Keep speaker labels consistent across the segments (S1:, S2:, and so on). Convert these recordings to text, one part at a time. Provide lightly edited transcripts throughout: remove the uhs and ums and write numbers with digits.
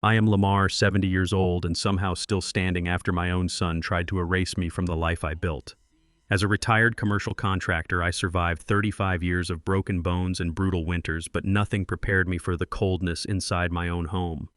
S1: I am Lamar, 70 years old, and somehow still standing after my own son tried to erase me from the life I built. As a retired commercial contractor, I survived 35 years of broken bones and brutal winters, but nothing prepared me for the coldness inside my own home.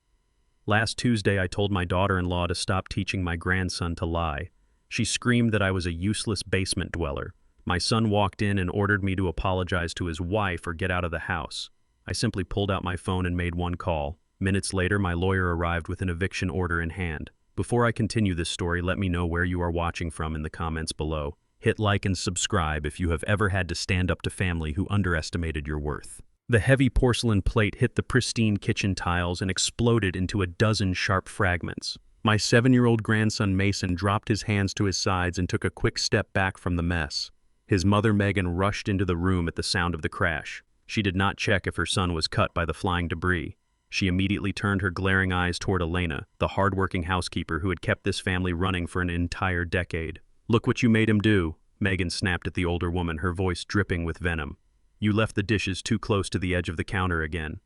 S1: Last Tuesday, I told my daughter-in-law to stop teaching my grandson to lie. She screamed that I was a useless basement dweller. My son walked in and ordered me to apologize to his wife or get out of the house. I simply pulled out my phone and made one call. Minutes later, my lawyer arrived with an eviction order in hand. Before I continue this story, let me know where you are watching from in the comments below. Hit like and subscribe if you have ever had to stand up to family who underestimated your worth. The heavy porcelain plate hit the pristine kitchen tiles and exploded into a dozen sharp fragments. My 7-year-old grandson Mason dropped his hands to his sides and took a quick step back from the mess. His mother Megan rushed into the room at the sound of the crash. She did not check if her son was cut by the flying debris. She immediately turned her glaring eyes toward Elena, the hard-working housekeeper who had kept this family running for an entire decade. "Look what you made him do," Megan snapped at the older woman, her voice dripping with venom. "You left the dishes too close to the edge of the counter again."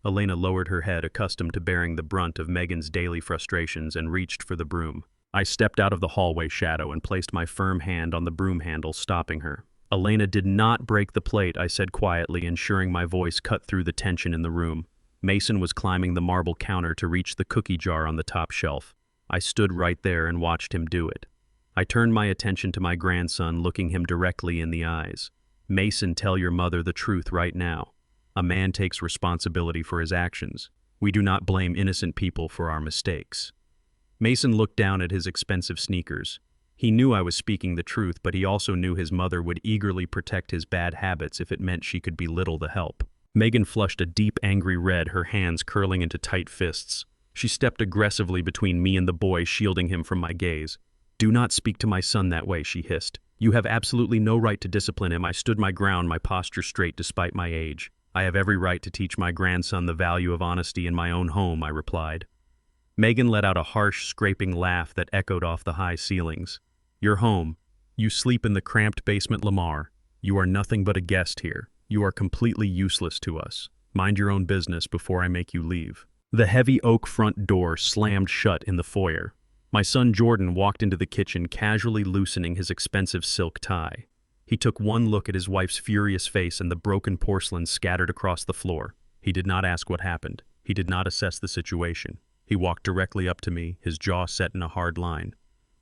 S1: Elena lowered her head, accustomed to bearing the brunt of Megan's daily frustrations, and reached for the broom. I stepped out of the hallway shadow and placed my firm hand on the broom handle, stopping her. "Elena did not break the plate," I said quietly, ensuring my voice cut through the tension in the room. Mason was climbing the marble counter to reach the cookie jar on the top shelf. I stood right there and watched him do it. I turned my attention to my grandson, looking him directly in the eyes. "Mason, tell your mother the truth right now. A man takes responsibility for his actions. We do not blame innocent people for our mistakes." Mason looked down at his expensive sneakers. He knew I was speaking the truth, but he also knew his mother would eagerly protect his bad habits if it meant she could belittle the help. Megan flushed a deep, angry red, her hands curling into tight fists. She stepped aggressively between me and the boy, shielding him from my gaze. "Do not speak to my son that way," she hissed. "You have absolutely no right to discipline him." I stood my ground, my posture straight despite my age. "I have every right to teach my grandson the value of honesty in my own home," I replied. Megan let out a harsh, scraping laugh that echoed off the high ceilings. "Your home. You sleep in the cramped basement, Lamar. You are nothing but a guest here. You are completely useless to us. Mind your own business before I make you leave." The heavy oak front door slammed shut in the foyer. My son Jordan walked into the kitchen, casually loosening his expensive silk tie. He took one look at his wife's furious face and the broken porcelain scattered across the floor. He did not ask what happened. He did not assess the situation. He walked directly up to me, his jaw set in a hard line.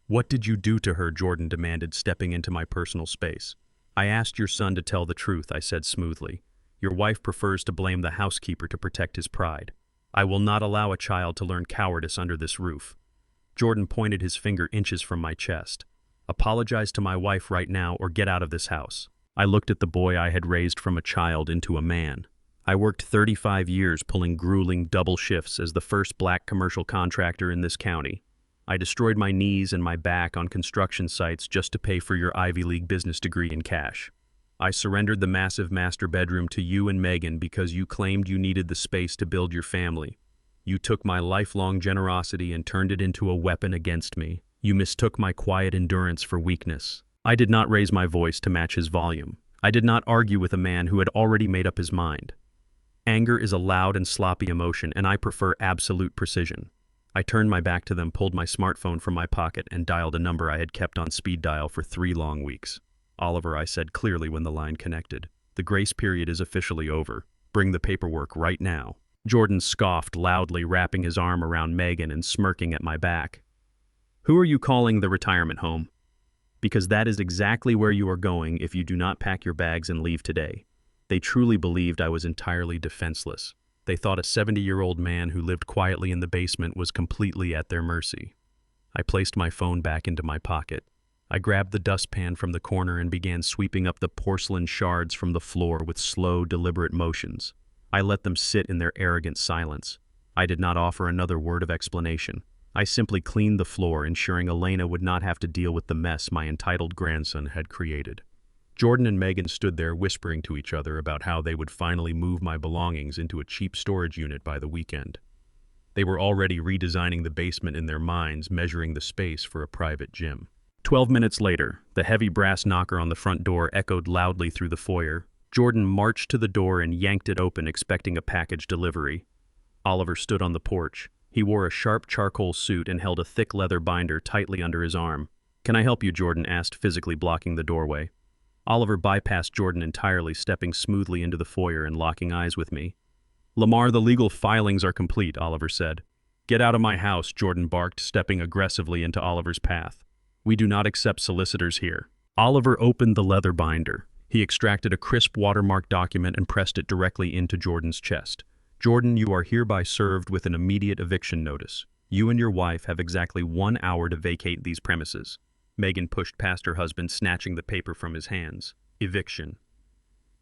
S1: "What did you do to her?" Jordan demanded, stepping into my personal space. "I asked your son to tell the truth," I said smoothly. "Your wife prefers to blame the housekeeper to protect his pride. I will not allow a child to learn cowardice under this roof." Jordan pointed his finger inches from my chest. "Apologize to my wife right now or get out of this house." I looked at the boy I had raised from a child into a man. I worked 35 years pulling grueling double shifts as the first black commercial contractor in this county. I destroyed my knees and my back on construction sites just to pay for your Ivy League business degree in cash. I surrendered the massive master bedroom to you and Megan because you claimed you needed the space to build your family. You took my lifelong generosity and turned it into a weapon against me. You mistook my quiet endurance for weakness. I did not raise my voice to match his volume. I did not argue with a man who had already made up his mind. Anger is a loud and sloppy emotion, and I prefer absolute precision. I turned my back to them, pulled my smartphone from my pocket, and dialed a number I had kept on speed dial for 3 long weeks. "Oliver," I said clearly when the line connected. "The grace period is officially over. Bring the paperwork right now." Jordan scoffed loudly, wrapping his arm around Megan and smirking at my back. "Who are you calling the retirement home? Because that is exactly where you are going if you do not pack your bags and leave today." They truly believed I was entirely defenseless. They thought a 70-year-old man who lived quietly in the basement was completely at their mercy. I placed my phone back into my pocket. I grabbed the dustpan from the corner and began sweeping up the porcelain shards from the floor with slow, deliberate motions. I let them sit in their arrogant silence. I did not offer another word of explanation. I simply cleaned the floor, ensuring Elena would not have to deal with the mess my entitled grandson had created. Jordan and Megan stood there whispering to each other about how they would finally move my belongings into a cheap storage unit by the weekend. They were already redesigning the basement in their minds, measuring the space for a private gym. 12 minutes later, the heavy brass knocker on the front door echoed loudly through the foyer. Jordan marched to the door and yanked it open, expecting a package delivery. Oliver stood on the porch. He wore a sharp charcoal suit and held a thick leather binder tightly under his arm. "Can I help you?" Jordan asked, physically blocking the doorway. Oliver bypassed Jordan entirely, stepping smoothly into the foyer and locking eyes with me. "Lamar, the legal filings are complete," Oliver said. "Get out of my house," Jordan barked, stepping aggressively into Oliver's path. "We do not accept solicitors here." Oliver opened the leather binder. He extracted a crisp watermark document and pressed it directly into Jordan's chest. "Jordan, you are hereby served with an immediate eviction notice. You and your wife have exactly 1 hour to vacate these premises." Megan pushed past her husband, snatching the paper from his hands. "Eviction."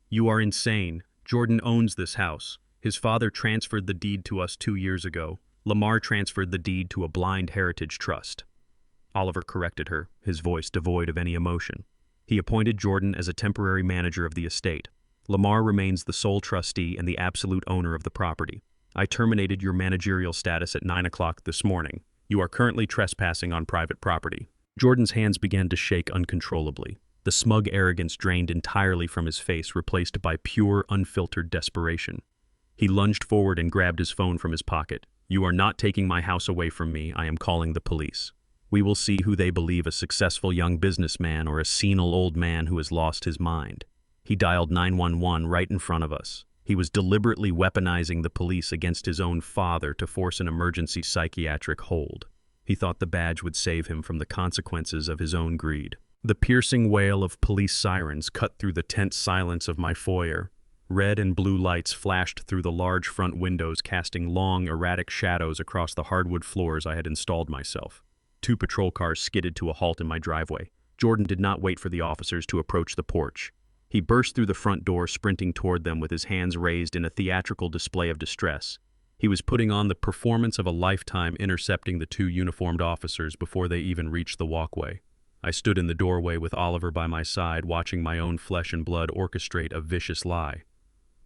S1: "You are insane. Jordan owns this house. His father transferred the deed to us 2 years ago. Lamar transferred the deed to a blind heritage trust." Oliver corrected her, his voice devoid of any emotion. He appointed Jordan as a temporary manager of the estate. Lamar remains the sole trustee and the absolute owner of the property. "I terminated your managerial status at 9 o'clock this morning. You are currently trespassing on private property." Jordan's hands began to shake uncontrollably. The smug arrogance drained entirely from his face, replaced by pure, unfiltered desperation. He lunged forward and grabbed his phone from his pocket. "You are not taking my house away from me. I am calling the police. We will see who they believe, a successful young businessman or a senile old man who has lost his mind." He dialed 911 right in front of us. He was deliberately weaponizing the police against his own father to force an emergency psychiatric hold. He thought the badge would save him from the consequences of his own greed. The piercing wail of police sirens cut through the tense silence of my foyer. Red and blue lights flashed through the large front windows, casting long, erratic shadows across the hardwood floors I had installed myself. 2 patrol cars skidded to a halt in my driveway. Jordan did not wait for the officers to approach the porch. He burst through the front door, sprinting toward them with his hands raised in a theatrical display of distress. He was putting on the performance of a lifetime, intercepting the 2 uniformed officers before they even reached the walkway. I stood in the doorway with Oliver by my side, watching my own flesh and blood orchestrate a vicious lie.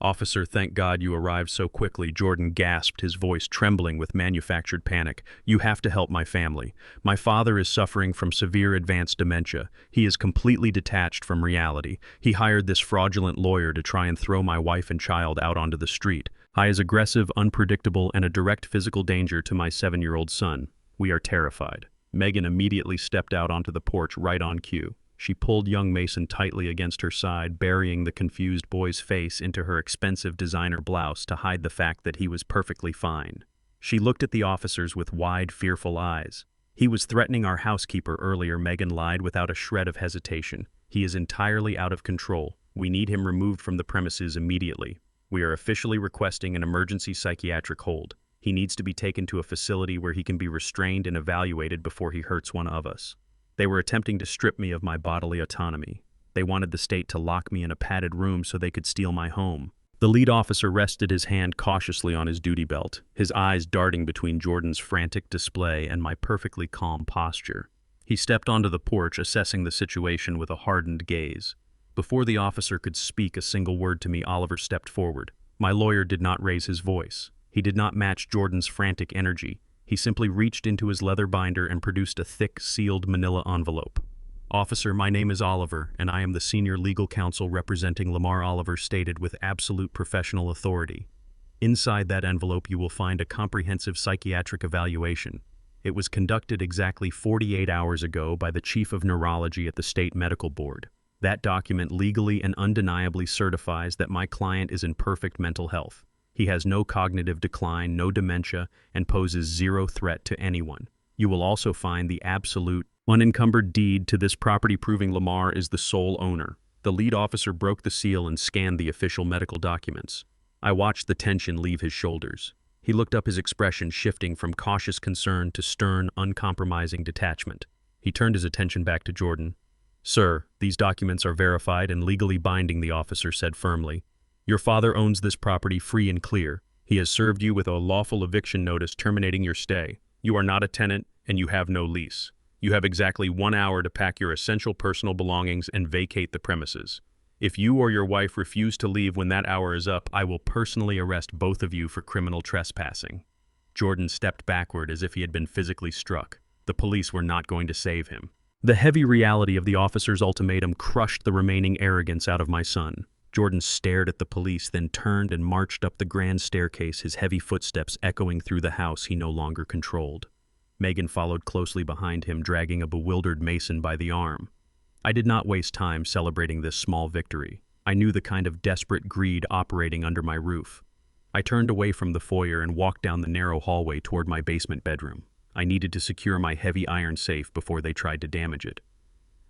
S1: "Officer, thank God you arrived so quickly," Jordan gasped, his voice trembling with manufactured panic. "You have to help my family. My father is suffering from severe advanced dementia. He is completely detached from reality. He hired this fraudulent lawyer to try and throw my wife and child out onto the street. He is aggressive, unpredictable, and a direct physical danger to my 7-year-old son. We are terrified." Megan immediately stepped out onto the porch right on cue. She pulled young Mason tightly against her side, burying the confused boy's face into her expensive designer blouse to hide the fact that he was perfectly fine. She looked at the officers with wide, fearful eyes. "He was threatening our housekeeper earlier," Megan lied without a shred of hesitation. "He is entirely out of control. We need him removed from the premises immediately. We are officially requesting an emergency psychiatric hold. He needs to be taken to a facility where he can be restrained and evaluated before he hurts one of us." They were attempting to strip me of my bodily autonomy. They wanted the state to lock me in a padded room so they could steal my home. The lead officer rested his hand cautiously on his duty belt, his eyes darting between Jordan's frantic display and my perfectly calm posture. He stepped onto the porch, assessing the situation with a hardened gaze. Before the officer could speak a single word to me, Oliver stepped forward. My lawyer did not raise his voice. He did not match Jordan's frantic energy. He simply reached into his leather binder and produced a thick, sealed manila envelope. "Officer, my name is Oliver, and I am the senior legal counsel representing Lamar," Oliver stated with absolute professional authority. "Inside that envelope you will find a comprehensive psychiatric evaluation. It was conducted exactly 48 hours ago by the chief of neurology at the state medical board. That document legally and undeniably certifies that my client is in perfect mental health. He has no cognitive decline, no dementia, and poses zero threat to anyone. You will also find the absolute, unencumbered deed to this property proving Lamar is the sole owner." The lead officer broke the seal and scanned the official medical documents. I watched the tension leave his shoulders. He looked up, his expression shifting from cautious concern to stern, uncompromising detachment. He turned his attention back to Jordan. "Sir, these documents are verified and legally binding," the officer said firmly. "Your father owns this property free and clear. He has served you with a lawful eviction notice terminating your stay. You are not a tenant, and you have no lease. You have exactly 1 hour to pack your essential personal belongings and vacate the premises. If you or your wife refuse to leave when that hour is up, I will personally arrest both of you for criminal trespassing." Jordan stepped backward as if he had been physically struck. The police were not going to save him. The heavy reality of the officer's ultimatum crushed the remaining arrogance out of my son. Jordan stared at the police, then turned and marched up the grand staircase, his heavy footsteps echoing through the house he no longer controlled. Megan followed closely behind him, dragging a bewildered Mason by the arm. I did not waste time celebrating this small victory. I knew the kind of desperate greed operating under my roof. I turned away from the foyer and walked down the narrow hallway toward my basement bedroom. I needed to secure my heavy iron safe before they tried to damage it.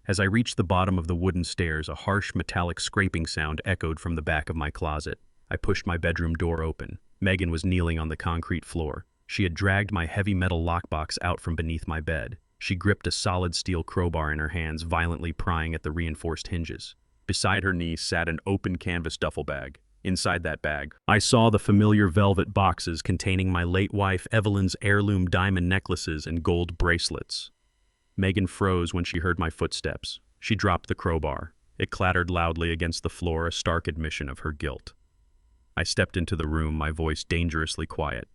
S1: As I reached the bottom of the wooden stairs, a harsh metallic scraping sound echoed from the back of my closet. I pushed my bedroom door open. Megan was kneeling on the concrete floor. She had dragged my heavy metal lockbox out from beneath my bed. She gripped a solid steel crowbar in her hands, violently prying at the reinforced hinges. Beside her knee sat an open canvas duffel bag. Inside that bag, I saw the familiar velvet boxes containing my late wife Evelyn's heirloom diamond necklaces and gold bracelets. Megan froze when she heard my footsteps. She dropped the crowbar. It clattered loudly against the floor, a stark admission of her guilt. I stepped into the room, my voice dangerously quiet.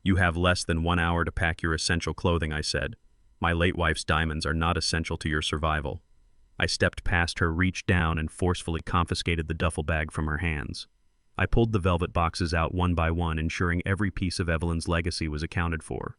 S1: "You have less than 1 hour to pack your essential clothing," I said. "My late wife's diamonds are not essential to your survival." I stepped past her, reached down, and forcefully confiscated the duffel bag from her hands. I pulled the velvet boxes out one by one, ensuring every piece of Evelyn's legacy was accounted for.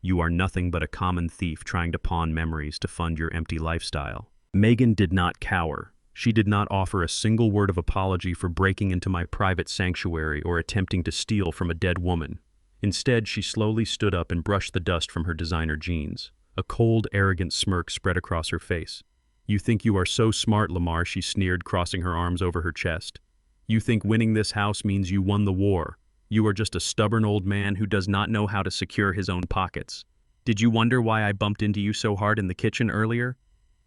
S1: "You are nothing but a common thief trying to pawn memories to fund your empty lifestyle." Megan did not cower. She did not offer a single word of apology for breaking into my private sanctuary or attempting to steal from a dead woman. Instead, she slowly stood up and brushed the dust from her designer jeans. A cold, arrogant smirk spread across her face. "You think you are so smart, Lamar," she sneered, crossing her arms over her chest. "You think winning this house means you won the war. You are just a stubborn old man who does not know how to secure his own pockets. Did you wonder why I bumped into you so hard in the kitchen earlier?"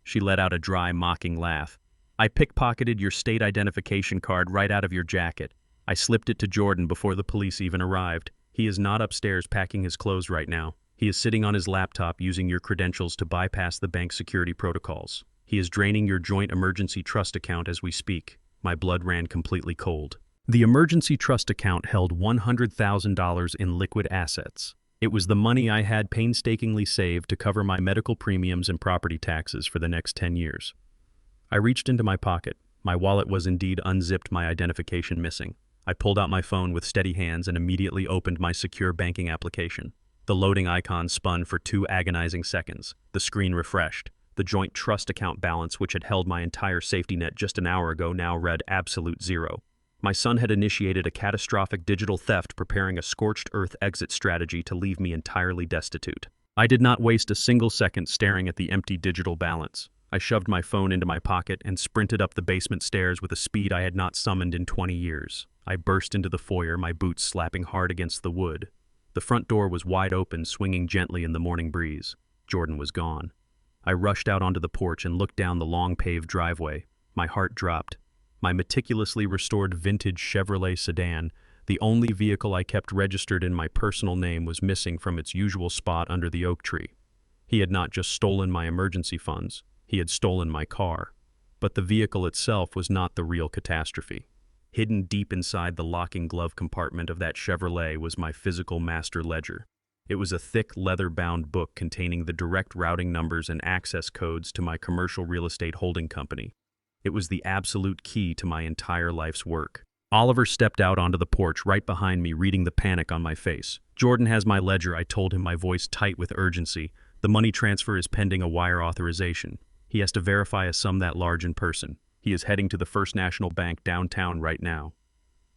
S1: She let out a dry, mocking laugh. "I pickpocketed your state identification card right out of your jacket. I slipped it to Jordan before the police even arrived. He is not upstairs packing his clothes right now. He is sitting on his laptop using your credentials to bypass the bank security protocols. He is draining your joint emergency trust account as we speak." My blood ran completely cold. The emergency trust account held $100,000 in liquid assets. It was the money I had painstakingly saved to cover my medical premiums and property taxes for the next 10 years. I reached into my pocket. My wallet was indeed unzipped, my identification missing. I pulled out my phone with steady hands and immediately opened my secure banking application. The loading icon spun for 2 agonizing seconds. The screen refreshed. The joint trust account balance, which had held my entire safety net just an hour ago, now read absolute zero. My son had initiated a catastrophic digital theft, preparing a scorched earth exit strategy to leave me entirely destitute. I did not waste a single second staring at the empty digital balance. I shoved my phone into my pocket and sprinted up the basement stairs with a speed I had not summoned in 20 years. I burst into the foyer, my boots slapping hard against the wood. The front door was wide open, swinging gently in the morning breeze. Jordan was gone. I rushed out onto the porch and looked down the long paved driveway. My heart dropped. My meticulously restored vintage Chevrolet sedan, the only vehicle I kept registered in my personal name, was missing from its usual spot under the oak tree. He had not just stolen my emergency funds, he had stolen my car. But the vehicle itself was not the real catastrophe. Hidden deep inside the locking glove compartment of that Chevrolet was my physical master ledger. It was a thick, leather-bound book containing the direct routing numbers and access codes to my commercial real estate holding company. It was the absolute key to my entire life's work. Oliver stepped out onto the porch right behind me, reading the panic on my face. "Jordan has my ledger," I told him, my voice tight with urgency. "The money transfer is pending a wire authorization. He has to verify a sum that large in person. He is heading to the First National Bank downtown right now."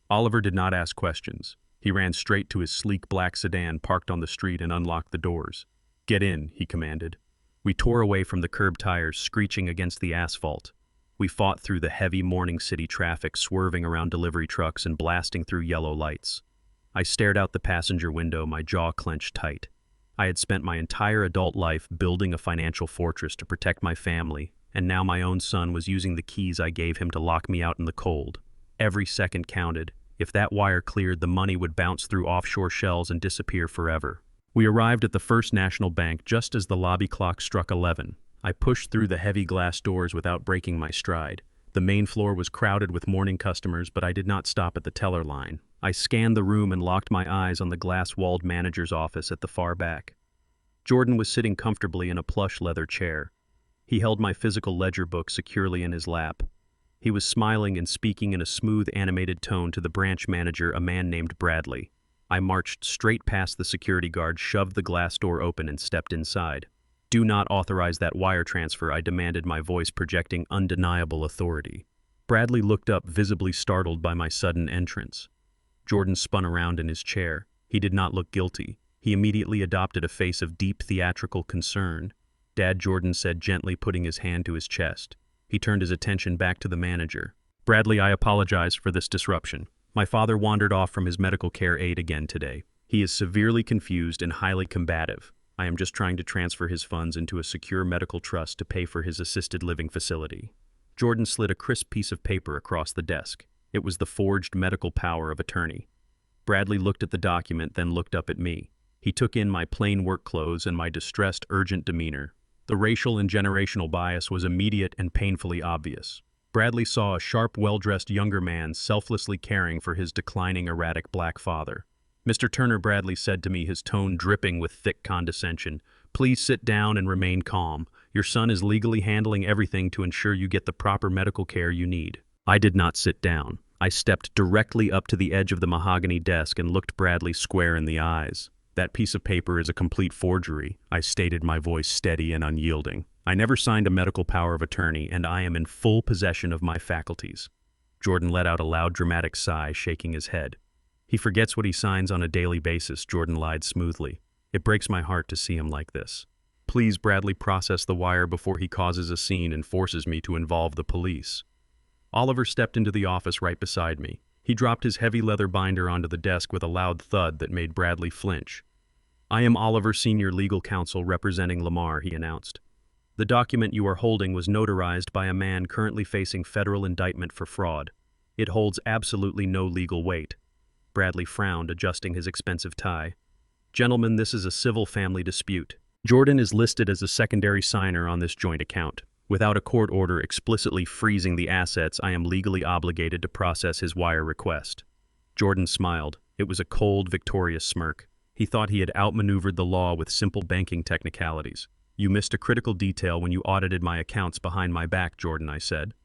S1: Oliver did not ask questions. He ran straight to his sleek black sedan parked on the street and unlocked the doors. "Get in," he commanded. We tore away from the curb tires, screeching against the asphalt. We fought through the heavy morning city traffic, swerving around delivery trucks and blasting through yellow lights. I stared out the passenger window, my jaw clenched tight. I had spent my entire adult life building a financial fortress to protect my family, and now my own son was using the keys I gave him to lock me out in the cold. Every second counted. If that wire cleared, the money would bounce through offshore shells and disappear forever. We arrived at the First National Bank just as the lobby clock struck 11. I pushed through the heavy glass doors without breaking my stride. The main floor was crowded with morning customers, but I did not stop at the teller line. I scanned the room and locked my eyes on the glass-walled manager's office at the far back. Jordan was sitting comfortably in a plush leather chair. He held my physical ledger book securely in his lap. He was smiling and speaking in a smooth, animated tone to the branch manager, a man named Bradley. I marched straight past the security guard, shoved the glass door open, and stepped inside. "Do not authorize that wire transfer," I demanded, my voice projecting undeniable authority. Bradley looked up, visibly startled by my sudden entrance. Jordan spun around in his chair. He did not look guilty. He immediately adopted a face of deep theatrical concern. "Dad," Jordan said gently, putting his hand to his chest. He turned his attention back to the manager. "Bradley, I apologize for this disruption. My father wandered off from his medical care aid again today. He is severely confused and highly combative. I am just trying to transfer his funds into a secure medical trust to pay for his assisted living facility." Jordan slid a crisp piece of paper across the desk. It was the forged medical power of attorney. Bradley looked at the document, then looked up at me. He took in my plain work clothes and my distressed, urgent demeanor. The racial and generational bias was immediate and painfully obvious. Bradley saw a sharp, well-dressed younger man selflessly caring for his declining, erratic black father. "Mr. Turner," Bradley said to me, his tone dripping with thick condescension, "please sit down and remain calm. Your son is legally handling everything to ensure you get the proper medical care you need." I did not sit down. I stepped directly up to the edge of the mahogany desk and looked Bradley square in the eyes. "That piece of paper is a complete forgery," I stated, my voice steady and unyielding. "I never signed a medical power of attorney, and I am in full possession of my faculties." Jordan let out a loud, dramatic sigh, shaking his head. "He forgets what he signs on a daily basis," Jordan lied smoothly. "It breaks my heart to see him like this. Please, Bradley, process the wire before he causes a scene and forces me to involve the police." Oliver stepped into the office right beside me. He dropped his heavy leather binder onto the desk with a loud thud that made Bradley flinch. "I am Oliver, senior legal counsel representing Lamar," he announced. "The document you are holding was notarized by a man currently facing federal indictment for fraud. It holds absolutely no legal weight." Bradley frowned, adjusting his expensive tie. "Gentlemen, this is a civil family dispute. Jordan is listed as a secondary signer on this joint account. Without a court order explicitly freezing the assets, I am legally obligated to process his wire request." Jordan smiled. It was a cold, victorious smirk. He thought he had outmaneuvered the law with simple banking technicalities. "You missed a critical detail when you audited my accounts behind my back, Jordan," I said.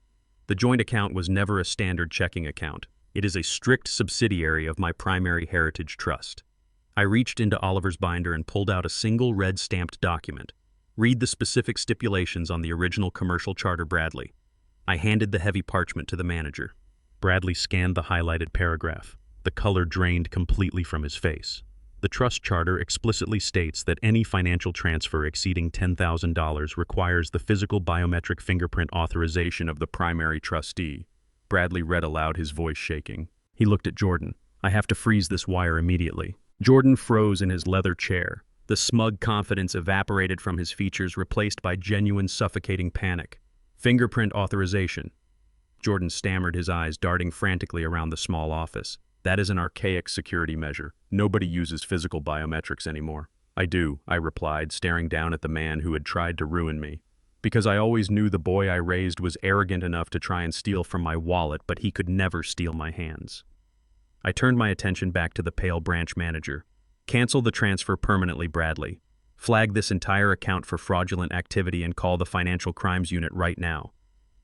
S1: "The joint account was never a standard checking account. It is a strict subsidiary of my primary heritage trust." I reached into Oliver's binder and pulled out a single red-stamped document. "Read the specific stipulations on the original commercial charter, Bradley." I handed the heavy parchment to the manager. Bradley scanned the highlighted paragraph. The color drained completely from his face. "The trust charter explicitly states that any financial transfer exceeding $10,000 requires the physical biometric fingerprint authorization of the primary trustee." Bradley read aloud, his voice shaking. He looked at Jordan. "I have to freeze this wire immediately." Jordan froze in his leather chair. The smug confidence evaporated from his features, replaced by genuine, suffocating panic. "Fingerprint authorization." Jordan stammered, his eyes darting frantically around the small office. "That is an archaic security measure. Nobody uses physical biometrics anymore." "I do," I replied, staring down at the man who had tried to ruin me. "Because I always knew the boy I raised was arrogant enough to try and steal from my wallet, but he could never steal my hands." I turned my attention back to the pale branch manager. "Cancel the transfer permanently, Bradley. Flag this entire account for fraudulent activity and call the Financial Crimes Unit right now.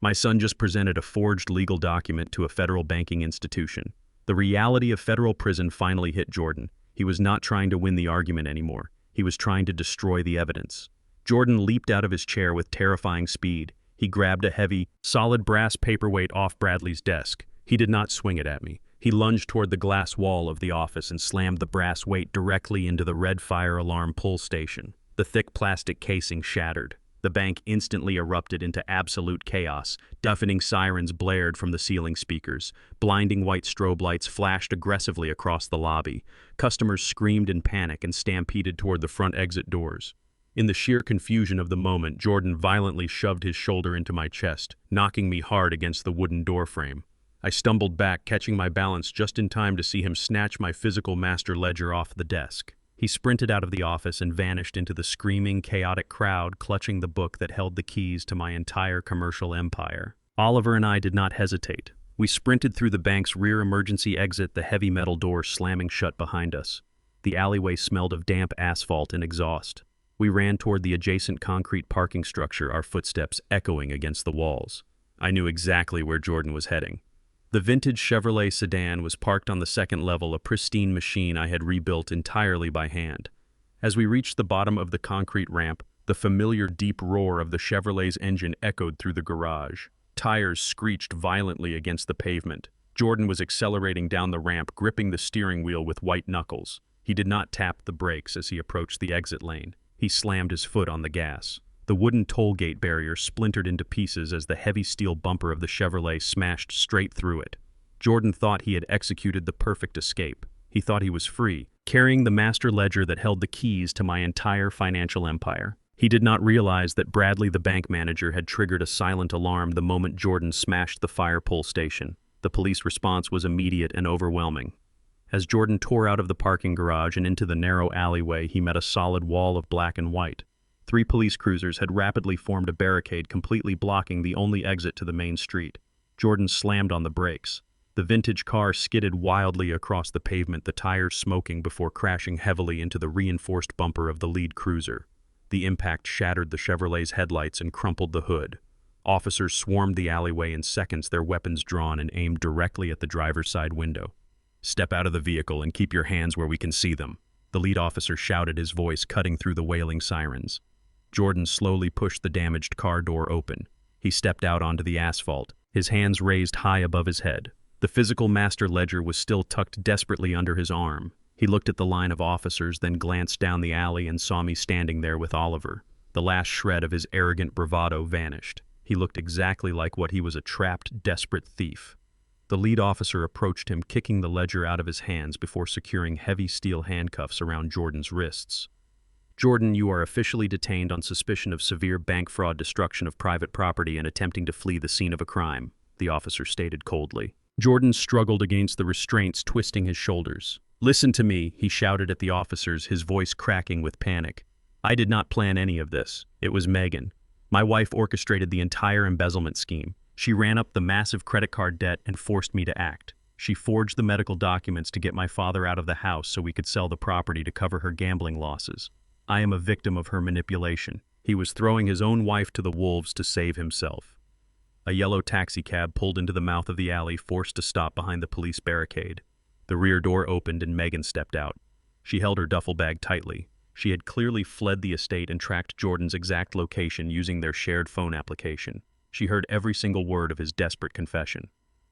S1: My son just presented a forged legal document to a federal banking institution." The reality of federal prison finally hit Jordan. He was not trying to win the argument anymore. He was trying to destroy the evidence. Jordan leaped out of his chair with terrifying speed. He grabbed a heavy, solid brass paperweight off Bradley's desk. He did not swing it at me. He lunged toward the glass wall of the office and slammed the brass weight directly into the red fire alarm pull station. The thick plastic casing shattered. The bank instantly erupted into absolute chaos. Deafening sirens blared from the ceiling speakers. Blinding white strobe lights flashed aggressively across the lobby. Customers screamed in panic and stampeded toward the front exit doors. In the sheer confusion of the moment, Jordan violently shoved his shoulder into my chest, knocking me hard against the wooden doorframe. I stumbled back, catching my balance just in time to see him snatch my physical master ledger off the desk. He sprinted out of the office and vanished into the screaming, chaotic crowd, clutching the book that held the keys to my entire commercial empire. Oliver and I did not hesitate. We sprinted through the bank's rear emergency exit, the heavy metal door slamming shut behind us. The alleyway smelled of damp asphalt and exhaust. We ran toward the adjacent concrete parking structure, our footsteps echoing against the walls. I knew exactly where Jordan was heading. The vintage Chevrolet sedan was parked on the second level, a pristine machine I had rebuilt entirely by hand. As we reached the bottom of the concrete ramp, the familiar deep roar of the Chevrolet's engine echoed through the garage. Tires screeched violently against the pavement. Jordan was accelerating down the ramp, gripping the steering wheel with white knuckles. He did not tap the brakes as he approached the exit lane. He slammed his foot on the gas. The wooden toll gate barrier splintered into pieces as the heavy steel bumper of the Chevrolet smashed straight through it. Jordan thought he had executed the perfect escape. He thought he was free, carrying the master ledger that held the keys to my entire financial empire. He did not realize that Bradley, the bank manager, had triggered a silent alarm the moment Jordan smashed the fire pole station. The police response was immediate and overwhelming. As Jordan tore out of the parking garage and into the narrow alleyway, he met a solid wall of black and white. 3 police cruisers had rapidly formed a barricade, completely blocking the only exit to the main street. Jordan slammed on the brakes. The vintage car skidded wildly across the pavement, the tires smoking before crashing heavily into the reinforced bumper of the lead cruiser. The impact shattered the Chevrolet's headlights and crumpled the hood. Officers swarmed the alleyway in seconds, their weapons drawn and aimed directly at the driver's side window. "Step out of the vehicle and keep your hands where we can see them," the lead officer shouted, his voice cutting through the wailing sirens. Jordan slowly pushed the damaged car door open. He stepped out onto the asphalt, his hands raised high above his head. The physical master ledger was still tucked desperately under his arm. He looked at the line of officers, then glanced down the alley and saw me standing there with Oliver. The last shred of his arrogant bravado vanished. He looked exactly like what he was, a trapped, desperate thief. The lead officer approached him, kicking the ledger out of his hands before securing heavy steel handcuffs around Jordan's wrists. "Jordan, you are officially detained on suspicion of severe bank fraud, destruction of private property, and attempting to flee the scene of a crime," the officer stated coldly. Jordan struggled against the restraints, twisting his shoulders. "Listen to me," he shouted at the officers, his voice cracking with panic. "I did not plan any of this. It was Megan. My wife orchestrated the entire embezzlement scheme. She ran up the massive credit card debt and forced me to act. She forged the medical documents to get my father out of the house so we could sell the property to cover her gambling losses. I am a victim of her manipulation." He was throwing his own wife to the wolves to save himself. A yellow taxicab pulled into the mouth of the alley, forced to stop behind the police barricade. The rear door opened and Megan stepped out. She held her duffel bag tightly. She had clearly fled the estate and tracked Jordan's exact location using their shared phone application. She heard every single word of his desperate confession.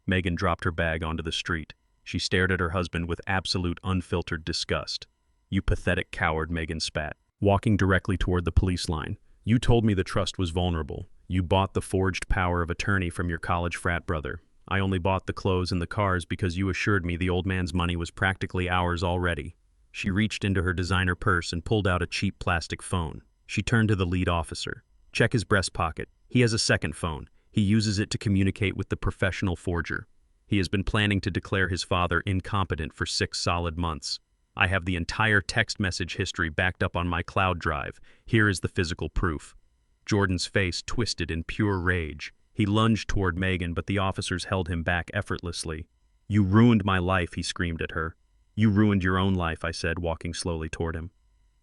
S1: Megan dropped her bag onto the street. She stared at her husband with absolute, unfiltered disgust. "You pathetic coward," Megan spat, walking directly toward the police line. "You told me the trust was vulnerable. You bought the forged power of attorney from your college frat brother. I only bought the clothes and the cars because you assured me the old man's money was practically ours already." She reached into her designer purse and pulled out a cheap plastic phone. She turned to the lead officer. "Check his breast pocket. He has a second phone. He uses it to communicate with the professional forger. He has been planning to declare his father incompetent for 6 solid months. I have the entire text message history backed up on my cloud drive. Here is the physical proof." Jordan's face twisted in pure rage. He lunged toward Megan, but the officers held him back effortlessly. "You ruined my life," he screamed at her. "You ruined your own life," I said, walking slowly toward him.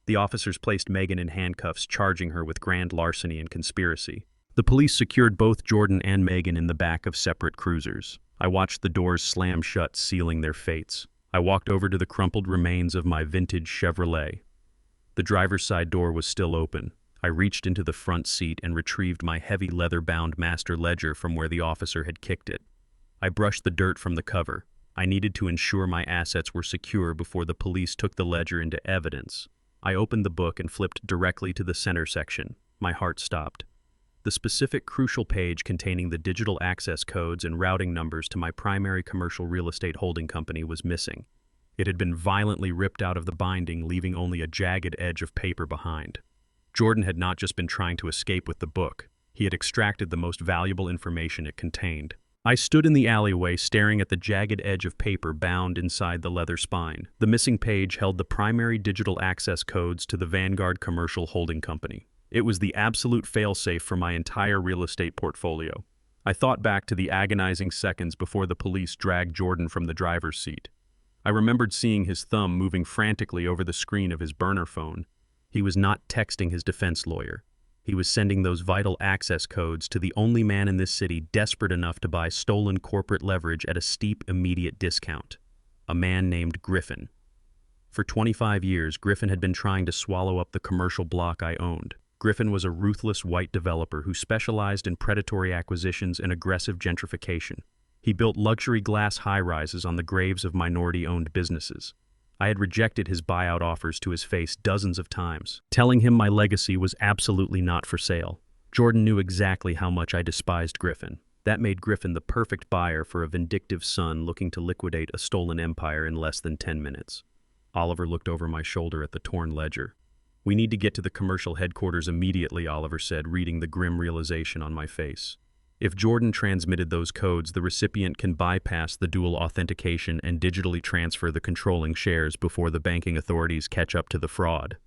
S1: The officers placed Megan in handcuffs, charging her with grand larceny and conspiracy. The police secured both Jordan and Megan in the back of separate cruisers. I watched the doors slam shut, sealing their fates. I walked over to the crumpled remains of my vintage Chevrolet. The driver's side door was still open. I reached into the front seat and retrieved my heavy leather-bound master ledger from where the officer had kicked it. I brushed the dirt from the cover. I needed to ensure my assets were secure before the police took the ledger into evidence. I opened the book and flipped directly to the center section. My heart stopped. The specific crucial page containing the digital access codes and routing numbers to my primary commercial real estate holding company was missing. It had been violently ripped out of the binding, leaving only a jagged edge of paper behind. Jordan had not just been trying to escape with the book. He had extracted the most valuable information it contained. I stood in the alleyway staring at the jagged edge of paper bound inside the leather spine. The missing page held the primary digital access codes to the Vanguard Commercial Holding Company. It was the absolute failsafe for my entire real estate portfolio. I thought back to the agonizing seconds before the police dragged Jordan from the driver's seat. I remembered seeing his thumb moving frantically over the screen of his burner phone. He was not texting his defense lawyer. He was sending those vital access codes to the only man in this city desperate enough to buy stolen corporate leverage at a steep, immediate discount. A man named Griffin. For 25 years, Griffin had been trying to swallow up the commercial block I owned. Griffin was a ruthless white developer who specialized in predatory acquisitions and aggressive gentrification. He built luxury glass high-rises on the graves of minority-owned businesses. I had rejected his buyout offers to his face dozens of times, telling him my legacy was absolutely not for sale. Jordan knew exactly how much I despised Griffin. That made Griffin the perfect buyer for a vindictive son looking to liquidate a stolen empire in less than 10 minutes. Oliver looked over my shoulder at the torn ledger. "We need to get to the commercial headquarters immediately," Oliver said, reading the grim realization on my face. If Jordan transmitted those codes, the recipient can bypass the dual authentication and digitally transfer the controlling shares before the banking authorities catch up to the fraud.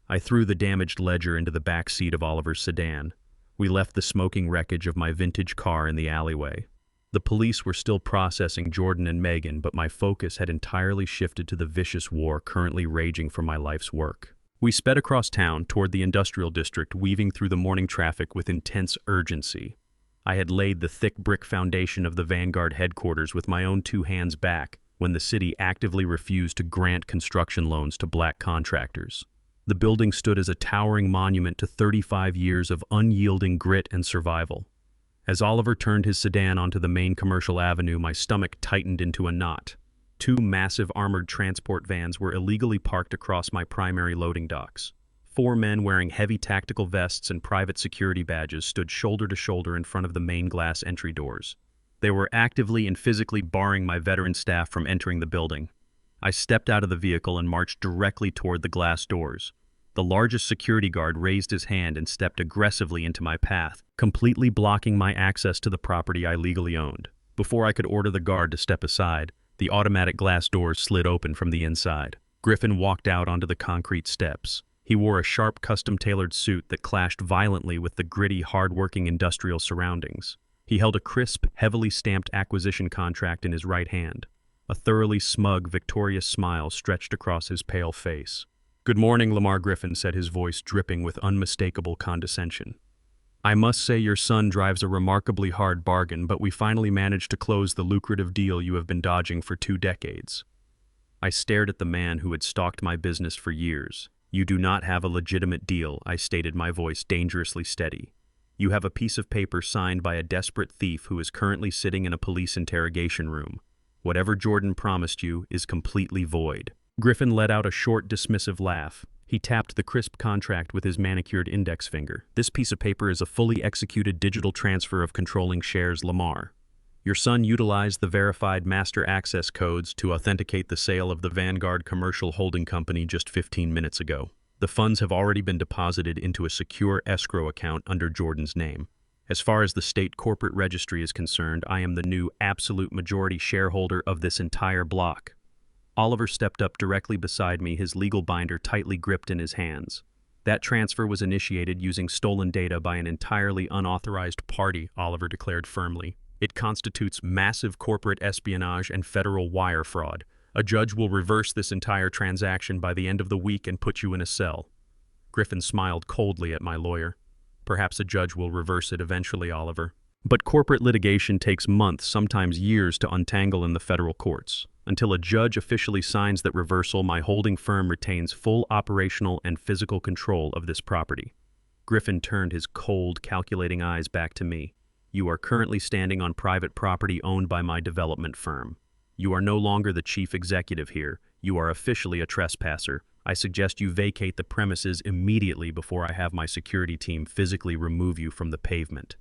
S1: I threw the damaged ledger into the back seat of Oliver's sedan. We left the smoking wreckage of my vintage car in the alleyway. The police were still processing Jordan and Megan, but my focus had entirely shifted to the vicious war currently raging for my life's work. We sped across town toward the industrial district, weaving through the morning traffic with intense urgency. I had laid the thick brick foundation of the Vanguard headquarters with my own 2 hands back when the city actively refused to grant construction loans to black contractors. The building stood as a towering monument to 35 years of unyielding grit and survival. As Oliver turned his sedan onto the main commercial avenue, my stomach tightened into a knot. 2 massive armored transport vans were illegally parked across my primary loading docks. 4 men wearing heavy tactical vests and private security badges stood shoulder to shoulder in front of the main glass entry doors. They were actively and physically barring my veteran staff from entering the building. I stepped out of the vehicle and marched directly toward the glass doors. The largest security guard raised his hand and stepped aggressively into my path, completely blocking my access to the property I legally owned. Before I could order the guard to step aside, the automatic glass doors slid open from the inside. Griffin walked out onto the concrete steps. He wore a sharp, custom-tailored suit that clashed violently with the gritty, hard-working industrial surroundings. He held a crisp, heavily stamped acquisition contract in his right hand. A thoroughly smug, victorious smile stretched across his pale face. "Good morning," Lamar Griffin said, his voice dripping with unmistakable condescension. "I must say your son drives a remarkably hard bargain, but we finally managed to close the lucrative deal you have been dodging for 2 decades. I stared at the man who had stalked my business for years. "You do not have a legitimate deal," I stated, my voice dangerously steady. "You have a piece of paper signed by a desperate thief who is currently sitting in a police interrogation room. Whatever Jordan promised you is completely void." Griffin let out a short, dismissive laugh. He tapped the crisp contract with his manicured index finger. "This piece of paper is a fully executed digital transfer of controlling shares, Lamar. Your son utilized the verified master access codes to authenticate the sale of the Vanguard Commercial Holding Company just 15 minutes ago. The funds have already been deposited into a secure escrow account under Jordan's name. As far as the state corporate registry is concerned, I am the new absolute majority shareholder of this entire block." Oliver stepped up directly beside me, his legal binder tightly gripped in his hands. "That transfer was initiated using stolen data by an entirely unauthorized party," Oliver declared firmly. "It constitutes massive corporate espionage and federal wire fraud. A judge will reverse this entire transaction by the end of the week and put you in a cell." Griffin smiled coldly at my lawyer. "Perhaps a judge will reverse it eventually, Oliver. But corporate litigation takes months, sometimes years, to untangle in the federal courts. Until a judge officially signs that reversal, my holding firm retains full operational and physical control of this property." Griffin turned his cold, calculating eyes back to me. "You are currently standing on private property owned by my development firm. You are no longer the chief executive here. You are officially a trespasser. I suggest you vacate the premises immediately before I have my security team physically remove you from the pavement."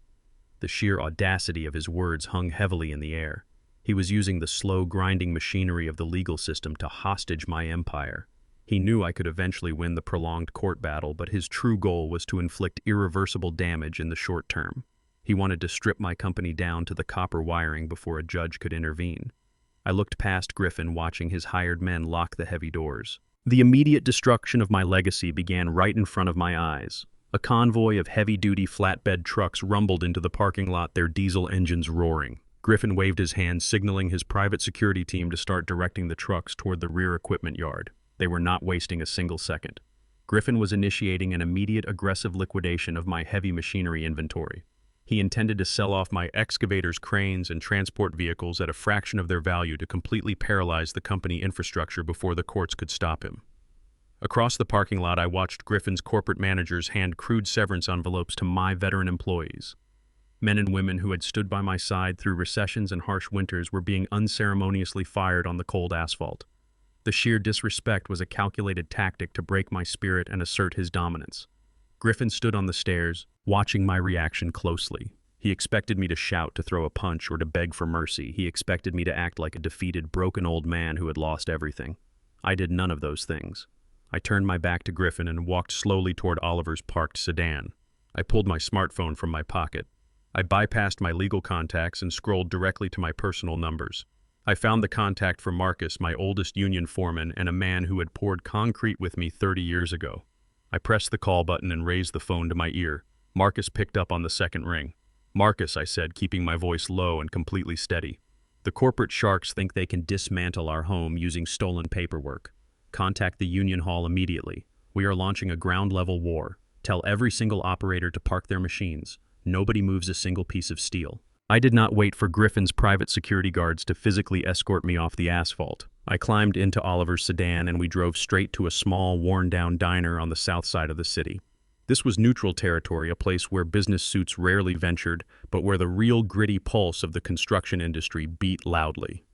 S1: The sheer audacity of his words hung heavily in the air. He was using the slow, grinding machinery of the legal system to hostage my empire. He knew I could eventually win the prolonged court battle, but his true goal was to inflict irreversible damage in the short term. He wanted to strip my company down to the copper wiring before a judge could intervene. I looked past Griffin, watching his hired men lock the heavy doors. The immediate destruction of my legacy began right in front of my eyes. A convoy of heavy-duty flatbed trucks rumbled into the parking lot, their diesel engines roaring. Griffin waved his hand, signaling his private security team to start directing the trucks toward the rear equipment yard. They were not wasting a single second. Griffin was initiating an immediate aggressive liquidation of my heavy machinery inventory. He intended to sell off my excavators, cranes, and transport vehicles at a fraction of their value to completely paralyze the company infrastructure before the courts could stop him. Across the parking lot, I watched Griffin's corporate managers hand crude severance envelopes to my veteran employees. Men and women who had stood by my side through recessions and harsh winters were being unceremoniously fired on the cold asphalt. The sheer disrespect was a calculated tactic to break my spirit and assert his dominance. Griffin stood on the stairs, watching my reaction closely. He expected me to shout, to throw a punch, or to beg for mercy. He expected me to act like a defeated, broken old man who had lost everything. I did none of those things. I turned my back to Griffin and walked slowly toward Oliver's parked sedan. I pulled my smartphone from my pocket. I bypassed my legal contacts and scrolled directly to my personal numbers. I found the contact for Marcus, my oldest union foreman and a man who had poured concrete with me 30 years ago. I pressed the call button and raised the phone to my ear. Marcus picked up on the second ring. "Marcus," I said, keeping my voice low and completely steady. "The corporate sharks think they can dismantle our home using stolen paperwork. Contact the union hall immediately. We are launching a ground-level war. Tell every single operator to park their machines. Nobody moves a single piece of steel." I did not wait for Griffin's private security guards to physically escort me off the asphalt. I climbed into Oliver's sedan and we drove straight to a small, worn-down diner on the south side of the city. This was neutral territory, a place where business suits rarely ventured, but where the real gritty pulse of the construction industry beat loudly.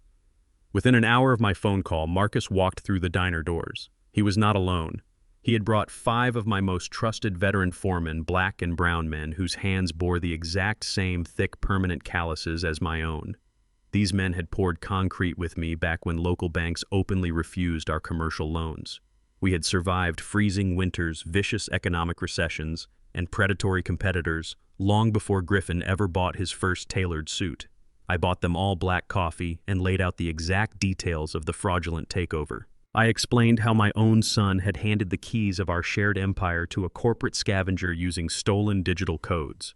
S1: Within an hour of my phone call, Marcus walked through the diner doors. He was not alone. He had brought 5 of my most trusted veteran foremen, black and brown men, whose hands bore the exact same thick, permanent calluses as my own. These men had poured concrete with me back when local banks openly refused our commercial loans. We had survived freezing winters, vicious economic recessions, and predatory competitors long before Griffin ever bought his first tailored suit. I bought them all black coffee and laid out the exact details of the fraudulent takeover. I explained how my own son had handed the keys of our shared empire to a corporate scavenger using stolen digital codes.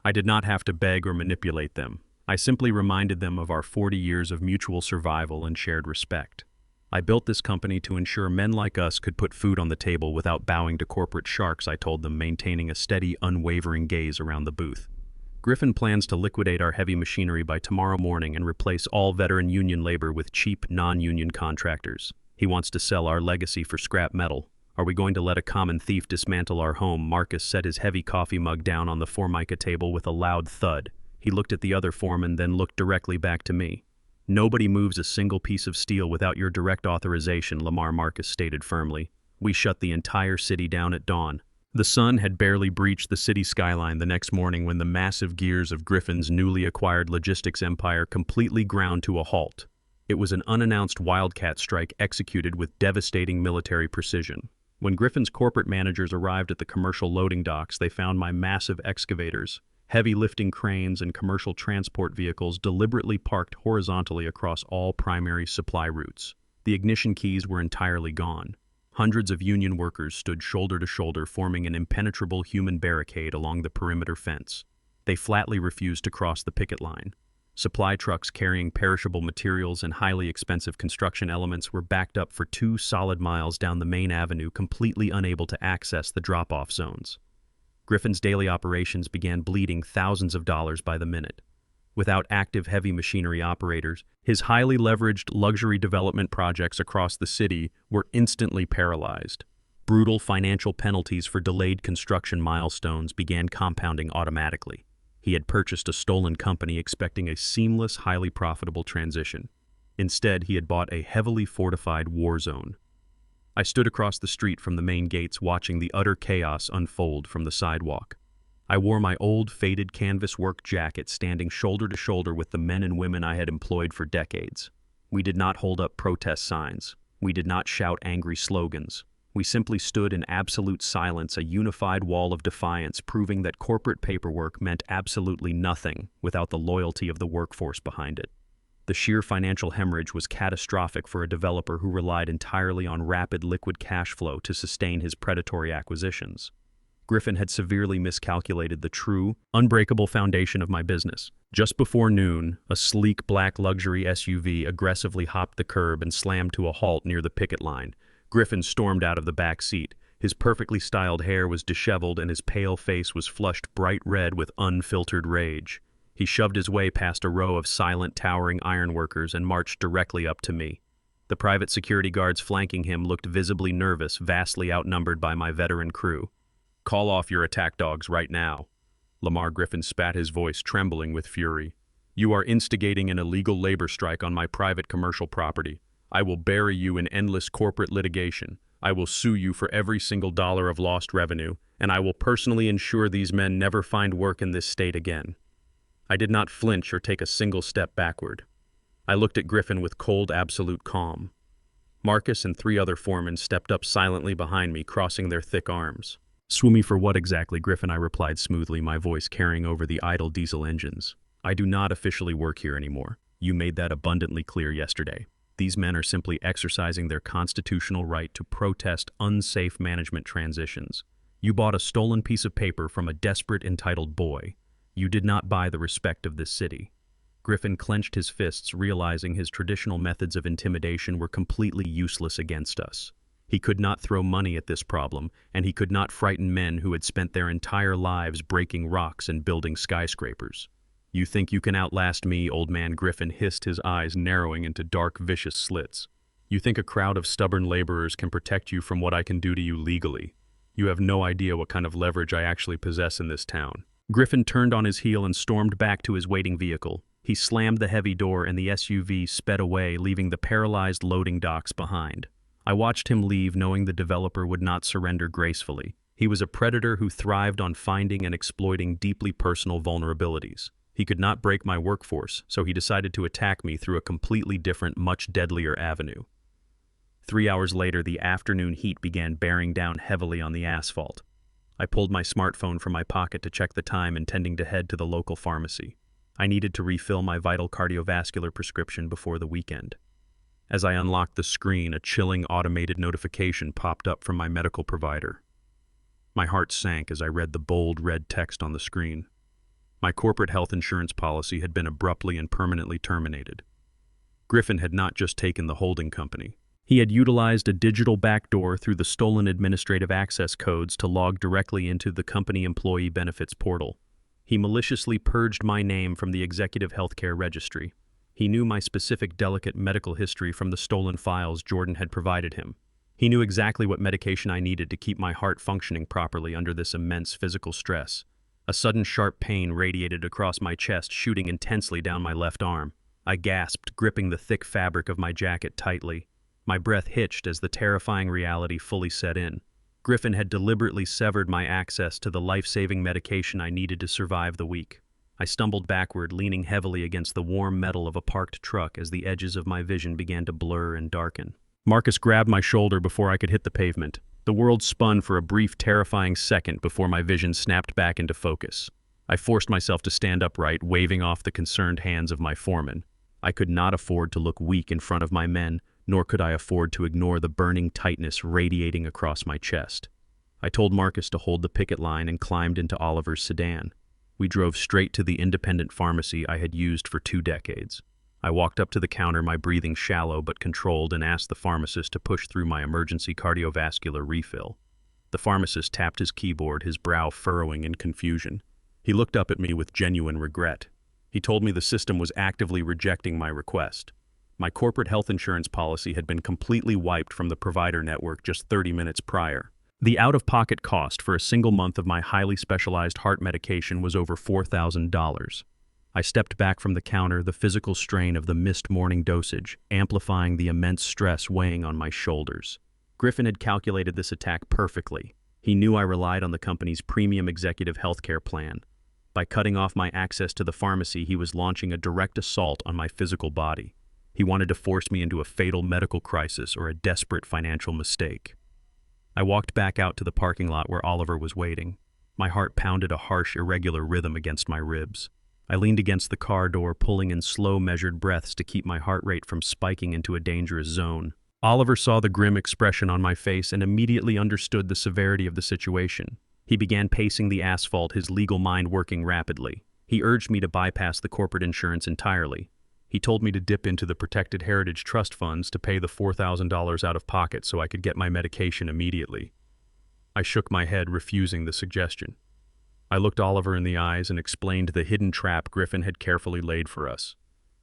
S1: I did not have to beg or manipulate them. I simply reminded them of our 40 years of mutual survival and shared respect. I built this company to ensure men like us could put food on the table without bowing to corporate sharks, I told them, maintaining a steady, unwavering gaze around the booth. Griffin plans to liquidate our heavy machinery by tomorrow morning and replace all veteran union labor with cheap, non-union contractors. He wants to sell our legacy for scrap metal. Are we going to let a common thief dismantle our home? Marcus set his heavy coffee mug down on the Formica table with a loud thud. He looked at the other foreman, then looked directly back to me. "Nobody moves a single piece of steel without your direct authorization," Lamar, Marcus stated firmly. "We shut the entire city down at dawn." The sun had barely breached the city skyline the next morning when the massive gears of Griffin's newly acquired logistics empire completely ground to a halt. It was an unannounced wildcat strike executed with devastating military precision. When Griffin's corporate managers arrived at the commercial loading docks, they found my massive excavators, heavy lifting cranes, and commercial transport vehicles deliberately parked horizontally across all primary supply routes. The ignition keys were entirely gone. Hundreds of union workers stood shoulder to shoulder, forming an impenetrable human barricade along the perimeter fence. They flatly refused to cross the picket line. Supply trucks carrying perishable materials and highly expensive construction elements were backed up for 2 solid miles down the main avenue, completely unable to access the drop-off zones. Griffin's daily operations began bleeding thousands of dollars by the minute. Without active heavy machinery operators, his highly leveraged luxury development projects across the city were instantly paralyzed. Brutal financial penalties for delayed construction milestones began compounding automatically. He had purchased a stolen company expecting a seamless, highly profitable transition. Instead, he had bought a heavily fortified war zone. I stood across the street from the main gates, watching the utter chaos unfold from the sidewalk. I wore my old, faded canvas work jacket, standing shoulder to shoulder with the men and women I had employed for decades. We did not hold up protest signs. We did not shout angry slogans. We simply stood in absolute silence, a unified wall of defiance, proving that corporate paperwork meant absolutely nothing without the loyalty of the workforce behind it. The sheer financial hemorrhage was catastrophic for a developer who relied entirely on rapid liquid cash flow to sustain his predatory acquisitions. Griffin had severely miscalculated the true, unbreakable foundation of my business. Just before noon, a sleek black luxury SUV aggressively hopped the curb and slammed to a halt near the picket line. Griffin stormed out of the back seat, His perfectly styled hair was disheveled and his pale face was flushed bright red with unfiltered rage. He shoved his way past a row of silent, towering ironworkers and marched directly up to me. The private security guards flanking him looked visibly nervous, vastly outnumbered by my veteran crew. "Call off your attack dogs right now." Lamar Griffin spat, his voice trembling with fury. "You are instigating an illegal labor strike on my private commercial property. I will bury you in endless corporate litigation. I will sue you for every single dollar of lost revenue, and I will personally ensure these men never find work in this state again." I did not flinch or take a single step backward. I looked at Griffin with cold, absolute calm. Marcus and 3 other foremen stepped up silently behind me, crossing their thick arms. "Sue me for what exactly, Griffin?" I replied smoothly, my voice carrying over the idle diesel engines. "I do not officially work here anymore. You made that abundantly clear yesterday. These men are simply exercising their constitutional right to protest unsafe management transitions. You bought a stolen piece of paper from a desperate, entitled boy. You did not buy the respect of this city." Griffin clenched his fists, realizing his traditional methods of intimidation were completely useless against us. He could not throw money at this problem, and he could not frighten men who had spent their entire lives breaking rocks and building skyscrapers. "You think you can outlast me?" Old Man Griffin hissed, his eyes narrowing into dark, vicious slits. "You think a crowd of stubborn laborers can protect you from what I can do to you legally? You have no idea what kind of leverage I actually possess in this town." Griffin turned on his heel and stormed back to his waiting vehicle. He slammed the heavy door and the SUV sped away, leaving the paralyzed loading docks behind. I watched him leave, knowing the developer would not surrender gracefully. He was a predator who thrived on finding and exploiting deeply personal vulnerabilities. He could not break my workforce, so he decided to attack me through a completely different, much deadlier avenue. 3 hours later, the afternoon heat began bearing down heavily on the asphalt. I pulled my smartphone from my pocket to check the time, intending to head to the local pharmacy. I needed to refill my vital cardiovascular prescription before the weekend. As I unlocked the screen, a chilling automated notification popped up from my medical provider. My heart sank as I read the bold red text on the screen. My corporate health insurance policy had been abruptly and permanently terminated. Griffin had not just taken the holding company. He had utilized a digital backdoor through the stolen administrative access codes to log directly into the company employee benefits portal. He maliciously purged my name from the executive healthcare registry. He knew my specific delicate medical history from the stolen files Jordan had provided him. He knew exactly what medication I needed to keep my heart functioning properly under this immense physical stress. A sudden sharp pain radiated across my chest, shooting intensely down my left arm. I gasped, gripping the thick fabric of my jacket tightly. My breath hitched as the terrifying reality fully set in. Griffin had deliberately severed my access to the life-saving medication I needed to survive the week. I stumbled backward, leaning heavily against the warm metal of a parked truck as the edges of my vision began to blur and darken. Marcus grabbed my shoulder before I could hit the pavement. The world spun for a brief, terrifying second before my vision snapped back into focus. I forced myself to stand upright, waving off the concerned hands of my foreman. I could not afford to look weak in front of my men, nor could I afford to ignore the burning tightness radiating across my chest. I told Marcus to hold the picket line and climbed into Oliver's sedan. We drove straight to the independent pharmacy I had used for 2 decades. I walked up to the counter, my breathing shallow but controlled, and asked the pharmacist to push through my emergency cardiovascular refill. The pharmacist tapped his keyboard, his brow furrowing in confusion. He looked up at me with genuine regret. He told me the system was actively rejecting my request. My corporate health insurance policy had been completely wiped from the provider network just 30 minutes prior. The out-of-pocket cost for a single month of my highly specialized heart medication was over $4,000. I stepped back from the counter, the physical strain of the missed morning dosage, amplifying the immense stress weighing on my shoulders. Griffin had calculated this attack perfectly. He knew I relied on the company's premium executive healthcare plan. By cutting off my access to the pharmacy, he was launching a direct assault on my physical body. He wanted to force me into a fatal medical crisis or a desperate financial mistake. I walked back out to the parking lot where Oliver was waiting. My heart pounded a harsh, irregular rhythm against my ribs. I leaned against the car door, pulling in slow, measured breaths to keep my heart rate from spiking into a dangerous zone. Oliver saw the grim expression on my face and immediately understood the severity of the situation. He began pacing the asphalt, his legal mind working rapidly. He urged me to bypass the corporate insurance entirely. He told me to dip into the Protected Heritage Trust funds to pay the $4,000 out of pocket so I could get my medication immediately. I shook my head, refusing the suggestion. I looked Oliver in the eyes and explained the hidden trap Griffin had carefully laid for us.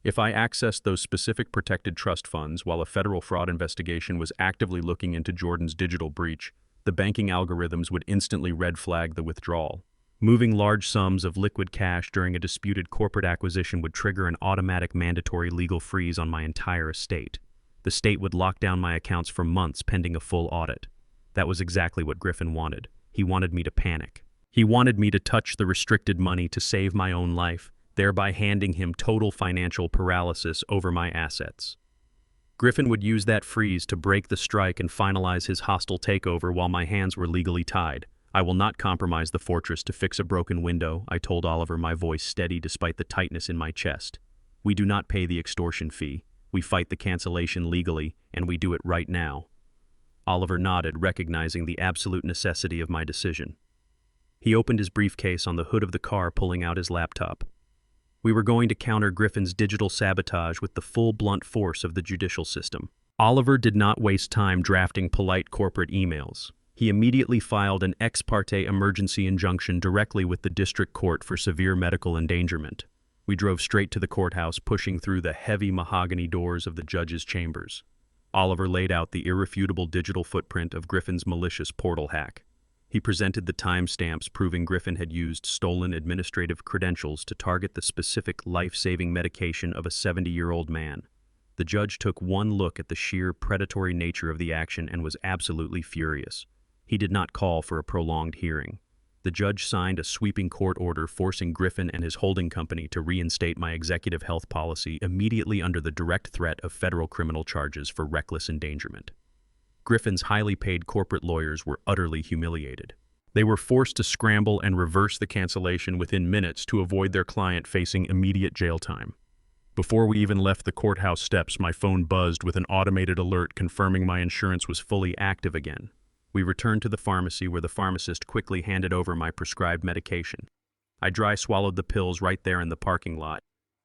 S1: If I accessed those specific protected trust funds while a federal fraud investigation was actively looking into Jordan's digital breach, the banking algorithms would instantly red flag the withdrawal. Moving large sums of liquid cash during a disputed corporate acquisition would trigger an automatic mandatory legal freeze on my entire estate. The state would lock down my accounts for months pending a full audit. That was exactly what Griffin wanted. He wanted me to panic. He wanted me to touch the restricted money to save my own life, thereby handing him total financial paralysis over my assets. Griffin would use that freeze to break the strike and finalize his hostile takeover while my hands were legally tied. I will not compromise the fortress to fix a broken window, I told Oliver, my voice steady despite the tightness in my chest. We do not pay the extortion fee. We fight the cancellation legally, and we do it right now. Oliver nodded, recognizing the absolute necessity of my decision. He opened his briefcase on the hood of the car, pulling out his laptop. We were going to counter Griffin's digital sabotage with the full blunt force of the judicial system. Oliver did not waste time drafting polite corporate emails. He immediately filed an ex parte emergency injunction directly with the district court for severe medical endangerment. We drove straight to the courthouse, pushing through the heavy mahogany doors of the judge's chambers. Oliver laid out the irrefutable digital footprint of Griffin's malicious portal hack. He presented the timestamps proving Griffin had used stolen administrative credentials to target the specific life-saving medication of a 70-year-old man. The judge took one look at the sheer predatory nature of the action and was absolutely furious. He did not call for a prolonged hearing. The judge signed a sweeping court order forcing Griffin and his holding company to reinstate my executive health policy immediately under the direct threat of federal criminal charges for reckless endangerment. Griffin's highly paid corporate lawyers were utterly humiliated. They were forced to scramble and reverse the cancellation within minutes to avoid their client facing immediate jail time. Before we even left the courthouse steps, my phone buzzed with an automated alert confirming my insurance was fully active again. We returned to the pharmacy where the pharmacist quickly handed over my prescribed medication. I dry swallowed the pills right there in the parking lot.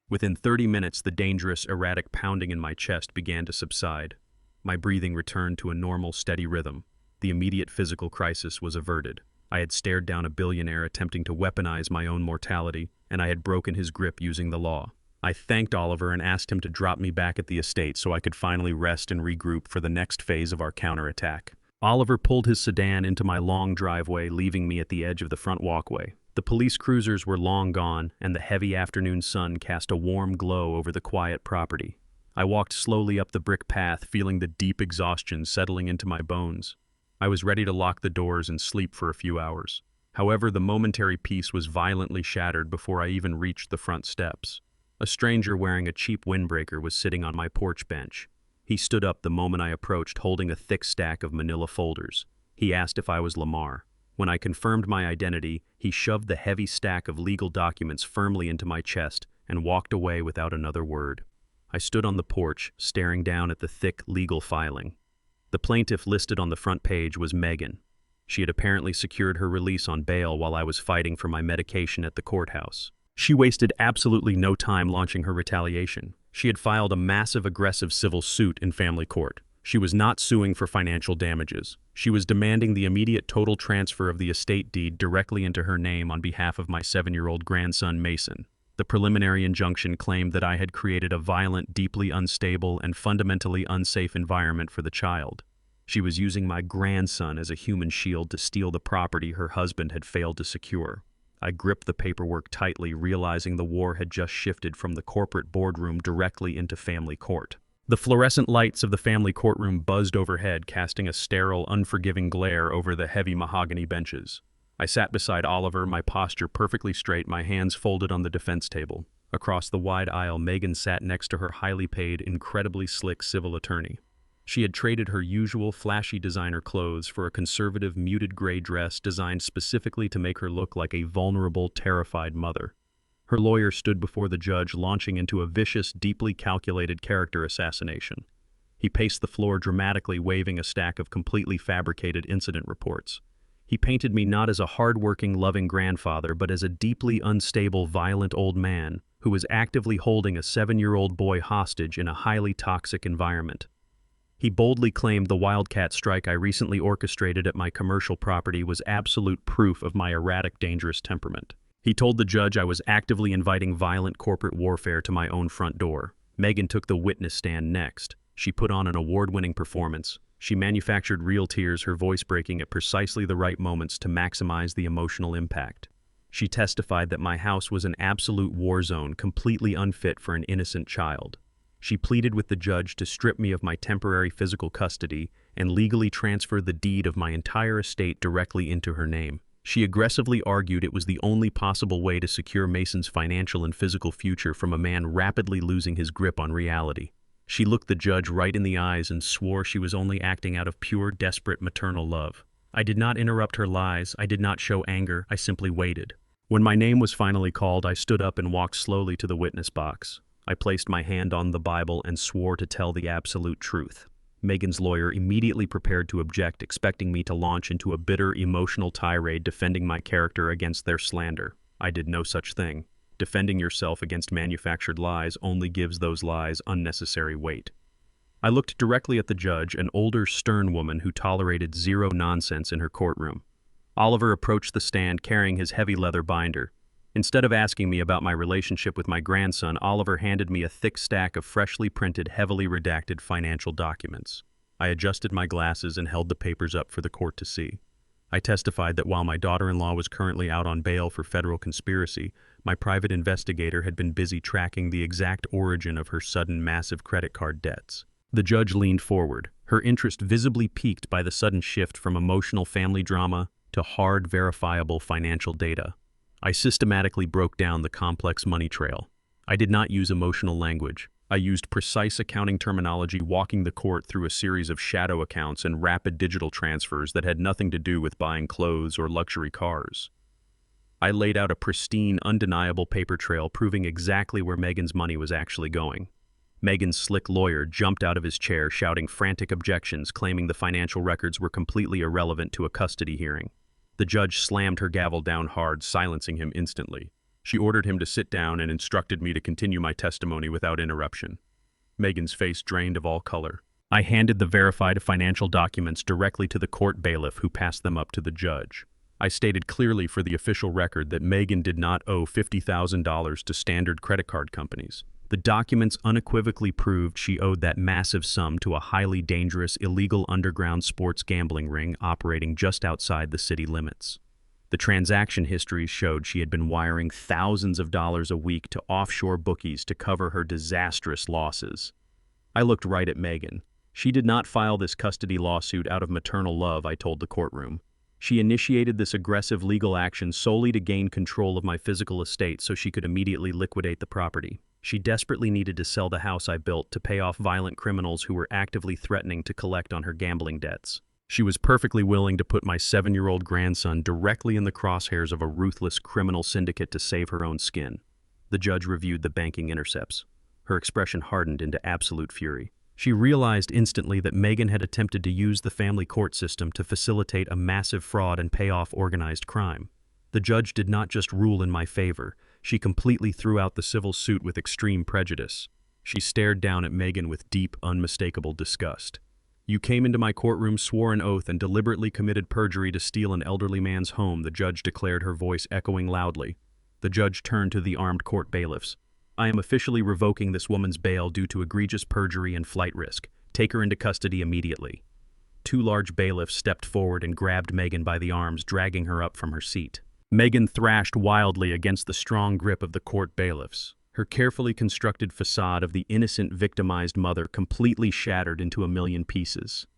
S1: Within 30 minutes, the dangerous, erratic pounding in my chest began to subside. My breathing returned to a normal, steady rhythm. The immediate physical crisis was averted. I had stared down a billionaire attempting to weaponize my own mortality, and I had broken his grip using the law. I thanked Oliver and asked him to drop me back at the estate so I could finally rest and regroup for the next phase of our counterattack. Oliver pulled his sedan into my long driveway, leaving me at the edge of the front walkway. The police cruisers were long gone, and the heavy afternoon sun cast a warm glow over the quiet property. I walked slowly up the brick path, feeling the deep exhaustion settling into my bones. I was ready to lock the doors and sleep for a few hours. However, the momentary peace was violently shattered before I even reached the front steps. A stranger wearing a cheap windbreaker was sitting on my porch bench. He stood up the moment I approached, holding a thick stack of manila folders. He asked if I was Lamar. When I confirmed my identity, he shoved the heavy stack of legal documents firmly into my chest and walked away without another word. I stood on the porch, staring down at the thick legal filing. The plaintiff listed on the front page was Megan. She had apparently secured her release on bail while I was fighting for my medication at the courthouse. She wasted absolutely no time launching her retaliation. She had filed a massive aggressive civil suit in family court. She was not suing for financial damages. She was demanding the immediate total transfer of the estate deed directly into her name on behalf of my 7-year-old grandson, Mason. The preliminary injunction claimed that I had created a violent, deeply unstable, and fundamentally unsafe environment for the child. She was using my grandson as a human shield to steal the property her husband had failed to secure. I gripped the paperwork tightly, realizing the war had just shifted from the corporate boardroom directly into family court. The fluorescent lights of the family courtroom buzzed overhead, casting a sterile, unforgiving glare over the heavy mahogany benches. I sat beside Oliver, my posture perfectly straight, my hands folded on the defense table. Across the wide aisle, Megan sat next to her highly paid, incredibly slick civil attorney. She had traded her usual flashy designer clothes for a conservative muted gray dress designed specifically to make her look like a vulnerable, terrified mother. Her lawyer stood before the judge, launching into a vicious, deeply calculated character assassination. He paced the floor dramatically, waving a stack of completely fabricated incident reports. He painted me not as a hard-working, loving grandfather, but as a deeply unstable, violent old man who was actively holding a 7-year-old boy hostage in a highly toxic environment. He boldly claimed the wildcat strike I recently orchestrated at my commercial property was absolute proof of my erratic, dangerous temperament. He told the judge I was actively inviting violent corporate warfare to my own front door. Megan took the witness stand next. She put on an award-winning performance. She manufactured real tears, her voice breaking at precisely the right moments to maximize the emotional impact. She testified that my house was an absolute war zone, completely unfit for an innocent child. She pleaded with the judge to strip me of my temporary physical custody and legally transfer the deed of my entire estate directly into her name. She aggressively argued it was the only possible way to secure Mason's financial and physical future from a man rapidly losing his grip on reality. She looked the judge right in the eyes and swore she was only acting out of pure, desperate maternal love. I did not interrupt her lies. I did not show anger. I simply waited. When my name was finally called, I stood up and walked slowly to the witness box. I placed my hand on the Bible and swore to tell the absolute truth. Megan's lawyer immediately prepared to object, expecting me to launch into a bitter, emotional tirade defending my character against their slander. I did no such thing. Defending yourself against manufactured lies only gives those lies unnecessary weight. I looked directly at the judge, an older, stern woman who tolerated zero nonsense in her courtroom. Oliver approached the stand carrying his heavy leather binder. Instead of asking me about my relationship with my grandson, Oliver handed me a thick stack of freshly printed, heavily redacted financial documents. I adjusted my glasses and held the papers up for the court to see. I testified that while my daughter-in-law was currently out on bail for federal conspiracy, my private investigator had been busy tracking the exact origin of her sudden massive credit card debts. The judge leaned forward, her interest visibly piqued by the sudden shift from emotional family drama to hard, verifiable financial data. I systematically broke down the complex money trail. I did not use emotional language. I used precise accounting terminology, walking the court through a series of shadow accounts and rapid digital transfers that had nothing to do with buying clothes or luxury cars. I laid out a pristine, undeniable paper trail proving exactly where Megan's money was actually going. Megan's slick lawyer jumped out of his chair, shouting frantic objections, claiming the financial records were completely irrelevant to a custody hearing. The judge slammed her gavel down hard, silencing him instantly. She ordered him to sit down and instructed me to continue my testimony without interruption. Megan's face drained of all color. I handed the verified financial documents directly to the court bailiff, who passed them up to the judge. I stated clearly for the official record that Megan did not owe $50,000 to standard credit card companies. The documents unequivocally proved she owed that massive sum to a highly dangerous, illegal underground sports gambling ring operating just outside the city limits. The transaction history showed she had been wiring thousands of dollars a week to offshore bookies to cover her disastrous losses. I looked right at Megan. She did not file this custody lawsuit out of maternal love, I told the courtroom. She initiated this aggressive legal action solely to gain control of my physical estate so she could immediately liquidate the property. She desperately needed to sell the house I built to pay off violent criminals who were actively threatening to collect on her gambling debts. She was perfectly willing to put my 7-year-old grandson directly in the crosshairs of a ruthless criminal syndicate to save her own skin. The judge reviewed the banking intercepts. Her expression hardened into absolute fury. She realized instantly that Megan had attempted to use the family court system to facilitate a massive fraud and pay off organized crime. The judge did not just rule in my favor. She completely threw out the civil suit with extreme prejudice. She stared down at Megan with deep, unmistakable disgust. "You came into my courtroom, swore an oath, and deliberately committed perjury to steal an elderly man's home," the judge declared, her voice echoing loudly. The judge turned to the armed court bailiffs. "I am officially revoking this woman's bail due to egregious perjury and flight risk. Take her into custody immediately." 2 large bailiffs stepped forward and grabbed Megan by the arms, dragging her up from her seat. Megan thrashed wildly against the strong grip of the court bailiffs. Her carefully constructed facade of the innocent, victimized mother completely shattered into a million pieces.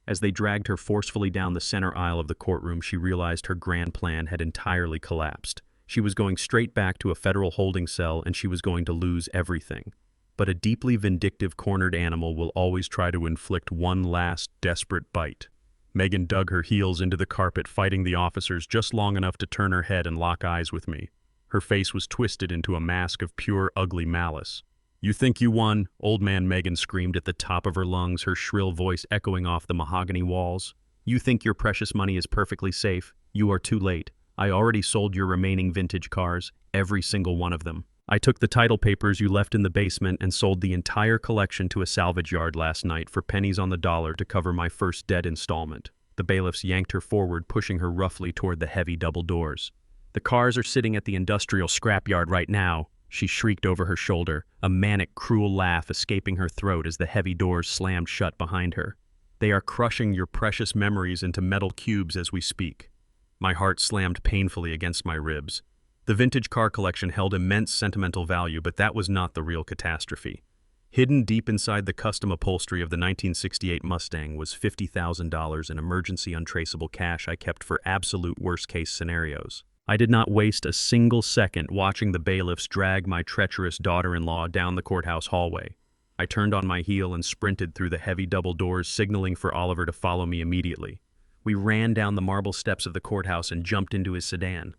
S1: As they dragged her forcefully down the center aisle of the courtroom, she realized her grand plan had entirely collapsed. She was going straight back to a federal holding cell, and she was going to lose everything. But a deeply vindictive, cornered animal will always try to inflict one last, desperate bite. Megan dug her heels into the carpet, fighting the officers just long enough to turn her head and lock eyes with me. Her face was twisted into a mask of pure, ugly malice. "You think you won?" Old man Megan screamed at the top of her lungs, her shrill voice echoing off the mahogany walls. "You think your precious money is perfectly safe? You are too late. I already sold your remaining vintage cars, every single one of them. I took the title papers you left in the basement and sold the entire collection to a salvage yard last night for pennies on the dollar to cover my first debt installment. The bailiffs yanked her forward, pushing her roughly toward the heavy double doors. The cars are sitting at the industrial scrapyard right now, she shrieked over her shoulder, a manic, cruel laugh escaping her throat as the heavy doors slammed shut behind her. They are crushing your precious memories into metal cubes as we speak. My heart slammed painfully against my ribs. The vintage car collection held immense sentimental value, but that was not the real catastrophe. Hidden deep inside the custom upholstery of the 1968 Mustang was $50,000 in emergency untraceable cash I kept for absolute worst-case scenarios. I did not waste a single second watching the bailiffs drag my treacherous daughter-in-law down the courthouse hallway. I turned on my heel and sprinted through the heavy double doors, signaling for Oliver to follow me immediately. We ran down the marble steps of the courthouse and jumped into his sedan.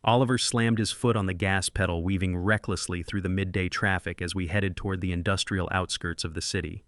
S1: Oliver slammed his foot on the gas pedal, weaving recklessly through the midday traffic as we headed toward the industrial outskirts of the city.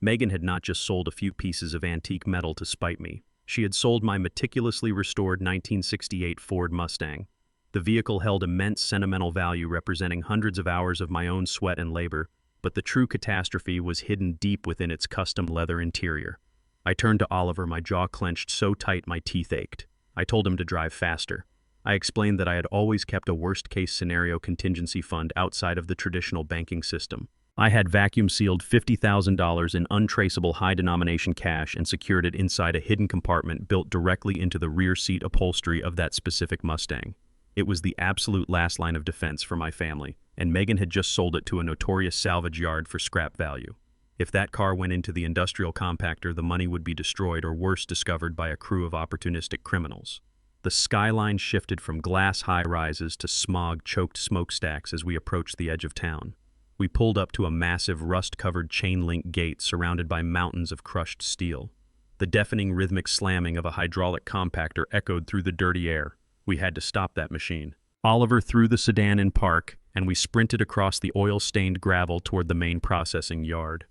S1: Megan had not just sold a few pieces of antique metal to spite me. She had sold my meticulously restored 1968 Ford Mustang. The vehicle held immense sentimental value, representing hundreds of hours of my own sweat and labor, but the true catastrophe was hidden deep within its custom leather interior. I turned to Oliver, my jaw clenched so tight my teeth ached. I told him to drive faster. I explained that I had always kept a worst-case scenario contingency fund outside of the traditional banking system. I had vacuum-sealed $50,000 in untraceable high-denomination cash and secured it inside a hidden compartment built directly into the rear seat upholstery of that specific Mustang. It was the absolute last line of defense for my family, and Megan had just sold it to a notorious salvage yard for scrap value. If that car went into the industrial compactor, the money would be destroyed or worse, discovered by a crew of opportunistic criminals. The skyline shifted from glass high-rises to smog-choked smokestacks as we approached the edge of town. We pulled up to a massive rust-covered chain-link gate surrounded by mountains of crushed steel. The deafening rhythmic slamming of a hydraulic compactor echoed through the dirty air. We had to stop that machine. Oliver threw the sedan in park, and we sprinted across the oil-stained gravel toward the main processing yard.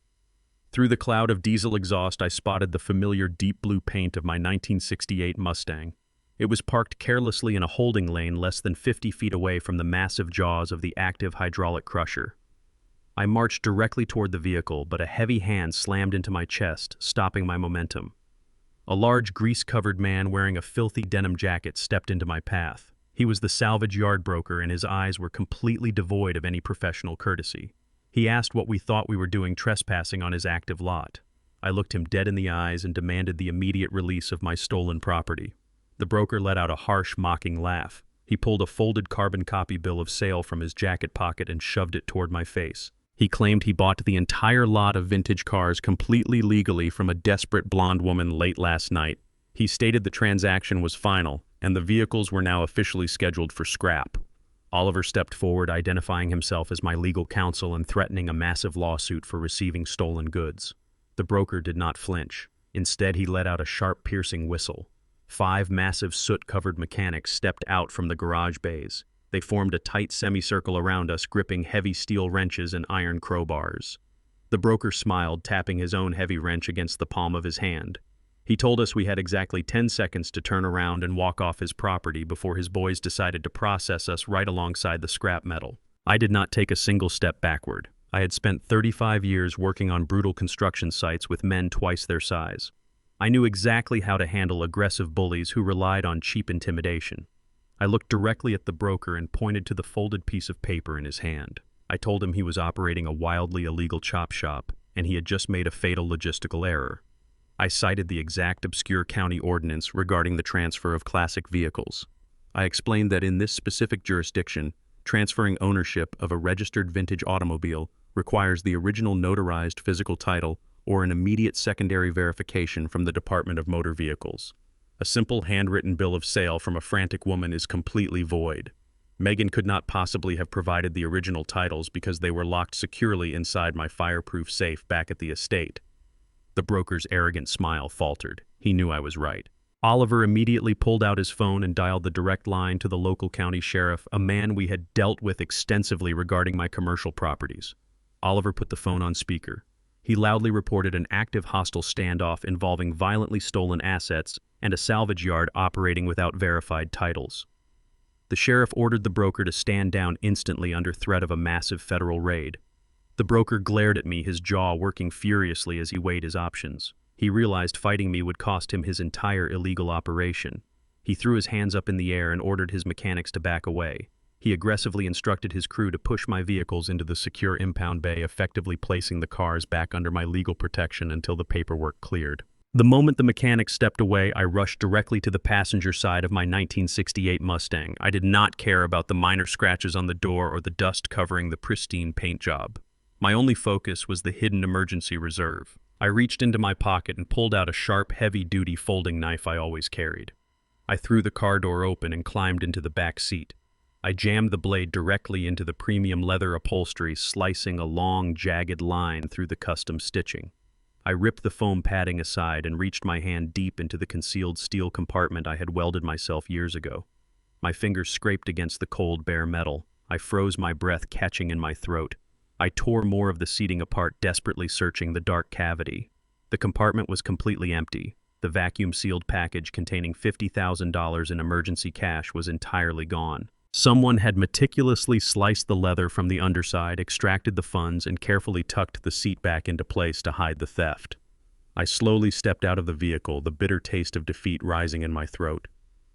S1: Through the cloud of diesel exhaust, I spotted the familiar deep blue paint of my 1968 Mustang. It was parked carelessly in a holding lane less than 50 feet away from the massive jaws of the active hydraulic crusher. I marched directly toward the vehicle, but a heavy hand slammed into my chest, stopping my momentum. A large, grease-covered man wearing a filthy denim jacket stepped into my path. He was the salvage yard broker, and his eyes were completely devoid of any professional courtesy. He asked what we thought we were doing trespassing on his active lot. I looked him dead in the eyes and demanded the immediate release of my stolen property. The broker let out a harsh, mocking laugh. He pulled a folded carbon copy bill of sale from his jacket pocket and shoved it toward my face. He claimed he bought the entire lot of vintage cars completely legally from a desperate blonde woman late last night. He stated the transaction was final, and the vehicles were now officially scheduled for scrap. Oliver stepped forward, identifying himself as my legal counsel and threatening a massive lawsuit for receiving stolen goods. The broker did not flinch. Instead, he let out a sharp, piercing whistle. 5 massive soot-covered mechanics stepped out from the garage bays. They formed a tight semicircle around us, gripping heavy steel wrenches and iron crowbars. The broker smiled, tapping his own heavy wrench against the palm of his hand. He told us we had exactly 10 seconds to turn around and walk off his property before his boys decided to process us right alongside the scrap metal. I did not take a single step backward. I had spent 35 years working on brutal construction sites with men twice their size. I knew exactly how to handle aggressive bullies who relied on cheap intimidation. I looked directly at the broker and pointed to the folded piece of paper in his hand. I told him he was operating a wildly illegal chop shop, and he had just made a fatal logistical error. I cited the exact obscure county ordinance regarding the transfer of classic vehicles. I explained that in this specific jurisdiction, transferring ownership of a registered vintage automobile requires the original notarized physical title or an immediate secondary verification from the Department of Motor Vehicles. A simple handwritten bill of sale from a frantic woman is completely void. Megan could not possibly have provided the original titles because they were locked securely inside my fireproof safe back at the estate. The broker's arrogant smile faltered. He knew I was right. Oliver immediately pulled out his phone and dialed the direct line to the local county sheriff, a man we had dealt with extensively regarding my commercial properties. Oliver put the phone on speaker. He loudly reported an active hostile standoff involving violently stolen assets and a salvage yard operating without verified titles. The sheriff ordered the broker to stand down instantly under threat of a massive federal raid. The broker glared at me, his jaw working furiously as he weighed his options. He realized fighting me would cost him his entire illegal operation. He threw his hands up in the air and ordered his mechanics to back away. He aggressively instructed his crew to push my vehicles into the secure impound bay, effectively placing the cars back under my legal protection until the paperwork cleared. The moment the mechanic stepped away, I rushed directly to the passenger side of my 1968 Mustang. I did not care about the minor scratches on the door or the dust covering the pristine paint job. My only focus was the hidden emergency reserve. I reached into my pocket and pulled out a sharp, heavy-duty folding knife I always carried. I threw the car door open and climbed into the back seat. I jammed the blade directly into the premium leather upholstery, slicing a long, jagged line through the custom stitching. I ripped the foam padding aside and reached my hand deep into the concealed steel compartment I had welded myself years ago. My fingers scraped against the cold, bare metal. I froze, my breath catching in my throat. I tore more of the seating apart, desperately searching the dark cavity. The compartment was completely empty. The vacuum-sealed package containing $50,000 in emergency cash was entirely gone. Someone had meticulously sliced the leather from the underside, extracted the funds, and carefully tucked the seat back into place to hide the theft. I slowly stepped out of the vehicle, the bitter taste of defeat rising in my throat.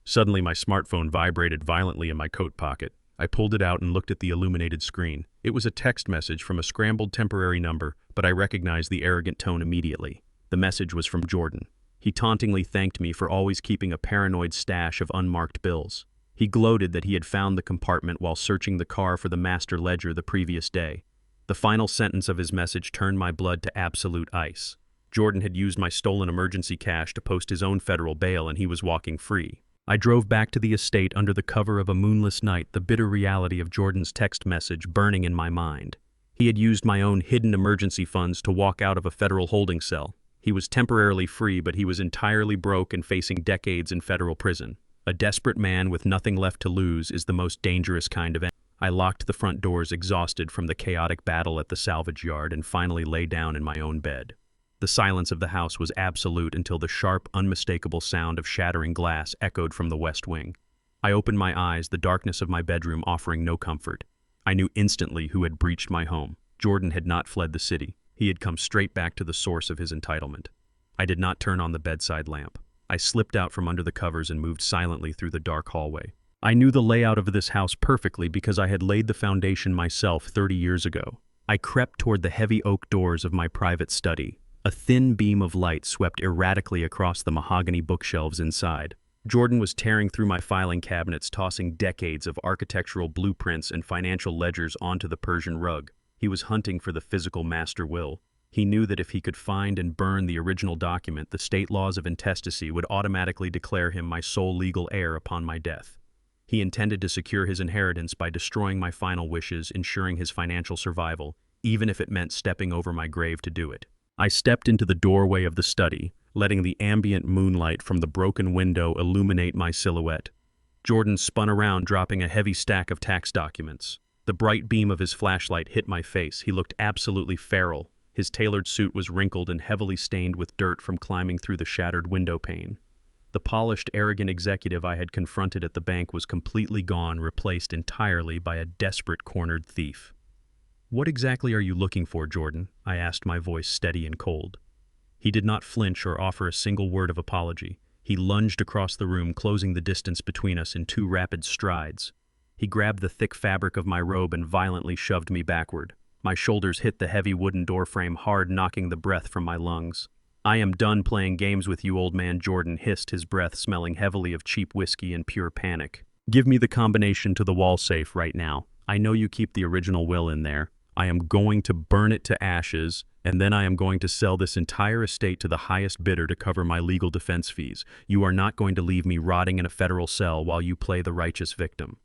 S1: Suddenly, my smartphone vibrated violently in my coat pocket. I pulled it out and looked at the illuminated screen. It was a text message from a scrambled temporary number, but I recognized the arrogant tone immediately. The message was from Jordan. He tauntingly thanked me for always keeping a paranoid stash of unmarked bills. He gloated that he had found the compartment while searching the car for the master ledger the previous day. The final sentence of his message turned my blood to absolute ice. Jordan had used my stolen emergency cash to post his own federal bail, and he was walking free. I drove back to the estate under the cover of a moonless night, the bitter reality of Jordan's text message burning in my mind. He had used my own hidden emergency funds to walk out of a federal holding cell. He was temporarily free, but he was entirely broke and facing decades in federal prison. A desperate man with nothing left to lose is the most dangerous kind of enemy. I locked the front doors, exhausted from the chaotic battle at the salvage yard, and finally lay down in my own bed. The silence of the house was absolute until the sharp, unmistakable sound of shattering glass echoed from the west wing. I opened my eyes, the darkness of my bedroom offering no comfort. I knew instantly who had breached my home. Jordan had not fled the city. He had come straight back to the source of his entitlement. I did not turn on the bedside lamp. I slipped out from under the covers and moved silently through the dark hallway. I knew the layout of this house perfectly because I had laid the foundation myself 30 years ago. I crept toward the heavy oak doors of my private study. A thin beam of light swept erratically across the mahogany bookshelves inside. Jordan was tearing through my filing cabinets, tossing decades of architectural blueprints and financial ledgers onto the Persian rug. He was hunting for the physical master will. He knew that if he could find and burn the original document, the state laws of intestacy would automatically declare him my sole legal heir upon my death. He intended to secure his inheritance by destroying my final wishes, ensuring his financial survival, even if it meant stepping over my grave to do it. I stepped into the doorway of the study, letting the ambient moonlight from the broken window illuminate my silhouette. Jordan spun around, dropping a heavy stack of tax documents. The bright beam of his flashlight hit my face. He looked absolutely feral. His tailored suit was wrinkled and heavily stained with dirt from climbing through the shattered window pane. The polished, arrogant executive I had confronted at the bank was completely gone, replaced entirely by a desperate, cornered thief. "What exactly are you looking for, Jordan?" I asked, my voice steady and cold. He did not flinch or offer a single word of apology. He lunged across the room, closing the distance between us in 2 rapid strides. He grabbed the thick fabric of my robe and violently shoved me backward. My shoulders hit the heavy wooden doorframe hard, knocking the breath from my lungs. "I am done playing games with you, old man," Jordan hissed, his breath smelling heavily of cheap whiskey and pure panic. "Give me the combination to the wall safe right now. I know you keep the original will in there. I am going to burn it to ashes, and then I am going to sell this entire estate to the highest bidder to cover my legal defense fees. You are not going to leave me rotting in a federal cell while you play the righteous victim."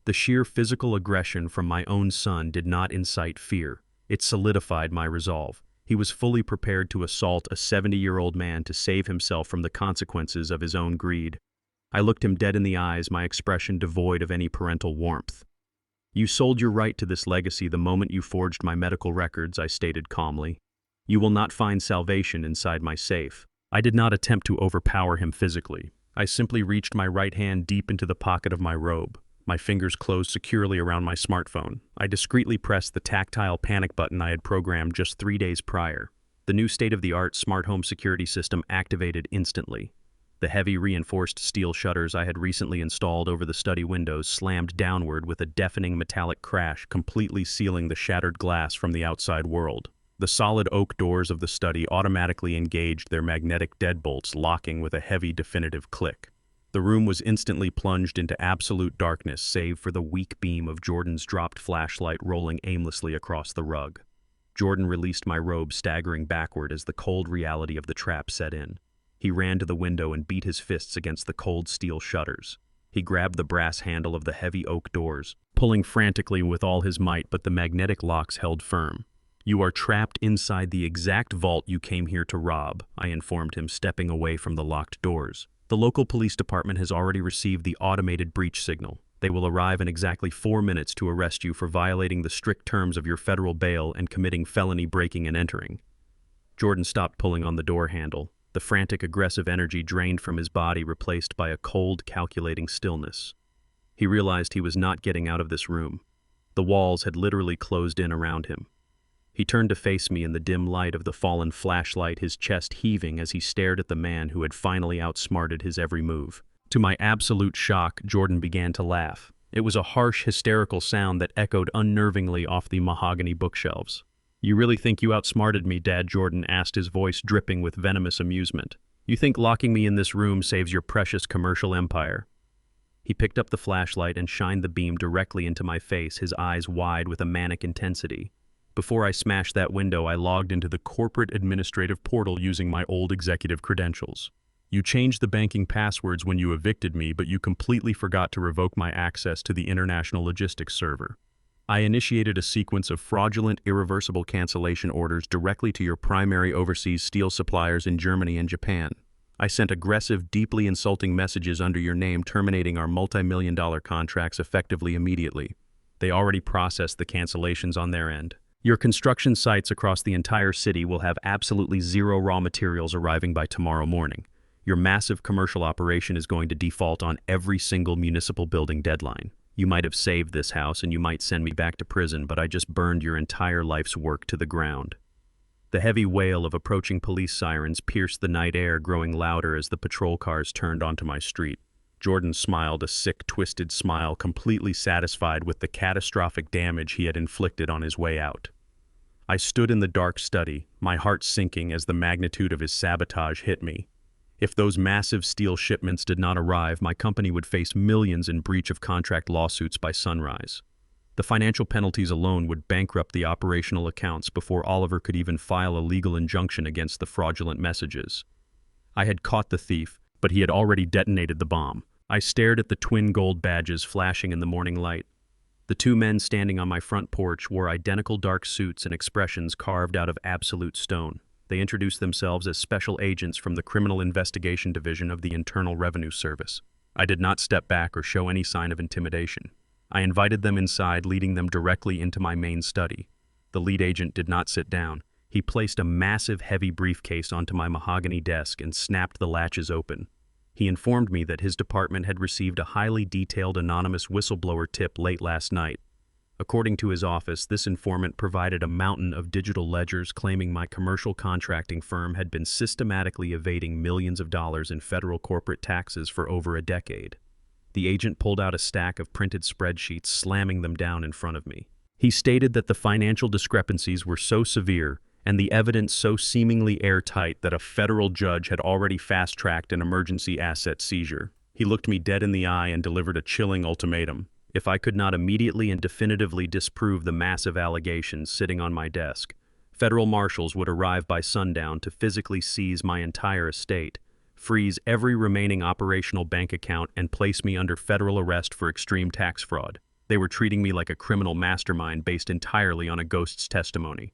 S1: The sheer physical aggression from my own son did not incite fear. It solidified my resolve. He was fully prepared to assault a 70-year-old man to save himself from the consequences of his own greed. I looked him dead in the eyes, my expression devoid of any parental warmth. "You sold your right to this legacy the moment you forged my medical records," I stated calmly. "You will not find salvation inside my safe." I did not attempt to overpower him physically. I simply reached my right hand deep into the pocket of my robe. My fingers closed securely around my smartphone. I discreetly pressed the tactile panic button I had programmed just 3 days prior. The new state-of-the-art smart home security system activated instantly. The heavy reinforced steel shutters I had recently installed over the study windows slammed downward with a deafening metallic crash, completely sealing the shattered glass from the outside world. The solid oak doors of the study automatically engaged their magnetic deadbolts, locking with a heavy, definitive click. The room was instantly plunged into absolute darkness, save for the weak beam of Jordan's dropped flashlight rolling aimlessly across the rug. Jordan released my robe, staggering backward as the cold reality of the trap set in. He ran to the window and beat his fists against the cold steel shutters. He grabbed the brass handle of the heavy oak doors, pulling frantically with all his might, but the magnetic locks held firm. "You are trapped inside the exact vault you came here to rob," I informed him, stepping away from the locked doors. "The local police department has already received the automated breach signal. They will arrive in exactly 4 minutes to arrest you for violating the strict terms of your federal bail and committing felony breaking and entering." Jordan stopped pulling on the door handle. The frantic, aggressive energy drained from his body, replaced by a cold, calculating stillness. He realized he was not getting out of this room. The walls had literally closed in around him. He turned to face me in the dim light of the fallen flashlight, his chest heaving as he stared at the man who had finally outsmarted his every move. To my absolute shock, Jordan began to laugh. It was a harsh, hysterical sound that echoed unnervingly off the mahogany bookshelves. "You really think you outsmarted me, Dad?" Jordan asked, his voice dripping with venomous amusement. "You think locking me in this room saves your precious commercial empire?" He picked up the flashlight and shined the beam directly into my face, his eyes wide with a manic intensity. "Before I smashed that window, I logged into the corporate administrative portal using my old executive credentials. You changed the banking passwords when you evicted me, but you completely forgot to revoke my access to the international logistics server. I initiated a sequence of fraudulent, irreversible cancellation orders directly to your primary overseas steel suppliers in Germany and Japan. I sent aggressive, deeply insulting messages under your name, terminating our multi-million-dollar contracts effectively immediately. They already processed the cancellations on their end. Your construction sites across the entire city will have absolutely zero raw materials arriving by tomorrow morning. Your massive commercial operation is going to default on every single municipal building deadline. You might have saved this house and you might send me back to prison, but I just burned your entire life's work to the ground." The heavy wail of approaching police sirens pierced the night air, growing louder as the patrol cars turned onto my street. Jordan smiled a sick, twisted smile, completely satisfied with the catastrophic damage he had inflicted on his way out. I stood in the dark study, my heart sinking as the magnitude of his sabotage hit me. If those massive steel shipments did not arrive, my company would face millions in breach of contract lawsuits by sunrise. The financial penalties alone would bankrupt the operational accounts before Oliver could even file a legal injunction against the fraudulent messages. I had caught the thief, but he had already detonated the bomb. I stared at the twin gold badges flashing in the morning light. The two men standing on my front porch wore identical dark suits and expressions carved out of absolute stone. They introduced themselves as special agents from the Criminal Investigation Division of the Internal Revenue Service. I did not step back or show any sign of intimidation. I invited them inside, leading them directly into my main study. The lead agent did not sit down. He placed a massive, heavy briefcase onto my mahogany desk and snapped the latches open. He informed me that his department had received a highly detailed anonymous whistleblower tip late last night. According to his office, this informant provided a mountain of digital ledgers claiming my commercial contracting firm had been systematically evading millions of dollars in federal corporate taxes for over a decade. The agent pulled out a stack of printed spreadsheets, slamming them down in front of me. He stated that the financial discrepancies were so severe and the evidence so seemingly airtight that a federal judge had already fast-tracked an emergency asset seizure. He looked me dead in the eye and delivered a chilling ultimatum. If I could not immediately and definitively disprove the massive allegations sitting on my desk, federal marshals would arrive by sundown to physically seize my entire estate, freeze every remaining operational bank account, and place me under federal arrest for extreme tax fraud. They were treating me like a criminal mastermind based entirely on a ghost's testimony.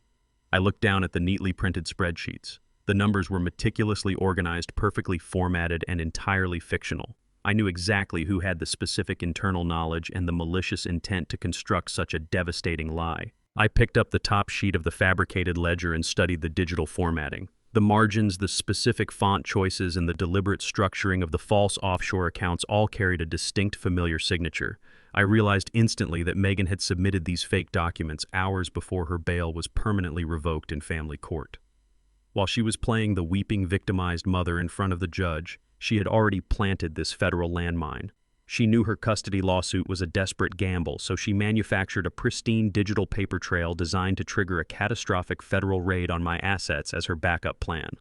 S1: I looked down at the neatly printed spreadsheets. The numbers were meticulously organized, perfectly formatted, and entirely fictional. I knew exactly who had the specific internal knowledge and the malicious intent to construct such a devastating lie. I picked up the top sheet of the fabricated ledger and studied the digital formatting. The margins, the specific font choices, and the deliberate structuring of the false offshore accounts all carried a distinct familiar signature. I realized instantly that Megan had submitted these fake documents hours before her bail was permanently revoked in family court. While she was playing the weeping, victimized mother in front of the judge, she had already planted this federal landmine. She knew her custody lawsuit was a desperate gamble, so she manufactured a pristine digital paper trail designed to trigger a catastrophic federal raid on my assets as her backup plan.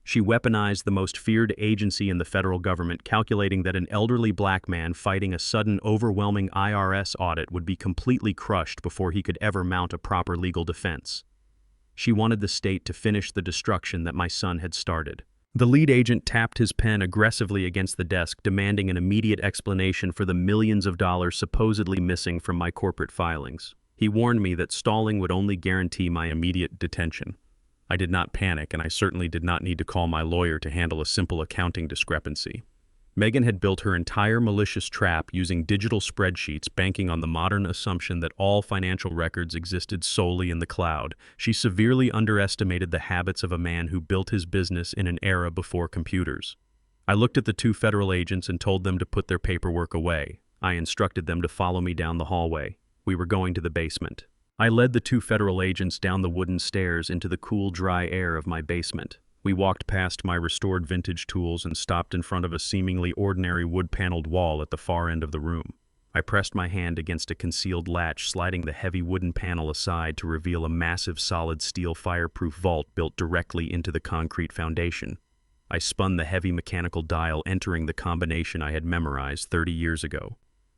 S1: She weaponized the most feared agency in the federal government, calculating that an elderly black man fighting a sudden, overwhelming IRS audit would be completely crushed before he could ever mount a proper legal defense. She wanted the state to finish the destruction that my son had started. The lead agent tapped his pen aggressively against the desk, demanding an immediate explanation for the millions of dollars supposedly missing from my corporate filings. He warned me that stalling would only guarantee my immediate detention. I did not panic, and I certainly did not need to call my lawyer to handle a simple accounting discrepancy. Megan had built her entire malicious trap using digital spreadsheets, banking on the modern assumption that all financial records existed solely in the cloud. She severely underestimated the habits of a man who built his business in an era before computers. I looked at the two federal agents and told them to put their paperwork away. I instructed them to follow me down the hallway. We were going to the basement. I led the two federal agents down the wooden stairs into the cool, dry air of my basement. We walked past my restored vintage tools and stopped in front of a seemingly ordinary wood-paneled wall at the far end of the room. I pressed my hand against a concealed latch, sliding the heavy wooden panel aside to reveal a massive solid steel fireproof vault built directly into the concrete foundation. I spun the heavy mechanical dial, entering the combination I had memorized 30 years ago.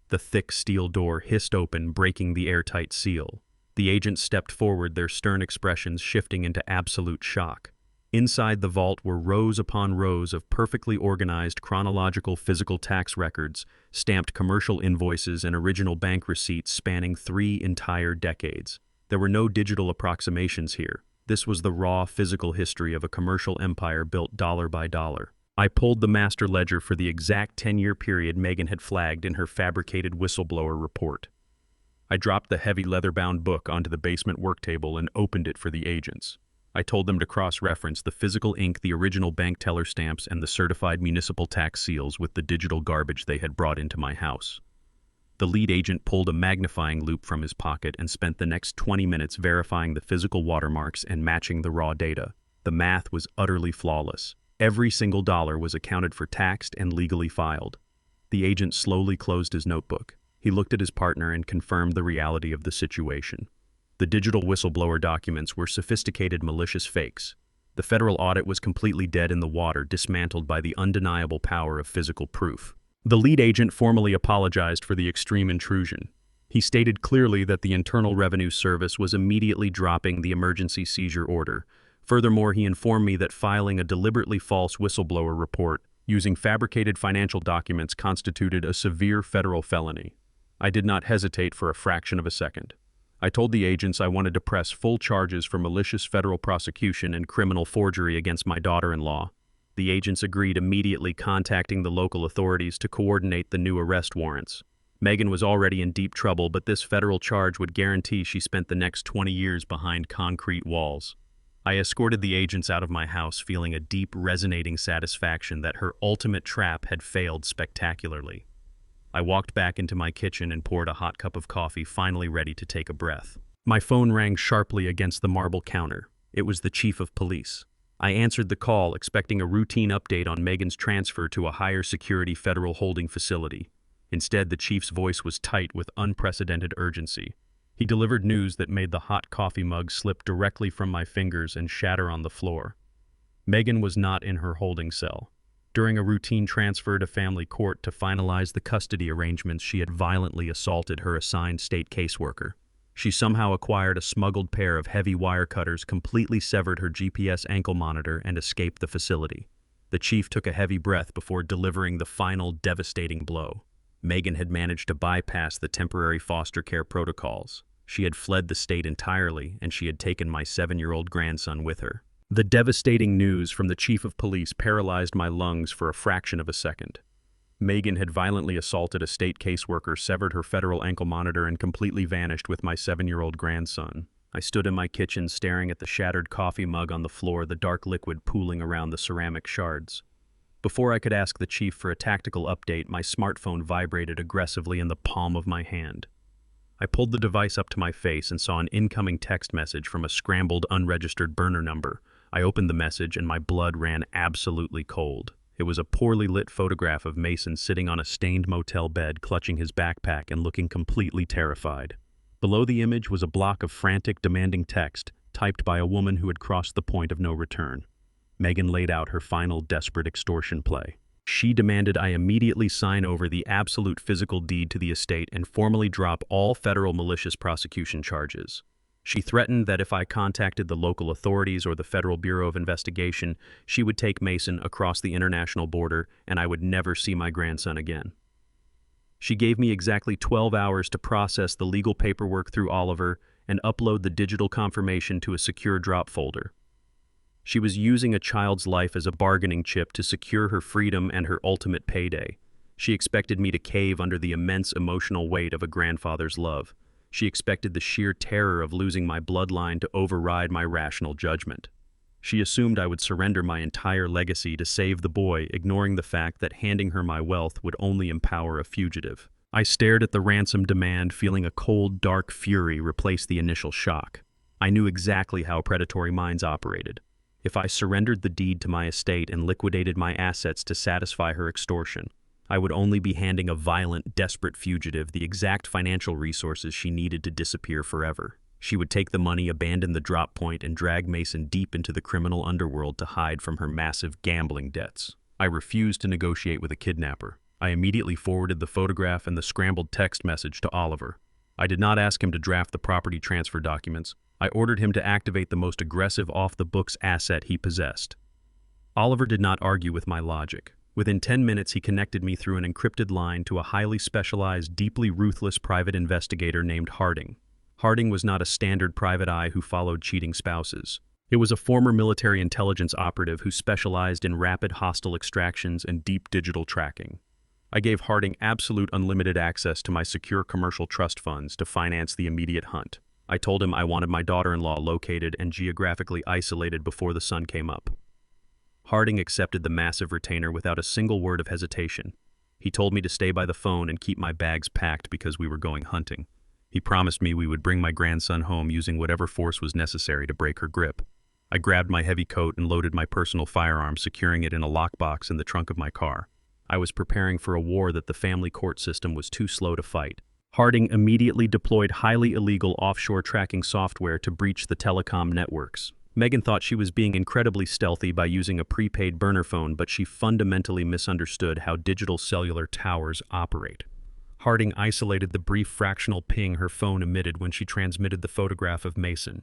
S1: The thick steel door hissed open, breaking the airtight seal. The agents stepped forward, their stern expressions shifting into absolute shock. Inside the vault were rows upon rows of perfectly organized chronological physical tax records, stamped commercial invoices, and original bank receipts spanning 3 entire decades. There were no digital approximations here. This was the raw physical history of a commercial empire built dollar by dollar. I pulled the master ledger for the exact 10-year period Megan had flagged in her fabricated whistleblower report. I dropped the heavy leather-bound book onto the basement work table and opened it for the agents. I told them to cross-reference the physical ink, the original bank teller stamps, and the certified municipal tax seals with the digital garbage they had brought into my house. The lead agent pulled a magnifying loupe from his pocket and spent the next 20 minutes verifying the physical watermarks and matching the raw data. The math was utterly flawless. Every single dollar was accounted for, taxed, and legally filed. The agent slowly closed his notebook. He looked at his partner and confirmed the reality of the situation. The digital whistleblower documents were sophisticated, malicious fakes. The federal audit was completely dead in the water, dismantled by the undeniable power of physical proof. The lead agent formally apologized for the extreme intrusion. He stated clearly that the Internal Revenue Service was immediately dropping the emergency seizure order. Furthermore, he informed me that filing a deliberately false whistleblower report using fabricated financial documents constituted a severe federal felony. I did not hesitate for a fraction of a second. I told the agents I wanted to press full charges for malicious federal prosecution and criminal forgery against my daughter-in-law. The agents agreed, immediately contacting the local authorities to coordinate the new arrest warrants. Megan was already in deep trouble, but this federal charge would guarantee she spent the next 20 years behind concrete walls. I escorted the agents out of my house, feeling a deep, resonating satisfaction that her ultimate trap had failed spectacularly. I walked back into my kitchen and poured a hot cup of coffee, finally ready to take a breath. My phone rang sharply against the marble counter. It was the chief of police. I answered the call, expecting a routine update on Megan's transfer to a higher security federal holding facility. Instead, the chief's voice was tight with unprecedented urgency. He delivered news that made the hot coffee mug slip directly from my fingers and shatter on the floor. Megan was not in her holding cell. During a routine transfer to family court to finalize the custody arrangements, she had violently assaulted her assigned state caseworker. She somehow acquired a smuggled pair of heavy wire cutters, completely severed her GPS ankle monitor, and escaped the facility. The chief took a heavy breath before delivering the final devastating blow. Megan had managed to bypass the temporary foster care protocols. She had fled the state entirely, and she had taken my 7-year-old grandson with her. The devastating news from the chief of police paralyzed my lungs for a fraction of a second. Megan had violently assaulted a state caseworker, severed her federal ankle monitor, and completely vanished with my 7-year-old grandson. I stood in my kitchen staring at the shattered coffee mug on the floor, the dark liquid pooling around the ceramic shards. Before I could ask the chief for a tactical update, my smartphone vibrated aggressively in the palm of my hand. I pulled the device up to my face and saw an incoming text message from a scrambled, unregistered burner number. I opened the message and my blood ran absolutely cold. It was a poorly lit photograph of Mason sitting on a stained motel bed, clutching his backpack and looking completely terrified. Below the image was a block of frantic, demanding text, typed by a woman who had crossed the point of no return. Megan laid out her final desperate extortion play. She demanded I immediately sign over the absolute physical deed to the estate and formally drop all federal malicious prosecution charges. She threatened that if I contacted the local authorities or the Federal Bureau of Investigation, she would take Mason across the international border and I would never see my grandson again. She gave me exactly 12 hours to process the legal paperwork through Oliver and upload the digital confirmation to a secure drop folder. She was using a child's life as a bargaining chip to secure her freedom and her ultimate payday. She expected me to cave under the immense emotional weight of a grandfather's love. She expected the sheer terror of losing my bloodline to override my rational judgment. She assumed I would surrender my entire legacy to save the boy, ignoring the fact that handing her my wealth would only empower a fugitive. I stared at the ransom demand, feeling a cold, dark fury replace the initial shock. I knew exactly how predatory minds operated. If I surrendered the deed to my estate and liquidated my assets to satisfy her extortion, I would only be handing a violent, desperate fugitive the exact financial resources she needed to disappear forever. She would take the money, abandon the drop point, and drag Mason deep into the criminal underworld to hide from her massive gambling debts. I refused to negotiate with a kidnapper. I immediately forwarded the photograph and the scrambled text message to Oliver. I did not ask him to draft the property transfer documents. I ordered him to activate the most aggressive off-the-books asset he possessed. Oliver did not argue with my logic. Within 10 minutes, he connected me through an encrypted line to a highly specialized, deeply ruthless private investigator named Harding. Harding was not a standard private eye who followed cheating spouses. It was a former military intelligence operative who specialized in rapid hostile extractions and deep digital tracking. I gave Harding absolute unlimited access to my secure commercial trust funds to finance the immediate hunt. I told him I wanted my daughter-in-law located and geographically isolated before the sun came up. Harding accepted the massive retainer without a single word of hesitation. He told me to stay by the phone and keep my bags packed because we were going hunting. He promised me we would bring my grandson home using whatever force was necessary to break her grip. I grabbed my heavy coat and loaded my personal firearm, securing it in a lockbox in the trunk of my car. I was preparing for a war that the family court system was too slow to fight. Harding immediately deployed highly illegal offshore tracking software to breach the telecom networks. Megan thought she was being incredibly stealthy by using a prepaid burner phone, but she fundamentally misunderstood how digital cellular towers operate. Harding isolated the brief fractional ping her phone emitted when she transmitted the photograph of Mason.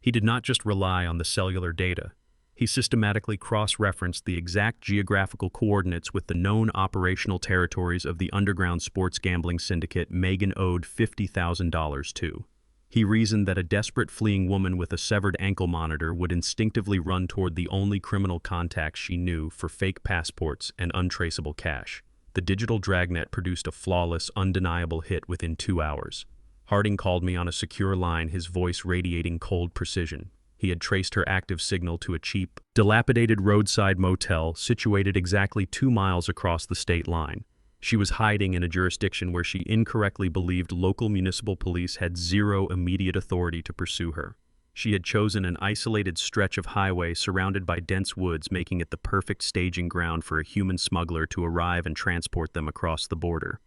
S1: He did not just rely on the cellular data. He systematically cross-referenced the exact geographical coordinates with the known operational territories of the underground sports gambling syndicate Megan owed $50,000 to. He reasoned that a desperate fleeing woman with a severed ankle monitor would instinctively run toward the only criminal contacts she knew for fake passports and untraceable cash. The digital dragnet produced a flawless, undeniable hit within 2 hours. Harding called me on a secure line, his voice radiating cold precision. He had traced her active signal to a cheap, dilapidated roadside motel situated exactly 2 miles across the state line. She was hiding in a jurisdiction where she incorrectly believed local municipal police had zero immediate authority to pursue her. She had chosen an isolated stretch of highway surrounded by dense woods, making it the perfect staging ground for a human smuggler to arrive and transport them across the border.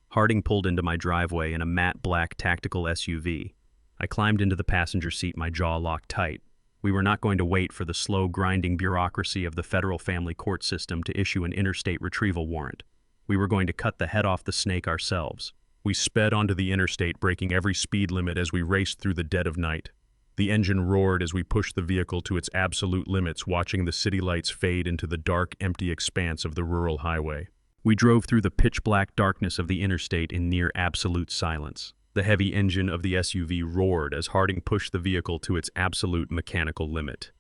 S1: Harding pulled into my driveway in a matte black tactical SUV. I climbed into the passenger seat, my jaw locked tight. We were not going to wait for the slow, grinding bureaucracy of the federal family court system to issue an interstate retrieval warrant. We were going to cut the head off the snake ourselves. We sped onto the interstate, breaking every speed limit as we raced through the dead of night. The engine roared as we pushed the vehicle to its absolute limits, watching the city lights fade into the dark, empty expanse of the rural highway. We drove through the pitch-black darkness of the interstate in near absolute silence. The heavy engine of the SUV roared as Harding pushed the vehicle to its absolute mechanical limit.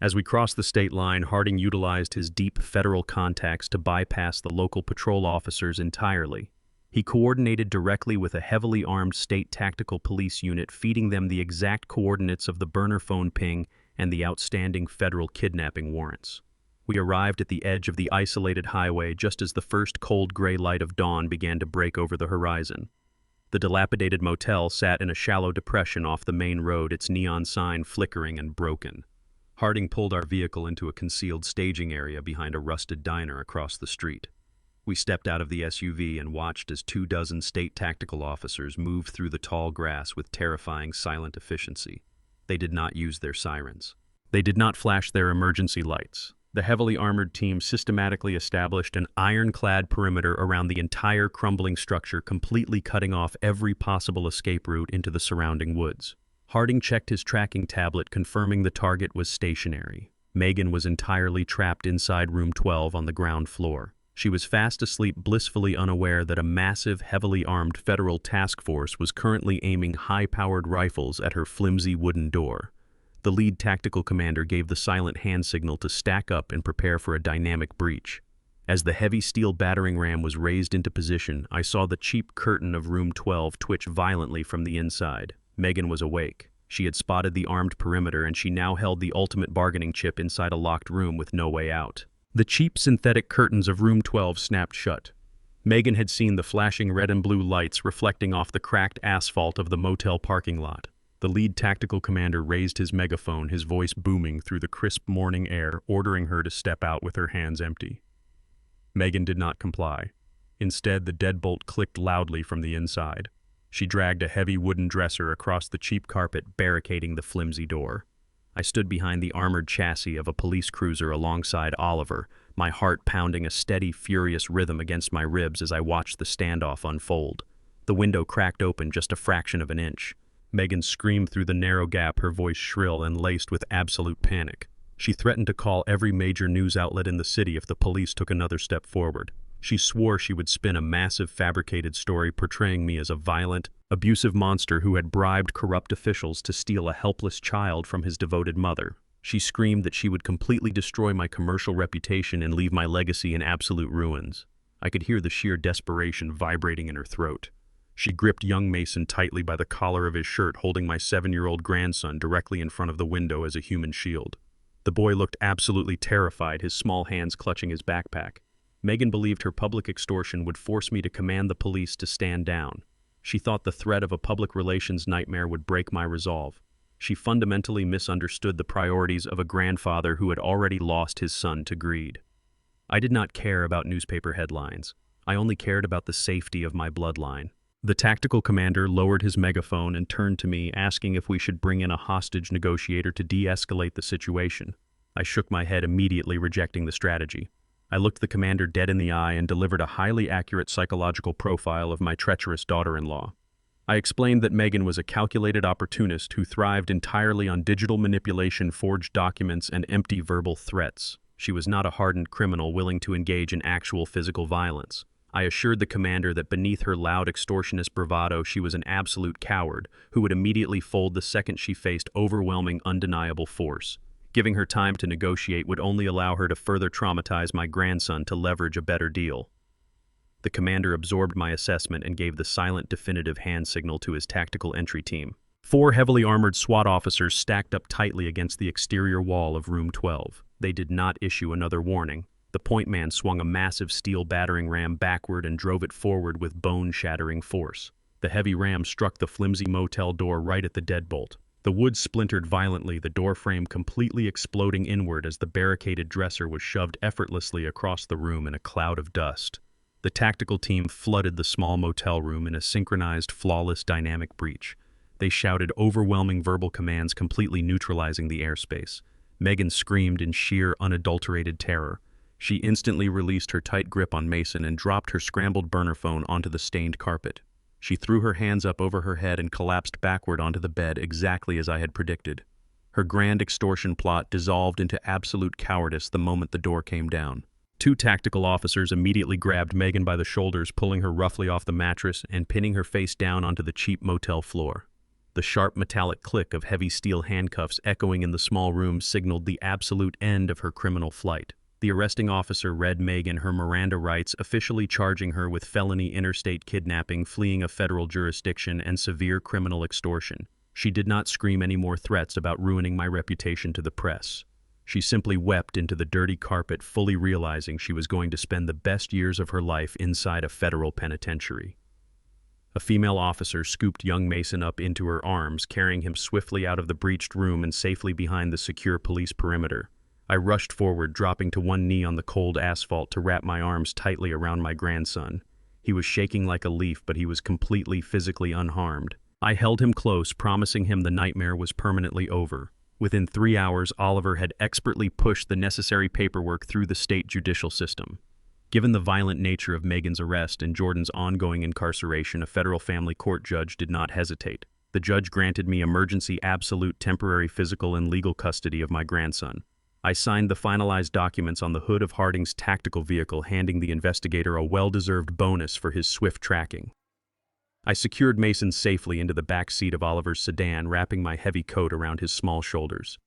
S1: As we crossed the state line, Harding utilized his deep federal contacts to bypass the local patrol officers entirely. He coordinated directly with a heavily armed state tactical police unit, feeding them the exact coordinates of the burner phone ping and the outstanding federal kidnapping warrants. We arrived at the edge of the isolated highway just as the first cold gray light of dawn began to break over the horizon. The dilapidated motel sat in a shallow depression off the main road, its neon sign flickering and broken. Harding pulled our vehicle into a concealed staging area behind a rusted diner across the street. We stepped out of the SUV and watched as 24 state tactical officers moved through the tall grass with terrifying silent efficiency. They did not use their sirens. They did not flash their emergency lights. The heavily armored team systematically established an ironclad perimeter around the entire crumbling structure, completely cutting off every possible escape route into the surrounding woods. Harding checked his tracking tablet, confirming the target was stationary. Megan was entirely trapped inside room 12 on the ground floor. She was fast asleep, blissfully unaware that a massive, heavily armed federal task force was currently aiming high-powered rifles at her flimsy wooden door. The lead tactical commander gave the silent hand signal to stack up and prepare for a dynamic breach. As the heavy steel battering ram was raised into position, I saw the cheap curtain of room 12 twitch violently from the inside. Megan was awake. She had spotted the armed perimeter, and she now held the ultimate bargaining chip inside a locked room with no way out. The cheap synthetic curtains of room 12 snapped shut. Megan had seen the flashing red and blue lights reflecting off the cracked asphalt of the motel parking lot. The lead tactical commander raised his megaphone, his voice booming through the crisp morning air, ordering her to step out with her hands empty. Megan did not comply. Instead, the deadbolt clicked loudly from the inside. She dragged a heavy wooden dresser across the cheap carpet, barricading the flimsy door. I stood behind the armored chassis of a police cruiser alongside Oliver, my heart pounding a steady, furious rhythm against my ribs as I watched the standoff unfold. The window cracked open just a fraction of an inch. Megan screamed through the narrow gap, her voice shrill and laced with absolute panic. She threatened to call every major news outlet in the city if the police took another step forward. She swore she would spin a massive fabricated story portraying me as a violent, abusive monster who had bribed corrupt officials to steal a helpless child from his devoted mother. She screamed that she would completely destroy my commercial reputation and leave my legacy in absolute ruins. I could hear the sheer desperation vibrating in her throat. She gripped young Mason tightly by the collar of his shirt, holding my 7-year-old grandson directly in front of the window as a human shield. The boy looked absolutely terrified, his small hands clutching his backpack. Megan believed her public extortion would force me to command the police to stand down. She thought the threat of a public relations nightmare would break my resolve. She fundamentally misunderstood the priorities of a grandfather who had already lost his son to greed. I did not care about newspaper headlines. I only cared about the safety of my bloodline. The tactical commander lowered his megaphone and turned to me, asking if we should bring in a hostage negotiator to de-escalate the situation. I shook my head, immediately rejecting the strategy. I looked the commander dead in the eye and delivered a highly accurate psychological profile of my treacherous daughter-in-law. I explained that Megan was a calculated opportunist who thrived entirely on digital manipulation, forged documents, and empty verbal threats. She was not a hardened criminal willing to engage in actual physical violence. I assured the commander that beneath her loud extortionist bravado, she was an absolute coward who would immediately fold the second she faced overwhelming, undeniable force. Giving her time to negotiate would only allow her to further traumatize my grandson to leverage a better deal. The commander absorbed my assessment and gave the silent, definitive hand signal to his tactical entry team. 4 heavily armored SWAT officers stacked up tightly against the exterior wall of room 12. They did not issue another warning. The point man swung a massive steel battering ram backward and drove it forward with bone-shattering force. The heavy ram struck the flimsy motel door right at the deadbolt. The wood splintered violently, the door frame completely exploding inward as the barricaded dresser was shoved effortlessly across the room in a cloud of dust. The tactical team flooded the small motel room in a synchronized, flawless, dynamic breach. They shouted overwhelming verbal commands, completely neutralizing the airspace. Megan screamed in sheer, unadulterated terror. She instantly released her tight grip on Mason and dropped her scrambled burner phone onto the stained carpet. She threw her hands up over her head and collapsed backward onto the bed exactly as I had predicted. Her grand extortion plot dissolved into absolute cowardice the moment the door came down. 2 tactical officers immediately grabbed Megan by the shoulders, pulling her roughly off the mattress and pinning her face down onto the cheap motel floor. The sharp metallic click of heavy steel handcuffs echoing in the small room signaled the absolute end of her criminal flight. The arresting officer read Megan her Miranda rights, officially charging her with felony interstate kidnapping, fleeing a federal jurisdiction, and severe criminal extortion. She did not scream any more threats about ruining my reputation to the press. She simply wept into the dirty carpet, fully realizing she was going to spend the best years of her life inside a federal penitentiary. A female officer scooped young Mason up into her arms, carrying him swiftly out of the breached room and safely behind the secure police perimeter. I rushed forward, dropping to one knee on the cold asphalt to wrap my arms tightly around my grandson. He was shaking like a leaf, but he was completely physically unharmed. I held him close, promising him the nightmare was permanently over. Within 3 hours, Oliver had expertly pushed the necessary paperwork through the state judicial system. Given the violent nature of Megan's arrest and Jordan's ongoing incarceration, a federal family court judge did not hesitate. The judge granted me emergency, absolute, temporary physical and legal custody of my grandson. I signed the finalized documents on the hood of Harding's tactical vehicle, handing the investigator a well-deserved bonus for his swift tracking. I secured Mason safely into the back seat of Oliver's sedan, wrapping my heavy coat around his small shoulders.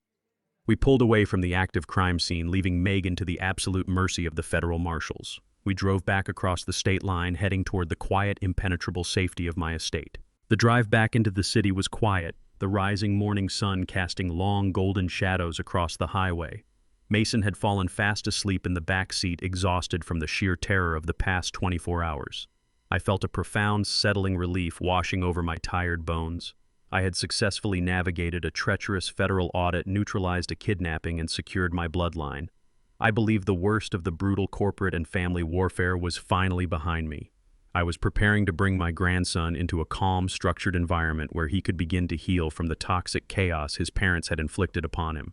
S1: We pulled away from the active crime scene, leaving Megan to the absolute mercy of the federal marshals. We drove back across the state line, heading toward the quiet, impenetrable safety of my estate. The drive back into the city was quiet, the rising morning sun casting long golden shadows across the highway. Mason had fallen fast asleep in the back seat, exhausted from the sheer terror of the past 24 hours. I felt a profound, settling relief washing over my tired bones. I had successfully navigated a treacherous federal audit, neutralized a kidnapping, and secured my bloodline. I believed the worst of the brutal corporate and family warfare was finally behind me. I was preparing to bring my grandson into a calm, structured environment where he could begin to heal from the toxic chaos his parents had inflicted upon him.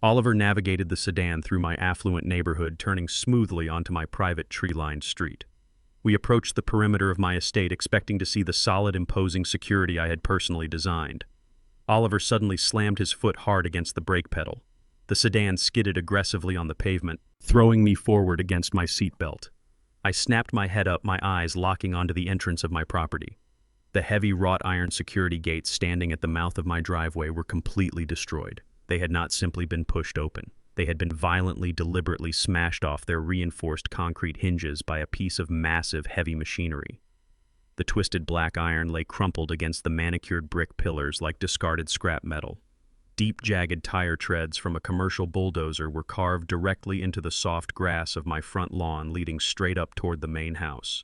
S1: Oliver navigated the sedan through my affluent neighborhood, turning smoothly onto my private tree-lined street. We approached the perimeter of my estate, expecting to see the solid, imposing security I had personally designed. Oliver suddenly slammed his foot hard against the brake pedal. The sedan skidded aggressively on the pavement, throwing me forward against my seatbelt. I snapped my head up, my eyes locking onto the entrance of my property. The heavy wrought iron security gates standing at the mouth of my driveway were completely destroyed. They had not simply been pushed open. They had been violently, deliberately smashed off their reinforced concrete hinges by a piece of massive, heavy machinery. The twisted black iron lay crumpled against the manicured brick pillars like discarded scrap metal. Deep, jagged tire treads from a commercial bulldozer were carved directly into the soft grass of my front lawn, leading straight up toward the main house.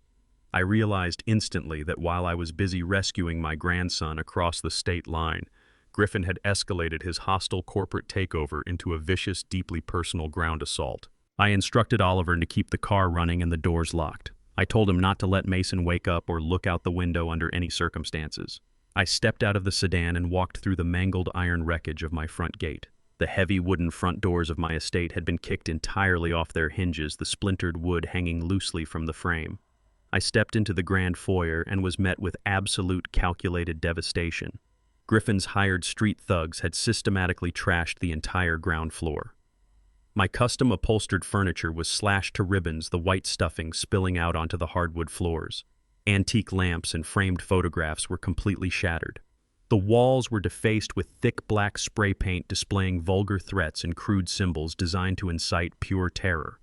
S1: I realized instantly that while I was busy rescuing my grandson across the state line, Griffin had escalated his hostile corporate takeover into a vicious, deeply personal ground assault. I instructed Oliver to keep the car running and the doors locked. I told him not to let Mason wake up or look out the window under any circumstances. I stepped out of the sedan and walked through the mangled iron wreckage of my front gate. The heavy wooden front doors of my estate had been kicked entirely off their hinges, the splintered wood hanging loosely from the frame. I stepped into the grand foyer and was met with absolute, calculated devastation. Griffin's hired street thugs had systematically trashed the entire ground floor. My custom upholstered furniture was slashed to ribbons, the white stuffing spilling out onto the hardwood floors. Antique lamps and framed photographs were completely shattered. The walls were defaced with thick black spray paint displaying vulgar threats and crude symbols designed to incite pure terror.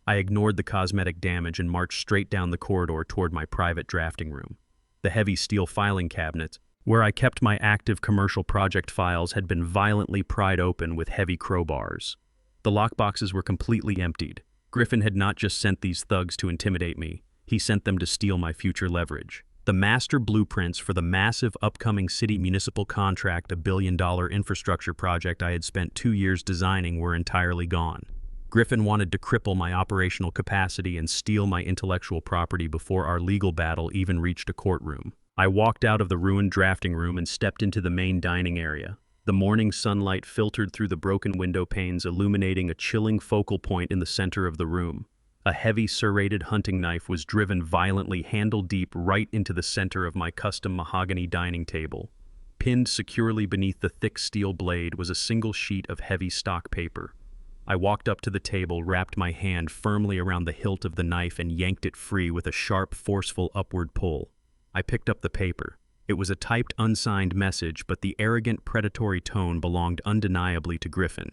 S1: I ignored the cosmetic damage and marched straight down the corridor toward my private drafting room. The heavy steel filing cabinets, where I kept my active commercial project files, had been violently pried open with heavy crowbars. The lockboxes were completely emptied. Griffin had not just sent these thugs to intimidate me, he sent them to steal my future leverage. The master blueprints for the massive upcoming city municipal contract, a billion-dollar infrastructure project I had spent 2 years designing, were entirely gone. Griffin wanted to cripple my operational capacity and steal my intellectual property before our legal battle even reached a courtroom. I walked out of the ruined drafting room and stepped into the main dining area. The morning sunlight filtered through the broken window panes, illuminating a chilling focal point in the center of the room. A heavy serrated hunting knife was driven violently, handle deep, right into the center of my custom mahogany dining table. Pinned securely beneath the thick steel blade was a single sheet of heavy stock paper. I walked up to the table, wrapped my hand firmly around the hilt of the knife, and yanked it free with a sharp, forceful upward pull. I picked up the paper. It was a typed, unsigned message, but the arrogant, predatory tone belonged undeniably to Griffin.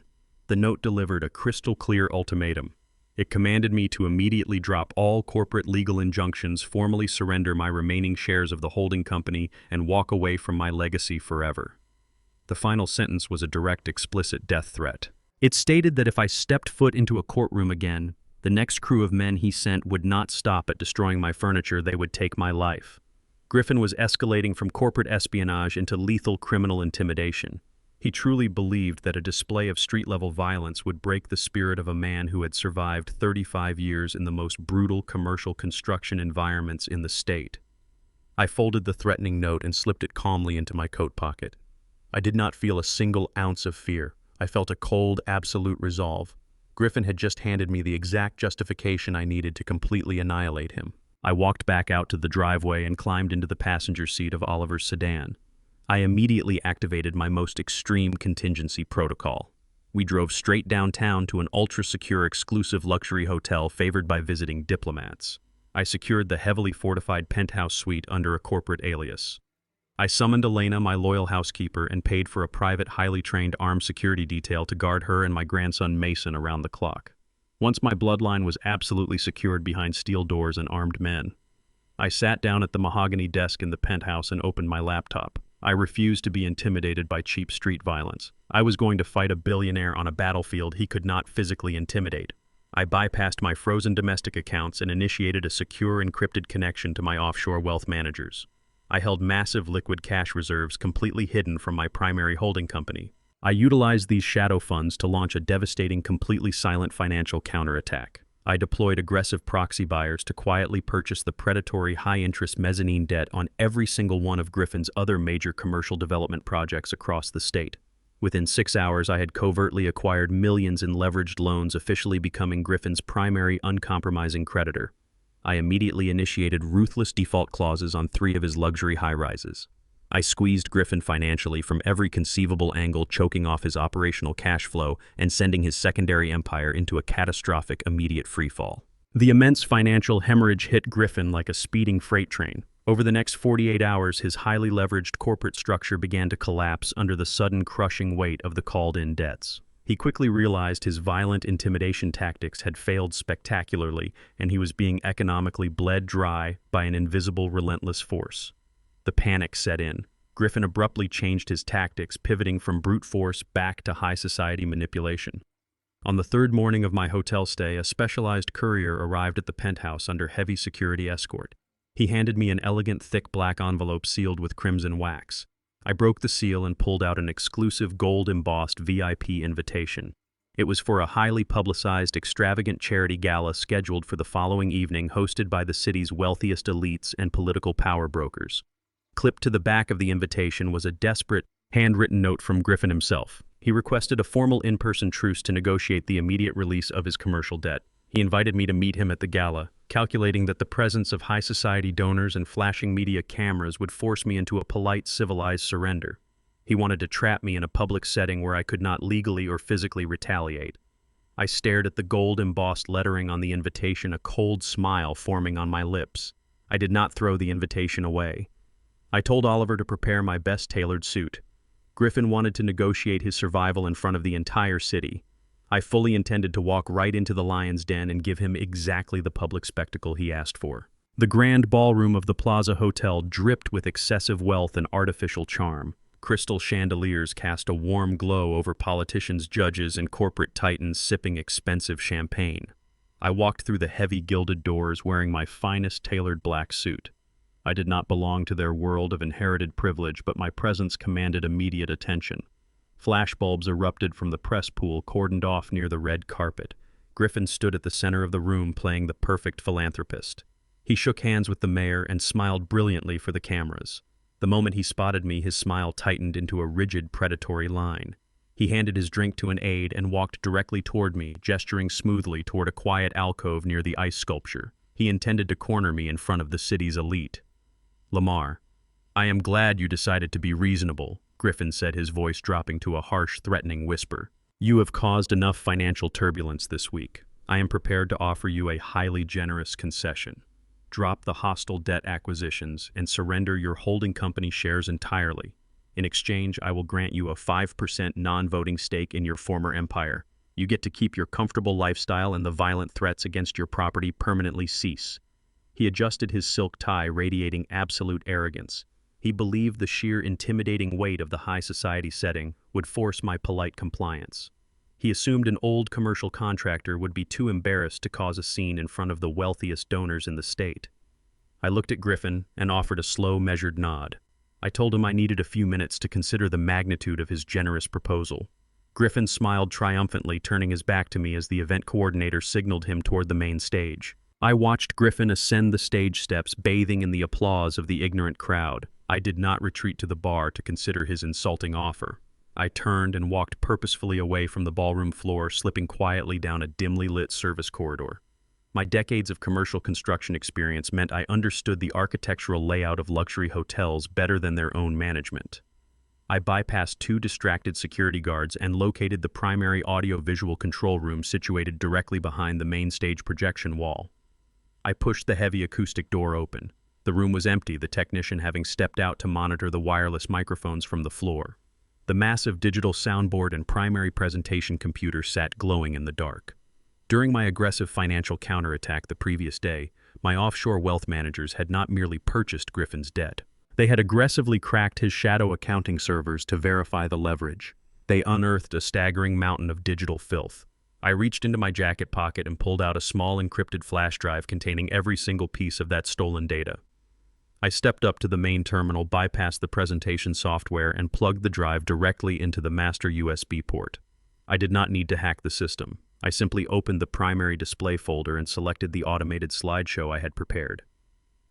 S1: The note delivered a crystal-clear ultimatum. It commanded me to immediately drop all corporate legal injunctions, formally surrender my remaining shares of the holding company, and walk away from my legacy forever. The final sentence was a direct, explicit death threat. It stated that if I stepped foot into a courtroom again, the next crew of men he sent would not stop at destroying my furniture, they would take my life. Griffin was escalating from corporate espionage into lethal criminal intimidation. He truly believed that a display of street-level violence would break the spirit of a man who had survived 35 years in the most brutal commercial construction environments in the state. I folded the threatening note and slipped it calmly into my coat pocket. I did not feel a single ounce of fear. I felt a cold, absolute resolve. Griffin had just handed me the exact justification I needed to completely annihilate him. I walked back out to the driveway and climbed into the passenger seat of Oliver's sedan. I immediately activated my most extreme contingency protocol. We drove straight downtown to an ultra-secure exclusive luxury hotel favored by visiting diplomats. I secured the heavily fortified penthouse suite under a corporate alias. I summoned Elena, my loyal housekeeper, and paid for a private, highly trained armed security detail to guard her and my grandson Mason around the clock. Once my bloodline was absolutely secured behind steel doors and armed men, I sat down at the mahogany desk in the penthouse and opened my laptop. I refused to be intimidated by cheap street violence. I was going to fight a billionaire on a battlefield he could not physically intimidate. I bypassed my frozen domestic accounts and initiated a secure encrypted connection to my offshore wealth managers. I held massive liquid cash reserves completely hidden from my primary holding company. I utilized these shadow funds to launch a devastating, completely silent financial counterattack. I deployed aggressive proxy buyers to quietly purchase the predatory high-interest mezzanine debt on every single one of Griffin's other major commercial development projects across the state. Within 6 hours, I had covertly acquired millions in leveraged loans, officially becoming Griffin's primary uncompromising creditor. I immediately initiated ruthless default clauses on 3 of his luxury high-rises. I squeezed Griffin financially from every conceivable angle, choking off his operational cash flow and sending his secondary empire into a catastrophic immediate freefall. The immense financial hemorrhage hit Griffin like a speeding freight train. Over the next 48 hours, his highly leveraged corporate structure began to collapse under the sudden crushing weight of the called-in debts. He quickly realized his violent intimidation tactics had failed spectacularly, and he was being economically bled dry by an invisible, relentless force. The panic set in. Griffin abruptly changed his tactics, pivoting from brute force back to high society manipulation. On the 3rd morning of my hotel stay, a specialized courier arrived at the penthouse under heavy security escort. He handed me an elegant, thick black envelope sealed with crimson wax. I broke the seal and pulled out an exclusive gold-embossed VIP invitation. It was for a highly publicized, extravagant charity gala scheduled for the following evening, hosted by the city's wealthiest elites and political power brokers. Clipped to the back of the invitation was a desperate, handwritten note from Griffin himself. He requested a formal in-person truce to negotiate the immediate release of his commercial debt. He invited me to meet him at the gala, calculating that the presence of high society donors and flashing media cameras would force me into a polite, civilized surrender. He wanted to trap me in a public setting where I could not legally or physically retaliate. I stared at the gold-embossed lettering on the invitation, a cold smile forming on my lips. I did not throw the invitation away. I told Oliver to prepare my best tailored suit. Griffin wanted to negotiate his survival in front of the entire city. I fully intended to walk right into the lion's den and give him exactly the public spectacle he asked for. The grand ballroom of the Plaza Hotel dripped with excessive wealth and artificial charm. Crystal chandeliers cast a warm glow over politicians, judges, and corporate titans sipping expensive champagne. I walked through the heavy gilded doors wearing my finest tailored black suit. I did not belong to their world of inherited privilege, but my presence commanded immediate attention. Flashbulbs erupted from the press pool cordoned off near the red carpet. Griffin stood at the center of the room playing the perfect philanthropist. He shook hands with the mayor and smiled brilliantly for the cameras. The moment he spotted me, his smile tightened into a rigid, predatory line. He handed his drink to an aide and walked directly toward me, gesturing smoothly toward a quiet alcove near the ice sculpture. He intended to corner me in front of the city's elite. "Lamar, I am glad you decided to be reasonable," Griffin said, his voice dropping to a harsh, threatening whisper. "You have caused enough financial turbulence this week. I am prepared to offer you a highly generous concession. Drop the hostile debt acquisitions and surrender your holding company shares entirely. In exchange, I will grant you a 5% non-voting stake in your former empire. You get to keep your comfortable lifestyle and the violent threats against your property permanently cease." He adjusted his silk tie, radiating absolute arrogance. He believed the sheer intimidating weight of the high society setting would force my polite compliance. He assumed an old commercial contractor would be too embarrassed to cause a scene in front of the wealthiest donors in the state. I looked at Griffin and offered a slow, measured nod. I told him I needed a few minutes to consider the magnitude of his generous proposal. Griffin smiled triumphantly, turning his back to me as the event coordinator signaled him toward the main stage. I watched Griffin ascend the stage steps, bathing in the applause of the ignorant crowd. I did not retreat to the bar to consider his insulting offer. I turned and walked purposefully away from the ballroom floor, slipping quietly down a dimly lit service corridor. My decades of commercial construction experience meant I understood the architectural layout of luxury hotels better than their own management. I bypassed two distracted security guards and located the primary audio-visual control room situated directly behind the main stage projection wall. I pushed the heavy acoustic door open. The room was empty, the technician having stepped out to monitor the wireless microphones from the floor. The massive digital soundboard and primary presentation computer sat glowing in the dark. During my aggressive financial counterattack the previous day, my offshore wealth managers had not merely purchased Griffin's debt. They had aggressively cracked his shadow accounting servers to verify the leverage. They unearthed a staggering mountain of digital filth. I reached into my jacket pocket and pulled out a small encrypted flash drive containing every single piece of that stolen data. I stepped up to the main terminal, bypassed the presentation software, and plugged the drive directly into the master USB port. I did not need to hack the system. I simply opened the primary display folder and selected the automated slideshow I had prepared.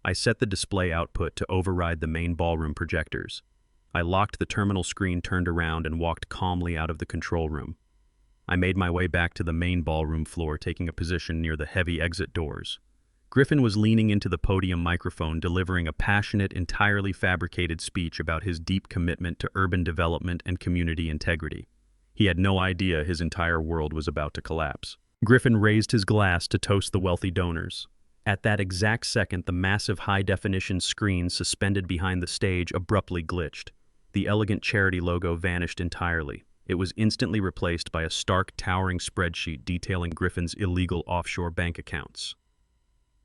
S1: I set the display output to override the main ballroom projectors. I locked the terminal screen, turned around, and walked calmly out of the control room. I made my way back to the main ballroom floor, taking a position near the heavy exit doors. Griffin was leaning into the podium microphone, delivering a passionate, entirely fabricated speech about his deep commitment to urban development and community integrity. He had no idea his entire world was about to collapse. Griffin raised his glass to toast the wealthy donors. At that exact second, the massive high-definition screen suspended behind the stage abruptly glitched. The elegant charity logo vanished entirely. It was instantly replaced by a stark, towering spreadsheet detailing Griffin's illegal offshore bank accounts.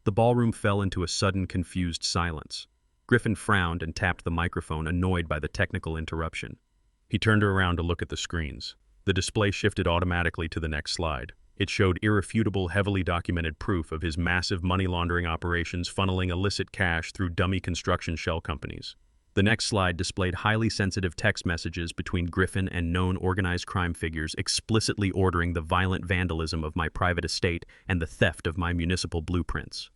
S1: The ballroom fell into a sudden, confused silence. Griffin frowned and tapped the microphone, annoyed by the technical interruption. He turned around to look at the screens. The display shifted automatically to the next slide. It showed irrefutable, heavily documented proof of his massive money laundering operations, funneling illicit cash through dummy construction shell companies. The next slide displayed highly sensitive text messages between Griffin and known organized crime figures, explicitly ordering the violent vandalism of my private estate and the theft of my municipal blueprints.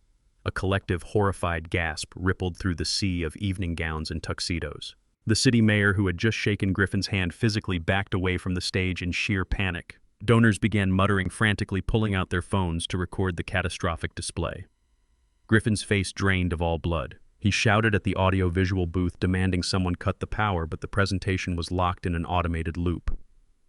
S1: A collective, horrified gasp rippled through the sea of evening gowns and tuxedos. The city mayor, who had just shaken Griffin's hand, physically backed away from the stage in sheer panic. Donors began muttering frantically, pulling out their phones to record the catastrophic display. Griffin's face drained of all blood. He shouted at the audio-visual booth, demanding someone cut the power, but the presentation was locked in an automated loop.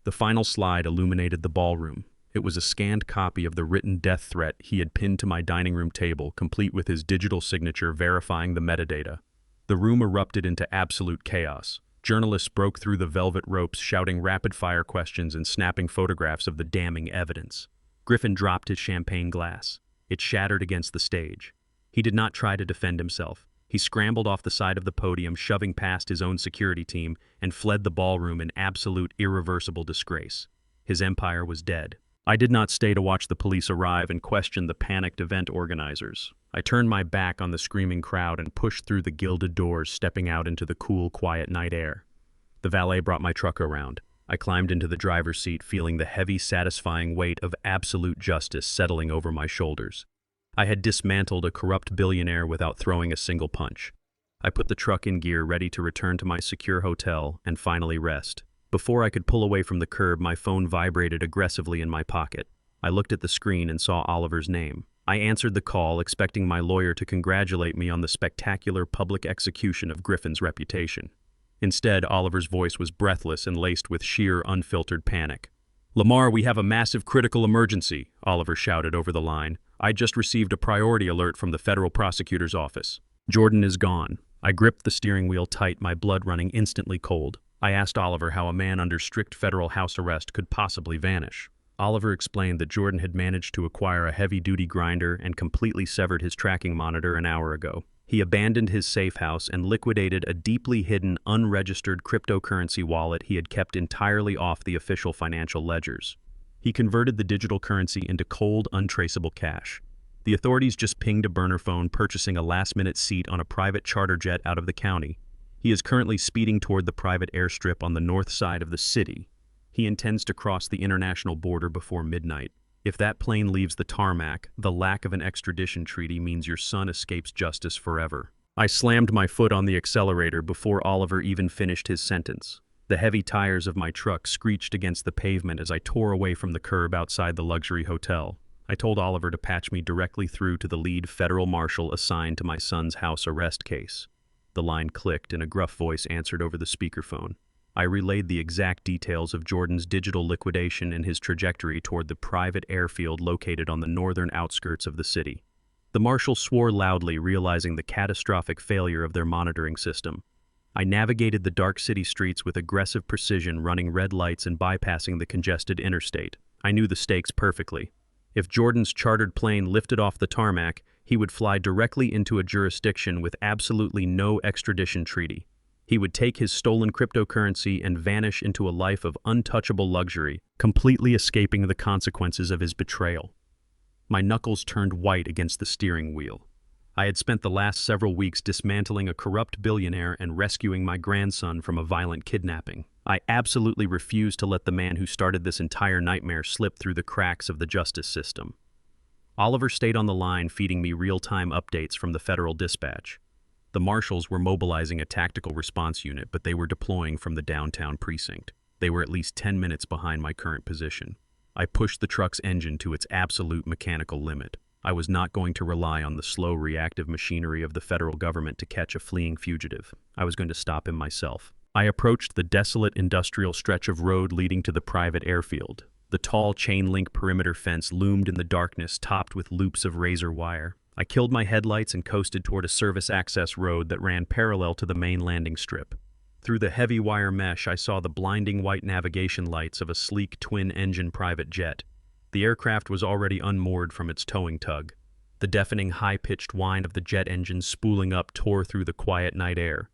S1: The final slide illuminated the ballroom. It was a scanned copy of the written death threat he had pinned to my dining room table, complete with his digital signature verifying the metadata. The room erupted into absolute chaos. Journalists broke through the velvet ropes, shouting rapid-fire questions and snapping photographs of the damning evidence. Griffin dropped his champagne glass. It shattered against the stage. He did not try to defend himself. He scrambled off the side of the podium, shoving past his own security team, and fled the ballroom in absolute, irreversible disgrace. His empire was dead. I did not stay to watch the police arrive and question the panicked event organizers. I turned my back on the screaming crowd and pushed through the gilded doors, stepping out into the cool, quiet night air. The valet brought my truck around. I climbed into the driver's seat, feeling the heavy, satisfying weight of absolute justice settling over my shoulders. I had dismantled a corrupt billionaire without throwing a single punch. I put the truck in gear, ready to return to my secure hotel and finally rest. Before I could pull away from the curb, my phone vibrated aggressively in my pocket. I looked at the screen and saw Oliver's name. I answered the call, expecting my lawyer to congratulate me on the spectacular public execution of Griffin's reputation. Instead, Oliver's voice was breathless and laced with sheer, unfiltered panic. "Lamar, we have a massive critical emergency," Oliver shouted over the line. "I just received a priority alert from the federal prosecutor's office. Jordan is gone." I gripped the steering wheel tight, my blood running instantly cold. I asked Oliver how a man under strict federal house arrest could possibly vanish. Oliver explained that Jordan had managed to acquire a heavy-duty grinder and completely severed his tracking monitor an hour ago. He abandoned his safe house and liquidated a deeply hidden, unregistered cryptocurrency wallet he had kept entirely off the official financial ledgers. He converted the digital currency into cold, untraceable cash. The authorities just pinged a burner phone purchasing a last-minute seat on a private charter jet out of the county. He is currently speeding toward the private airstrip on the north side of the city. He intends to cross the international border before midnight. If that plane leaves the tarmac, the lack of an extradition treaty means your son escapes justice forever. I slammed my foot on the accelerator before Oliver even finished his sentence. The heavy tires of my truck screeched against the pavement as I tore away from the curb outside the luxury hotel. I told Oliver to patch me directly through to the lead federal marshal assigned to my son's house arrest case. The line clicked and a gruff voice answered over the speakerphone. I relayed the exact details of Jordan's digital liquidation and his trajectory toward the private airfield located on the northern outskirts of the city. The marshal swore loudly, realizing the catastrophic failure of their monitoring system. I navigated the dark city streets with aggressive precision, running red lights and bypassing the congested interstate. I knew the stakes perfectly. If Jordan's chartered plane lifted off the tarmac, he would fly directly into a jurisdiction with absolutely no extradition treaty. He would take his stolen cryptocurrency and vanish into a life of untouchable luxury, completely escaping the consequences of his betrayal. My knuckles turned white against the steering wheel. I had spent the last several weeks dismantling a corrupt billionaire and rescuing my grandson from a violent kidnapping. I absolutely refused to let the man who started this entire nightmare slip through the cracks of the justice system. Oliver stayed on the line, feeding me real-time updates from the Federal Dispatch. The marshals were mobilizing a tactical response unit, but they were deploying from the downtown precinct. They were at least 10 minutes behind my current position. I pushed the truck's engine to its absolute mechanical limit. I was not going to rely on the slow, reactive machinery of the federal government to catch a fleeing fugitive. I was going to stop him myself. I approached the desolate industrial stretch of road leading to the private airfield. The tall chain-link perimeter fence loomed in the darkness, topped with loops of razor wire. I killed my headlights and coasted toward a service access road that ran parallel to the main landing strip. Through the heavy wire mesh, I saw the blinding white navigation lights of a sleek twin-engine private jet. The aircraft was already unmoored from its towing tug. The deafening high-pitched whine of the jet engine spooling up tore through the quiet night air.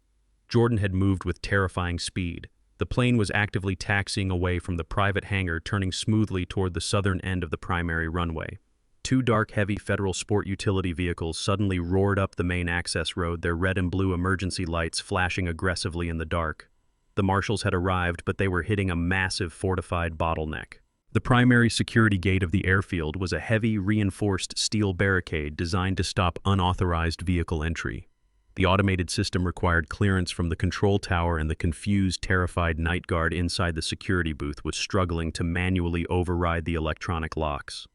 S1: Jordan had moved with terrifying speed. The plane was actively taxiing away from the private hangar, turning smoothly toward the southern end of the primary runway. Two dark, heavy federal sport utility vehicles suddenly roared up the main access road, their red and blue emergency lights flashing aggressively in the dark. The marshals had arrived, but they were hitting a massive fortified bottleneck. The primary security gate of the airfield was a heavy, reinforced steel barricade designed to stop unauthorized vehicle entry. The automated system required clearance from the control tower, and the confused, terrified night guard inside the security booth was struggling to manually override the electronic locks.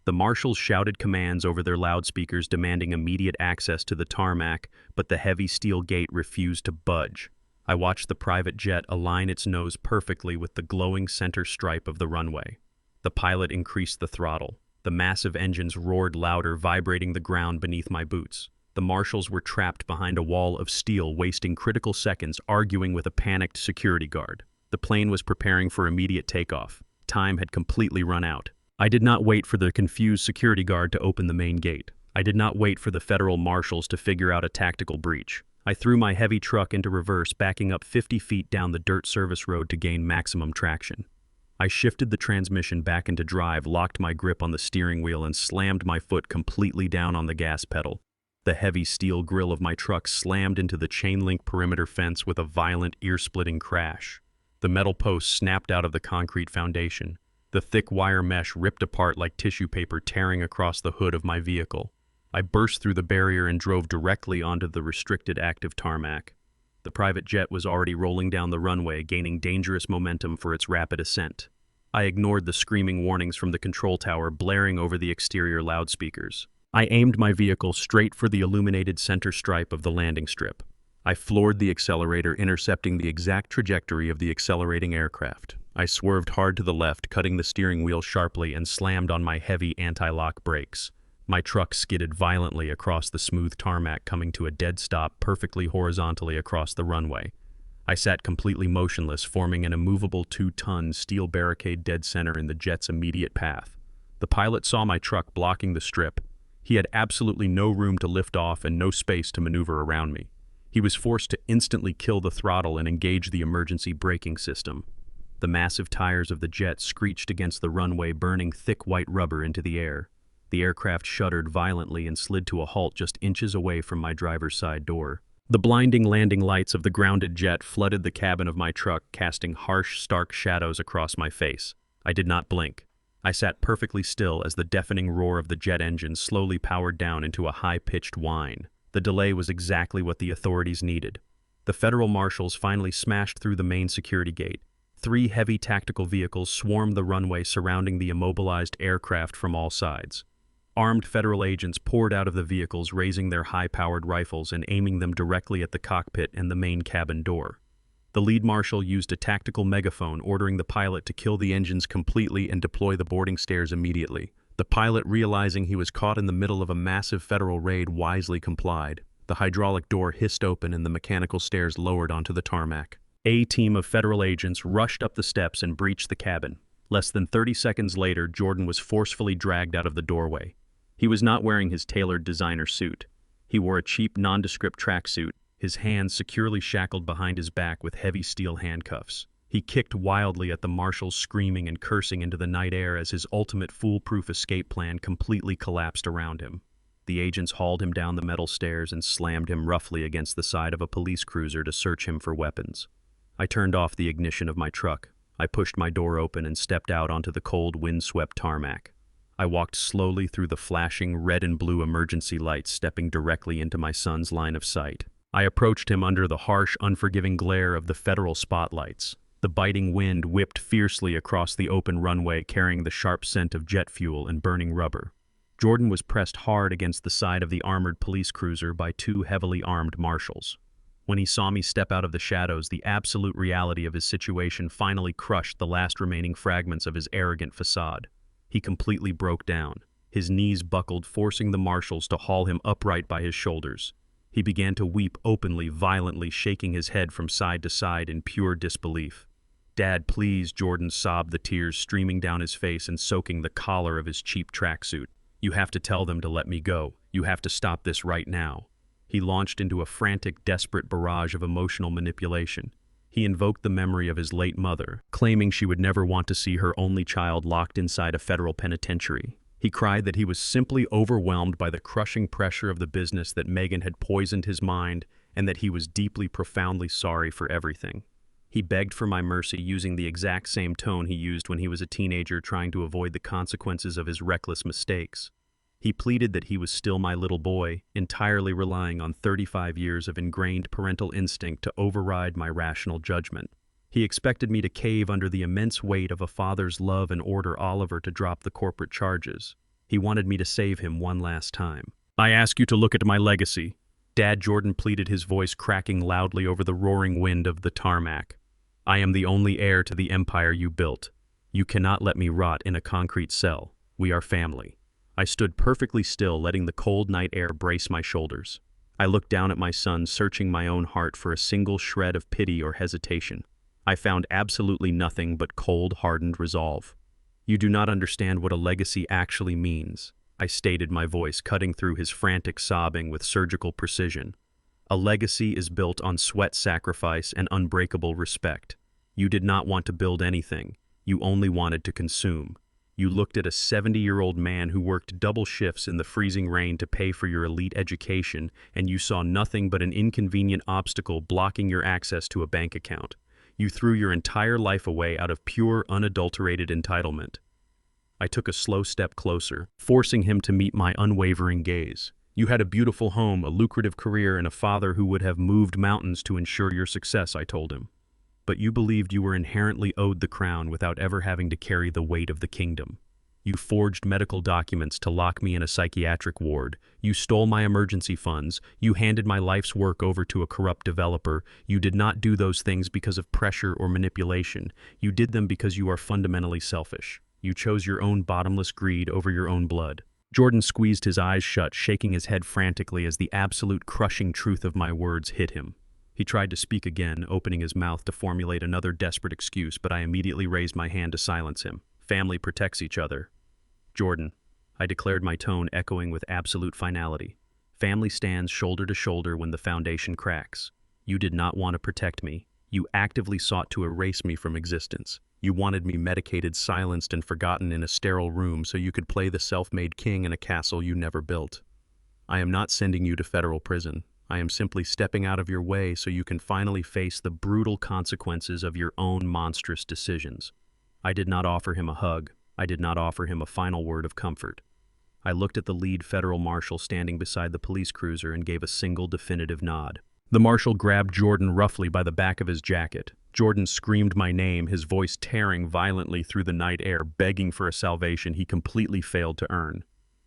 S1: The marshals shouted commands over their loudspeakers demanding immediate access to the tarmac, but the heavy steel gate refused to budge. I watched the private jet align its nose perfectly with the glowing center stripe of the runway. The pilot increased the throttle. The massive engines roared louder, vibrating the ground beneath my boots. The marshals were trapped behind a wall of steel, wasting critical seconds arguing with a panicked security guard. The plane was preparing for immediate takeoff. Time had completely run out. I did not wait for the confused security guard to open the main gate. I did not wait for the federal marshals to figure out a tactical breach. I threw my heavy truck into reverse, backing up 50 feet down the dirt service road to gain maximum traction. I shifted the transmission back into drive, locked my grip on the steering wheel, and slammed my foot completely down on the gas pedal. The heavy steel grille of my truck slammed into the chain-link perimeter fence with a violent, ear-splitting crash. The metal post snapped out of the concrete foundation. The thick wire mesh ripped apart like tissue paper, tearing across the hood of my vehicle. I burst through the barrier and drove directly onto the restricted active tarmac. The private jet was already rolling down the runway, gaining dangerous momentum for its rapid ascent. I ignored the screaming warnings from the control tower blaring over the exterior loudspeakers. I aimed my vehicle straight for the illuminated center stripe of the landing strip. I floored the accelerator, intercepting the exact trajectory of the accelerating aircraft. I swerved hard to the left, cutting the steering wheel sharply, and slammed on my heavy anti-lock brakes. My truck skidded violently across the smooth tarmac, coming to a dead stop perfectly horizontally across the runway. I sat completely motionless, forming an immovable 2-ton steel barricade dead center in the jet's immediate path. The pilot saw my truck blocking the strip. He had absolutely no room to lift off and no space to maneuver around me. He was forced to instantly kill the throttle and engage the emergency braking system. The massive tires of the jet screeched against the runway, burning thick white rubber into the air. The aircraft shuddered violently and slid to a halt just inches away from my driver's side door. The blinding landing lights of the grounded jet flooded the cabin of my truck, casting harsh, stark shadows across my face. I did not blink. I sat perfectly still as the deafening roar of the jet engine slowly powered down into a high-pitched whine. The delay was exactly what the authorities needed. The federal marshals finally smashed through the main security gate. 3 heavy tactical vehicles swarmed the runway, surrounding the immobilized aircraft from all sides. Armed federal agents poured out of the vehicles, raising their high-powered rifles and aiming them directly at the cockpit and the main cabin door. The lead marshal used a tactical megaphone, ordering the pilot to kill the engines completely and deploy the boarding stairs immediately. The pilot, realizing he was caught in the middle of a massive federal raid, wisely complied. The hydraulic door hissed open and the mechanical stairs lowered onto the tarmac. A team of federal agents rushed up the steps and breached the cabin. Less than 30 seconds later, Jordan was forcefully dragged out of the doorway. He was not wearing his tailored designer suit. He wore a cheap, nondescript tracksuit, his hands securely shackled behind his back with heavy steel handcuffs. He kicked wildly at the marshals, screaming and cursing into the night air as his ultimate foolproof escape plan completely collapsed around him. The agents hauled him down the metal stairs and slammed him roughly against the side of a police cruiser to search him for weapons. I turned off the ignition of my truck. I pushed my door open and stepped out onto the cold, wind-swept tarmac. I walked slowly through the flashing red and blue emergency lights, stepping directly into my son's line of sight. I approached him under the harsh, unforgiving glare of the federal spotlights. The biting wind whipped fiercely across the open runway, carrying the sharp scent of jet fuel and burning rubber. Jordan was pressed hard against the side of the armored police cruiser by 2 heavily armed marshals. When he saw me step out of the shadows, the absolute reality of his situation finally crushed the last remaining fragments of his arrogant facade. He completely broke down. His knees buckled, forcing the marshals to haul him upright by his shoulders. He began to weep openly, violently, shaking his head from side to side in pure disbelief. "Dad, please," Jordan sobbed, the tears streaming down his face and soaking the collar of his cheap tracksuit. "You have to tell them to let me go. You have to stop this right now." He launched into a frantic, desperate barrage of emotional manipulation. He invoked the memory of his late mother, claiming she would never want to see her only child locked inside a federal penitentiary. He cried that he was simply overwhelmed by the crushing pressure of the business, that Megan had poisoned his mind, and that he was deeply, profoundly sorry for everything. He begged for my mercy, using the exact same tone he used when he was a teenager trying to avoid the consequences of his reckless mistakes. He pleaded that he was still my little boy, entirely relying on 35 years of ingrained parental instinct to override my rational judgment. He expected me to cave under the immense weight of a father's love and order Oliver to drop the corporate charges. He wanted me to save him one last time. "I ask you to look at my legacy." Dad, Jordan pleaded, his voice cracking loudly over the roaring wind of the tarmac. "I am the only heir to the empire you built. You cannot let me rot in a concrete cell. We are family." I stood perfectly still, letting the cold night air brace my shoulders. I looked down at my son, searching my own heart for a single shred of pity or hesitation. I found absolutely nothing but cold, hardened resolve. "You do not understand what a legacy actually means," I stated, my voice cutting through his frantic sobbing with surgical precision. "A legacy is built on sweat, sacrifice, and unbreakable respect. You did not want to build anything. You only wanted to consume. You looked at a 70-year-old man who worked double shifts in the freezing rain to pay for your elite education, and you saw nothing but an inconvenient obstacle blocking your access to a bank account. You threw your entire life away out of pure, unadulterated entitlement." I took a slow step closer, forcing him to meet my unwavering gaze. "You had a beautiful home, a lucrative career, and a father who would have moved mountains to ensure your success," I told him. "But you believed you were inherently owed the crown without ever having to carry the weight of the kingdom. You forged medical documents to lock me in a psychiatric ward. You stole my emergency funds. You handed my life's work over to a corrupt developer. You did not do those things because of pressure or manipulation. You did them because you are fundamentally selfish. You chose your own bottomless greed over your own blood." Jordan squeezed his eyes shut, shaking his head frantically as the absolute crushing truth of my words hit him. He tried to speak again, opening his mouth to formulate another desperate excuse, but I immediately raised my hand to silence him. Family protects each other. Jordan, I declared, my tone echoing with absolute finality. Family stands shoulder to shoulder when the foundation cracks. You did not want to protect me. You actively sought to erase me from existence. You wanted me medicated, silenced, and forgotten in a sterile room so you could play the self-made king in a castle you never built. I am not sending you to federal prison. I am simply stepping out of your way so you can finally face the brutal consequences of your own monstrous decisions. I did not offer him a hug. I did not offer him a final word of comfort. I looked at the lead federal marshal standing beside the police cruiser and gave a single definitive nod. The marshal grabbed Jordan roughly by the back of his jacket. Jordan screamed my name, his voice tearing violently through the night air, begging for a salvation he completely failed to earn.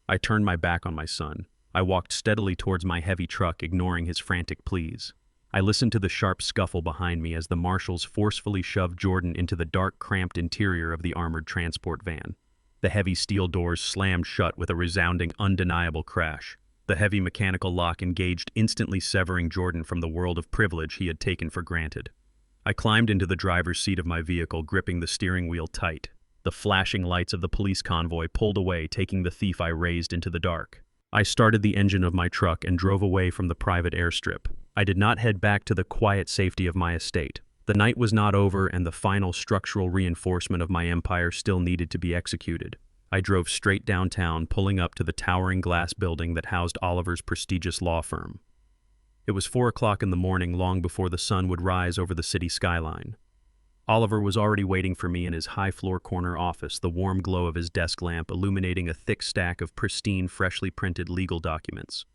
S1: I turned my back on my son. I walked steadily towards my heavy truck, ignoring his frantic pleas. I listened to the sharp scuffle behind me as the marshals forcefully shoved Jordan into the dark, cramped interior of the armored transport van. The heavy steel doors slammed shut with a resounding, undeniable crash. The heavy mechanical lock engaged, instantly severing Jordan from the world of privilege he had taken for granted. I climbed into the driver's seat of my vehicle, gripping the steering wheel tight. The flashing lights of the police convoy pulled away, taking the thief I raised into the dark. I started the engine of my truck and drove away from the private airstrip. I did not head back to the quiet safety of my estate. The night was not over, and the final structural reinforcement of my empire still needed to be executed. I drove straight downtown, pulling up to the towering glass building that housed Oliver's prestigious law firm. It was 4 o'clock in the morning, long before the sun would rise over the city skyline. Oliver was already waiting for me in his high-floor corner office, the warm glow of his desk lamp illuminating a thick stack of pristine, freshly printed legal documents.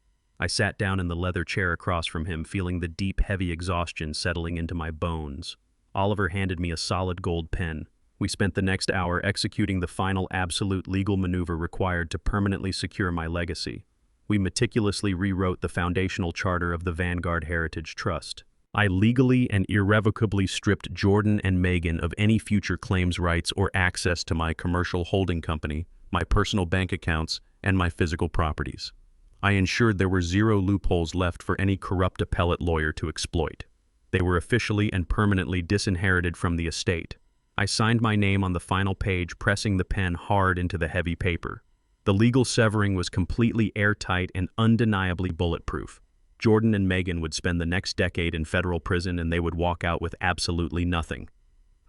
S1: I sat down in the leather chair across from him, feeling the deep, heavy exhaustion settling into my bones. Oliver handed me a solid gold pen. We spent the next hour executing the final absolute legal maneuver required to permanently secure my legacy. We meticulously rewrote the foundational charter of the Vanguard Heritage Trust. I legally and irrevocably stripped Jordan and Megan of any future claims rights or access to my commercial holding company, my personal bank accounts, and my physical properties. I ensured there were zero loopholes left for any corrupt appellate lawyer to exploit. They were officially and permanently disinherited from the estate. I signed my name on the final page, pressing the pen hard into the heavy paper. The legal severing was completely airtight and undeniably bulletproof. Jordan and Megan would spend the next decade in federal prison, and they would walk out with absolutely nothing.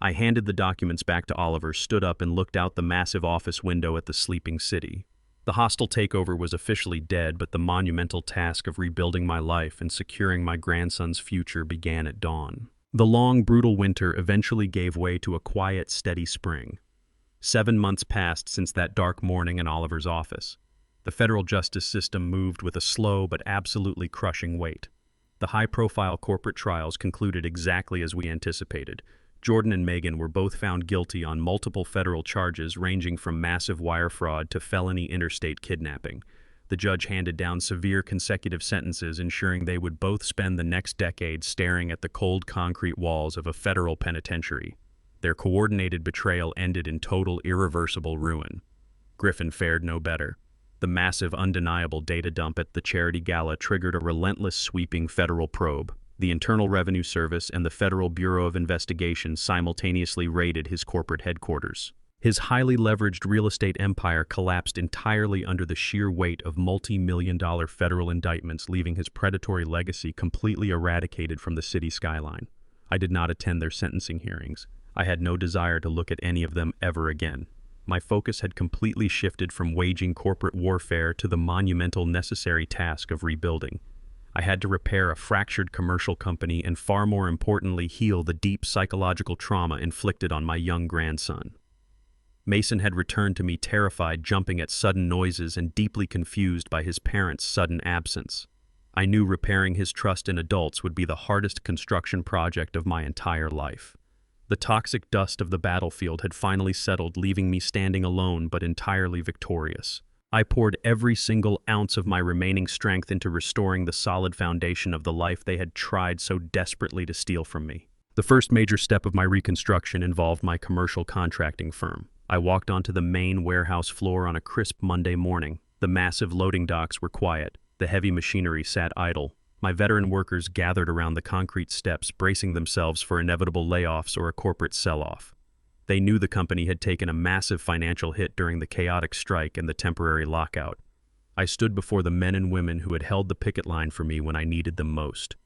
S1: I handed the documents back to Oliver, stood up, and looked out the massive office window at the sleeping city. The hostile takeover was officially dead, but the monumental task of rebuilding my life and securing my grandson's future began at dawn. The long, brutal winter eventually gave way to a quiet, steady spring. 7 months passed since that dark morning in Oliver's office. The federal justice system moved with a slow but absolutely crushing weight. The high-profile corporate trials concluded exactly as we anticipated. Jordan and Megan were both found guilty on multiple federal charges ranging from massive wire fraud to felony interstate kidnapping. The judge handed down severe consecutive sentences, ensuring they would both spend the next decade staring at the cold concrete walls of a federal penitentiary. Their coordinated betrayal ended in total, irreversible ruin. Griffin fared no better. The massive, undeniable data dump at the charity gala triggered a relentless, sweeping federal probe. The Internal Revenue Service and the Federal Bureau of Investigation simultaneously raided his corporate headquarters. His highly leveraged real estate empire collapsed entirely under the sheer weight of multi-million-dollar federal indictments, leaving his predatory legacy completely eradicated from the city skyline. I did not attend their sentencing hearings. I had no desire to look at any of them ever again. My focus had completely shifted from waging corporate warfare to the monumental, necessary task of rebuilding. I had to repair a fractured commercial company and, far more importantly, heal the deep psychological trauma inflicted on my young grandson. Mason had returned to me terrified, jumping at sudden noises and deeply confused by his parents' sudden absence. I knew repairing his trust in adults would be the hardest construction project of my entire life. The toxic dust of the battlefield had finally settled, leaving me standing alone but entirely victorious. I poured every single ounce of my remaining strength into restoring the solid foundation of the life they had tried so desperately to steal from me. The first major step of my reconstruction involved my commercial contracting firm. I walked onto the main warehouse floor on a crisp Monday morning. The massive loading docks were quiet. The heavy machinery sat idle. My veteran workers gathered around the concrete steps, bracing themselves for inevitable layoffs or a corporate sell-off. They knew the company had taken a massive financial hit during the chaotic strike and the temporary lockout. I stood before the men and women who had held the picket line for me when I needed them most.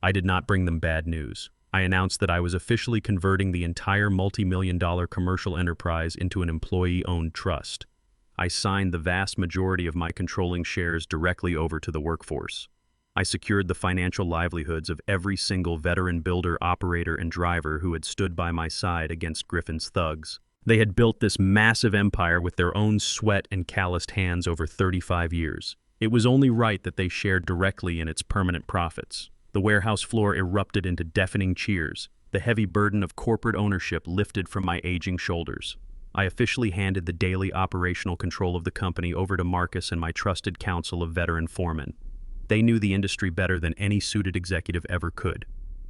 S1: I did not bring them bad news. I announced that I was officially converting the entire multi-million-dollar commercial enterprise into an employee-owned trust. I signed the vast majority of my controlling shares directly over to the workforce. I secured the financial livelihoods of every single veteran builder, operator, and driver who had stood by my side against Griffin's thugs. They had built this massive empire with their own sweat and calloused hands over 35 years. It was only right that they shared directly in its permanent profits. The warehouse floor erupted into deafening cheers. The heavy burden of corporate ownership lifted from my aging shoulders. I officially handed the daily operational control of the company over to Marcus and my trusted council of veteran foremen. They knew the industry better than any suited executive ever could.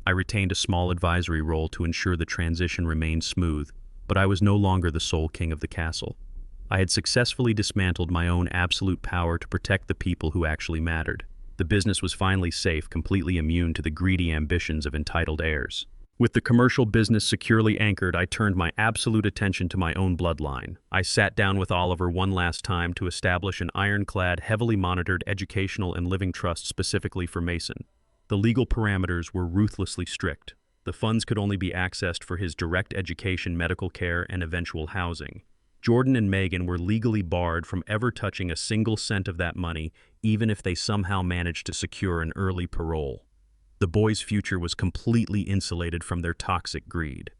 S1: I retained a small advisory role to ensure the transition remained smooth, but I was no longer the sole king of the castle. I had successfully dismantled my own absolute power to protect the people who actually mattered. The business was finally safe, completely immune to the greedy ambitions of entitled heirs. With the commercial business securely anchored, I turned my absolute attention to my own bloodline. I sat down with Oliver one last time to establish an ironclad, heavily monitored educational and living trust specifically for Mason. The legal parameters were ruthlessly strict. The funds could only be accessed for his direct education, medical care, and eventual housing. Jordan and Megan were legally barred from ever touching a single cent of that money, even if they somehow managed to secure an early parole. The boys' future was completely insulated from their toxic greed.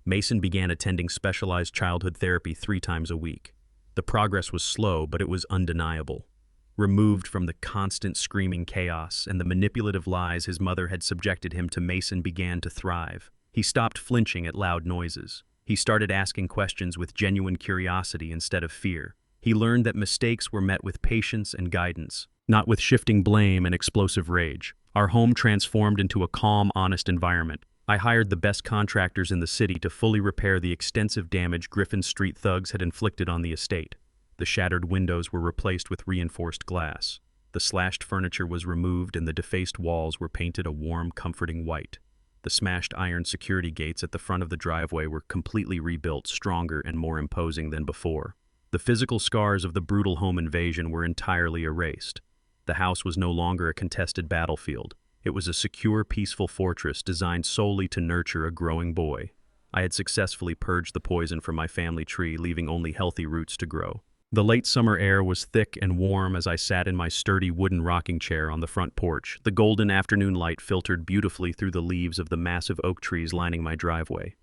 S1: Mason began attending specialized childhood therapy 3 times a week. The progress was slow, but it was undeniable. Removed from the constant screaming chaos and the manipulative lies his mother had subjected him to, Mason began to thrive. He stopped flinching at loud noises. He started asking questions with genuine curiosity instead of fear. He learned that mistakes were met with patience and guidance, not with shifting blame and explosive rage. Our home transformed into a calm, honest environment. I hired the best contractors in the city to fully repair the extensive damage Griffin Street thugs had inflicted on the estate. The shattered windows were replaced with reinforced glass. The slashed furniture was removed and the defaced walls were painted a warm, comforting white. The smashed iron security gates at the front of the driveway were completely rebuilt, stronger and more imposing than before. The physical scars of the brutal home invasion were entirely erased. The house was no longer a contested battlefield. It was a secure, peaceful fortress designed solely to nurture a growing boy. I had successfully purged the poison from my family tree, leaving only healthy roots to grow. The late summer air was thick and warm as I sat in my sturdy wooden rocking chair on the front porch. The golden afternoon light filtered beautifully through the leaves of the massive oak trees lining my driveway.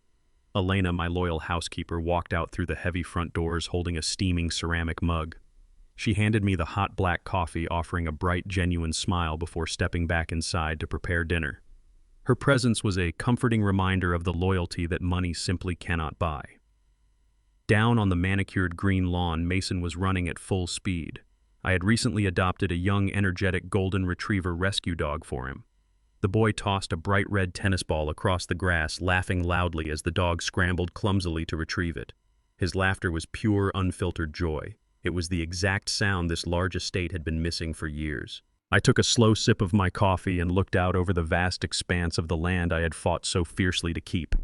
S1: Elena, my loyal housekeeper, walked out through the heavy front doors holding a steaming ceramic mug. She handed me the hot black coffee, offering a bright, genuine smile before stepping back inside to prepare dinner. Her presence was a comforting reminder of the loyalty that money simply cannot buy. Down on the manicured green lawn, Mason was running at full speed. I had recently adopted a young, energetic golden retriever rescue dog for him. The boy tossed a bright red tennis ball across the grass, laughing loudly as the dog scrambled clumsily to retrieve it. His laughter was pure, unfiltered joy. It was the exact sound this large estate had been missing for years. I took a slow sip of my coffee and looked out over the vast expanse of the land I had fought so fiercely to keep.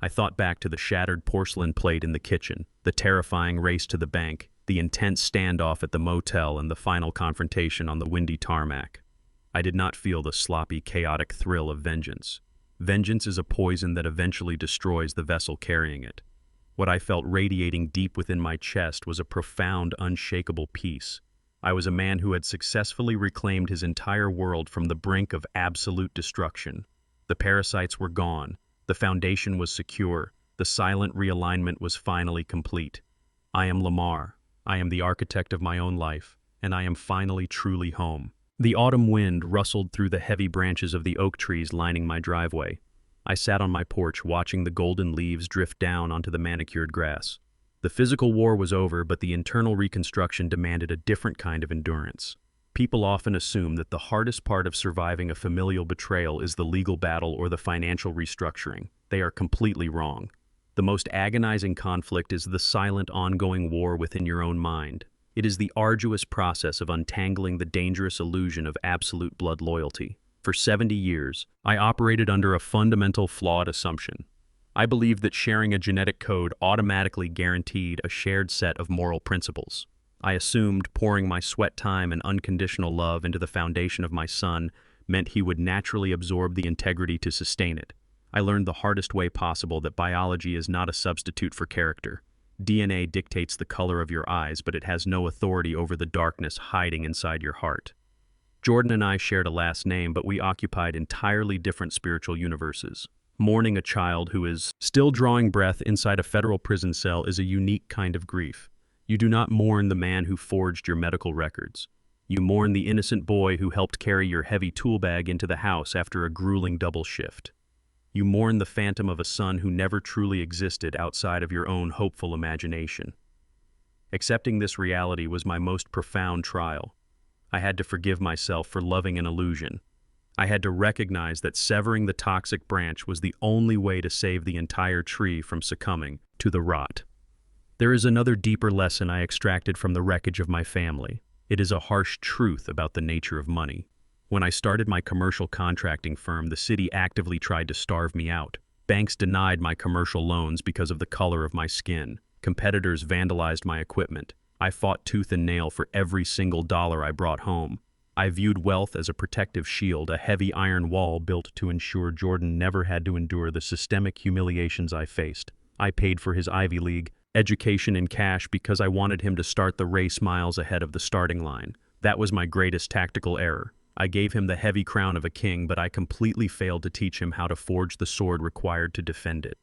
S1: I thought back to the shattered porcelain plate in the kitchen, the terrifying race to the bank, the intense standoff at the motel, and the final confrontation on the windy tarmac. I did not feel the sloppy, chaotic thrill of vengeance. Vengeance is a poison that eventually destroys the vessel carrying it. What I felt radiating deep within my chest was a profound, unshakable peace. I was a man who had successfully reclaimed his entire world from the brink of absolute destruction. The parasites were gone. The foundation was secure. The silent realignment was finally complete. I am Lamar. I am the architect of my own life, and I am finally truly home. The autumn wind rustled through the heavy branches of the oak trees lining my driveway. I sat on my porch watching the golden leaves drift down onto the manicured grass. The physical war was over, but the internal reconstruction demanded a different kind of endurance. People often assume that the hardest part of surviving a familial betrayal is the legal battle or the financial restructuring. They are completely wrong. The most agonizing conflict is the silent, ongoing war within your own mind. It is the arduous process of untangling the dangerous illusion of absolute blood loyalty. For 70 years, I operated under a fundamental flawed assumption. I believed that sharing a genetic code automatically guaranteed a shared set of moral principles. I assumed pouring my sweat time and unconditional love into the foundation of my son meant he would naturally absorb the integrity to sustain it. I learned the hardest way possible that biology is not a substitute for character. DNA dictates the color of your eyes, but it has no authority over the darkness hiding inside your heart. Jordan and I shared a last name, but we occupied entirely different spiritual universes. Mourning a child who is still drawing breath inside a federal prison cell is a unique kind of grief. You do not mourn the man who forged your medical records. You mourn the innocent boy who helped carry your heavy tool bag into the house after a grueling double shift. You mourn the phantom of a son who never truly existed outside of your own hopeful imagination. Accepting this reality was my most profound trial. I had to forgive myself for loving an illusion. I had to recognize that severing the toxic branch was the only way to save the entire tree from succumbing to the rot. There is another deeper lesson I extracted from the wreckage of my family. It is a harsh truth about the nature of money. When I started my commercial contracting firm, the city actively tried to starve me out. Banks denied my commercial loans because of the color of my skin. Competitors vandalized my equipment. I fought tooth and nail for every single dollar I brought home. I viewed wealth as a protective shield, a heavy iron wall built to ensure Jordan never had to endure the systemic humiliations I faced. I paid for his Ivy League education in cash because I wanted him to start the race miles ahead of the starting line. That was my greatest tactical error. I gave him the heavy crown of a king, but I completely failed to teach him how to forge the sword required to defend it.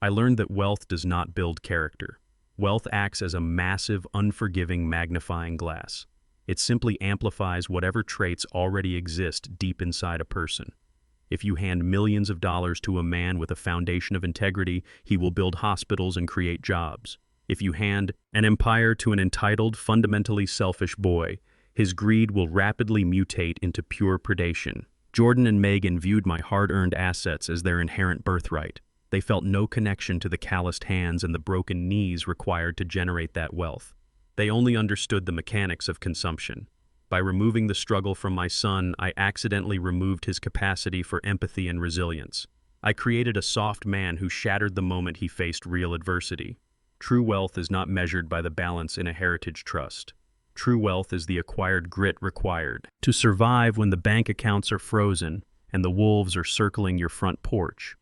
S1: I learned that wealth does not build character. Wealth acts as a massive, unforgiving magnifying glass. It simply amplifies whatever traits already exist deep inside a person. If you hand millions of dollars to a man with a foundation of integrity, he will build hospitals and create jobs. If you hand an empire to an entitled, fundamentally selfish boy, his greed will rapidly mutate into pure predation. Jordan and Megan viewed my hard-earned assets as their inherent birthright. They felt no connection to the calloused hands and the broken knees required to generate that wealth. They only understood the mechanics of consumption. By removing the struggle from my son, I accidentally removed his capacity for empathy and resilience. I created a soft man who shattered the moment he faced real adversity. True wealth is not measured by the balance in a heritage trust. True wealth is the acquired grit required to survive when the bank accounts are frozen and the wolves are circling your front porch.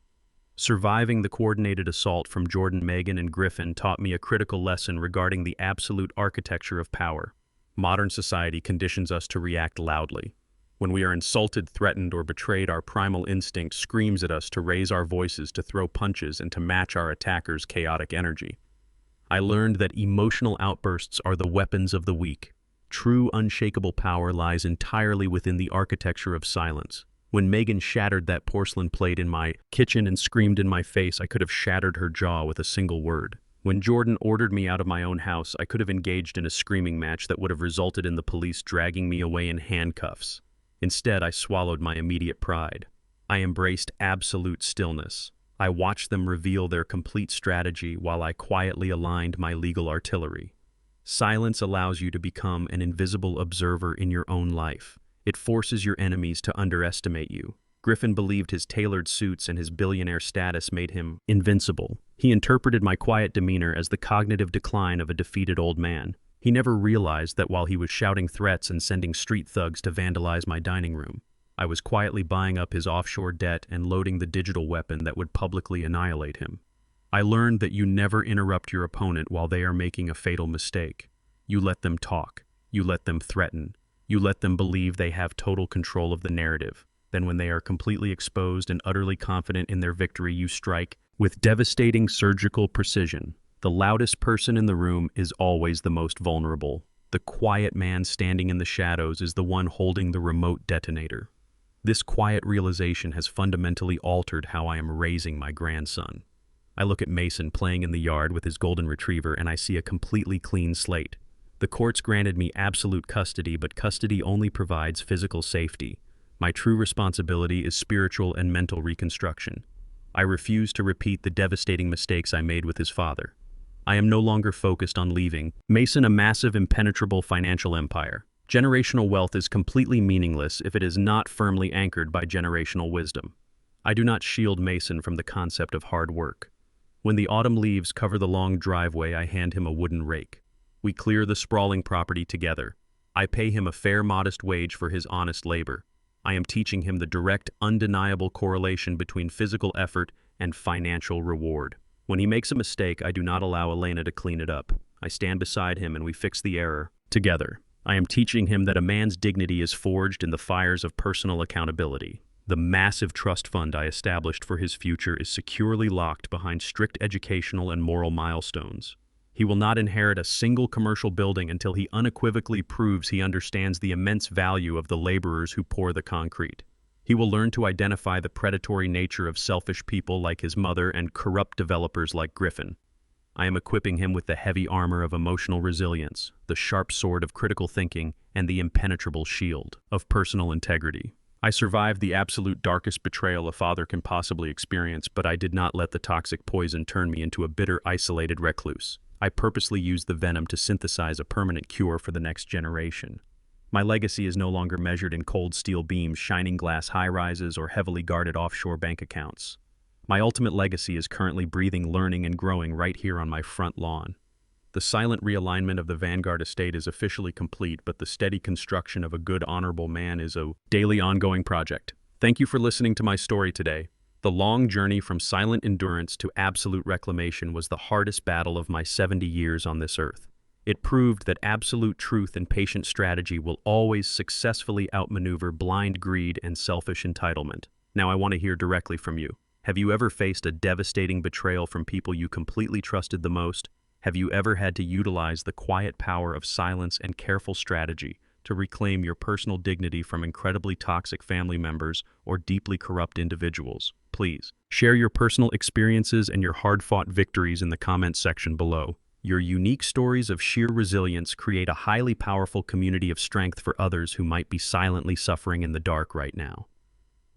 S1: Surviving the coordinated assault from Jordan, Megan, and Griffin taught me a critical lesson regarding the absolute architecture of power. Modern society conditions us to react loudly. When we are insulted, threatened, or betrayed, our primal instinct screams at us to raise our voices, to throw punches, and to match our attacker's chaotic energy. I learned that emotional outbursts are the weapons of the weak. True, unshakable power lies entirely within the architecture of silence. When Megan shattered that porcelain plate in my kitchen and screamed in my face, I could have shattered her jaw with a single word. When Jordan ordered me out of my own house, I could have engaged in a screaming match that would have resulted in the police dragging me away in handcuffs. Instead, I swallowed my immediate pride. I embraced absolute stillness. I watched them reveal their complete strategy while I quietly aligned my legal artillery. Silence allows you to become an invisible observer in your own life. It forces your enemies to underestimate you. Griffin believed his tailored suits and his billionaire status made him invincible. He interpreted my quiet demeanor as the cognitive decline of a defeated old man. He never realized that while he was shouting threats and sending street thugs to vandalize my dining room, I was quietly buying up his offshore debt and loading the digital weapon that would publicly annihilate him. I learned that you never interrupt your opponent while they are making a fatal mistake. You let them talk. You let them threaten. You let them believe they have total control of the narrative. Then when they are completely exposed and utterly confident in their victory, you strike with devastating surgical precision. The loudest person in the room is always the most vulnerable. The quiet man standing in the shadows is the one holding the remote detonator. This quiet realization has fundamentally altered how I am raising my grandson. I look at Mason playing in the yard with his golden retriever and I see a completely clean slate. The courts granted me absolute custody, but custody only provides physical safety. My true responsibility is spiritual and mental reconstruction. I refuse to repeat the devastating mistakes I made with his father. I am no longer focused on leaving Mason a massive, impenetrable financial empire. Generational wealth is completely meaningless if it is not firmly anchored by generational wisdom. I do not shield Mason from the concept of hard work. When the autumn leaves cover the long driveway, I hand him a wooden rake. We clear the sprawling property together. I pay him a fair, modest wage for his honest labor. I am teaching him the direct, undeniable correlation between physical effort and financial reward. When he makes a mistake, I do not allow Elena to clean it up. I stand beside him and we fix the error together. I am teaching him that a man's dignity is forged in the fires of personal accountability. The massive trust fund I established for his future is securely locked behind strict educational and moral milestones. He will not inherit a single commercial building until he unequivocally proves he understands the immense value of the laborers who pour the concrete. He will learn to identify the predatory nature of selfish people like his mother and corrupt developers like Griffin. I am equipping him with the heavy armor of emotional resilience, the sharp sword of critical thinking, and the impenetrable shield of personal integrity. I survived the absolute darkest betrayal a father can possibly experience, but I did not let the toxic poison turn me into a bitter, isolated recluse. I purposely used the venom to synthesize a permanent cure for the next generation. My legacy is no longer measured in cold steel beams, shining glass high-rises, or heavily guarded offshore bank accounts. My ultimate legacy is currently breathing, learning, and growing right here on my front lawn. The silent realignment of the Vanguard estate is officially complete, but the steady construction of a good, honorable man is a daily ongoing project. Thank you for listening to my story today. The long journey from silent endurance to absolute reclamation was the hardest battle of my 70 years on this earth. It proved that absolute truth and patient strategy will always successfully outmaneuver blind greed and selfish entitlement. Now I want to hear directly from you. Have you ever faced a devastating betrayal from people you completely trusted the most? Have you ever had to utilize the quiet power of silence and careful strategy to reclaim your personal dignity from incredibly toxic family members or deeply corrupt individuals? Please share your personal experiences and your hard-fought victories in the comments section below. Your unique stories of sheer resilience create a highly powerful community of strength for others who might be silently suffering in the dark right now.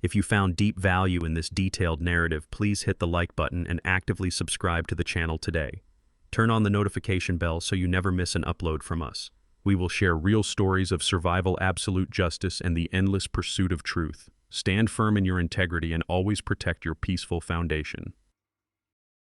S1: If you found deep value in this detailed narrative, please hit the like button and actively subscribe to the channel today. Turn on the notification bell so you never miss an upload from us. We will share real stories of survival, absolute justice, and the endless pursuit of truth. Stand firm in your integrity and always protect your peaceful foundation.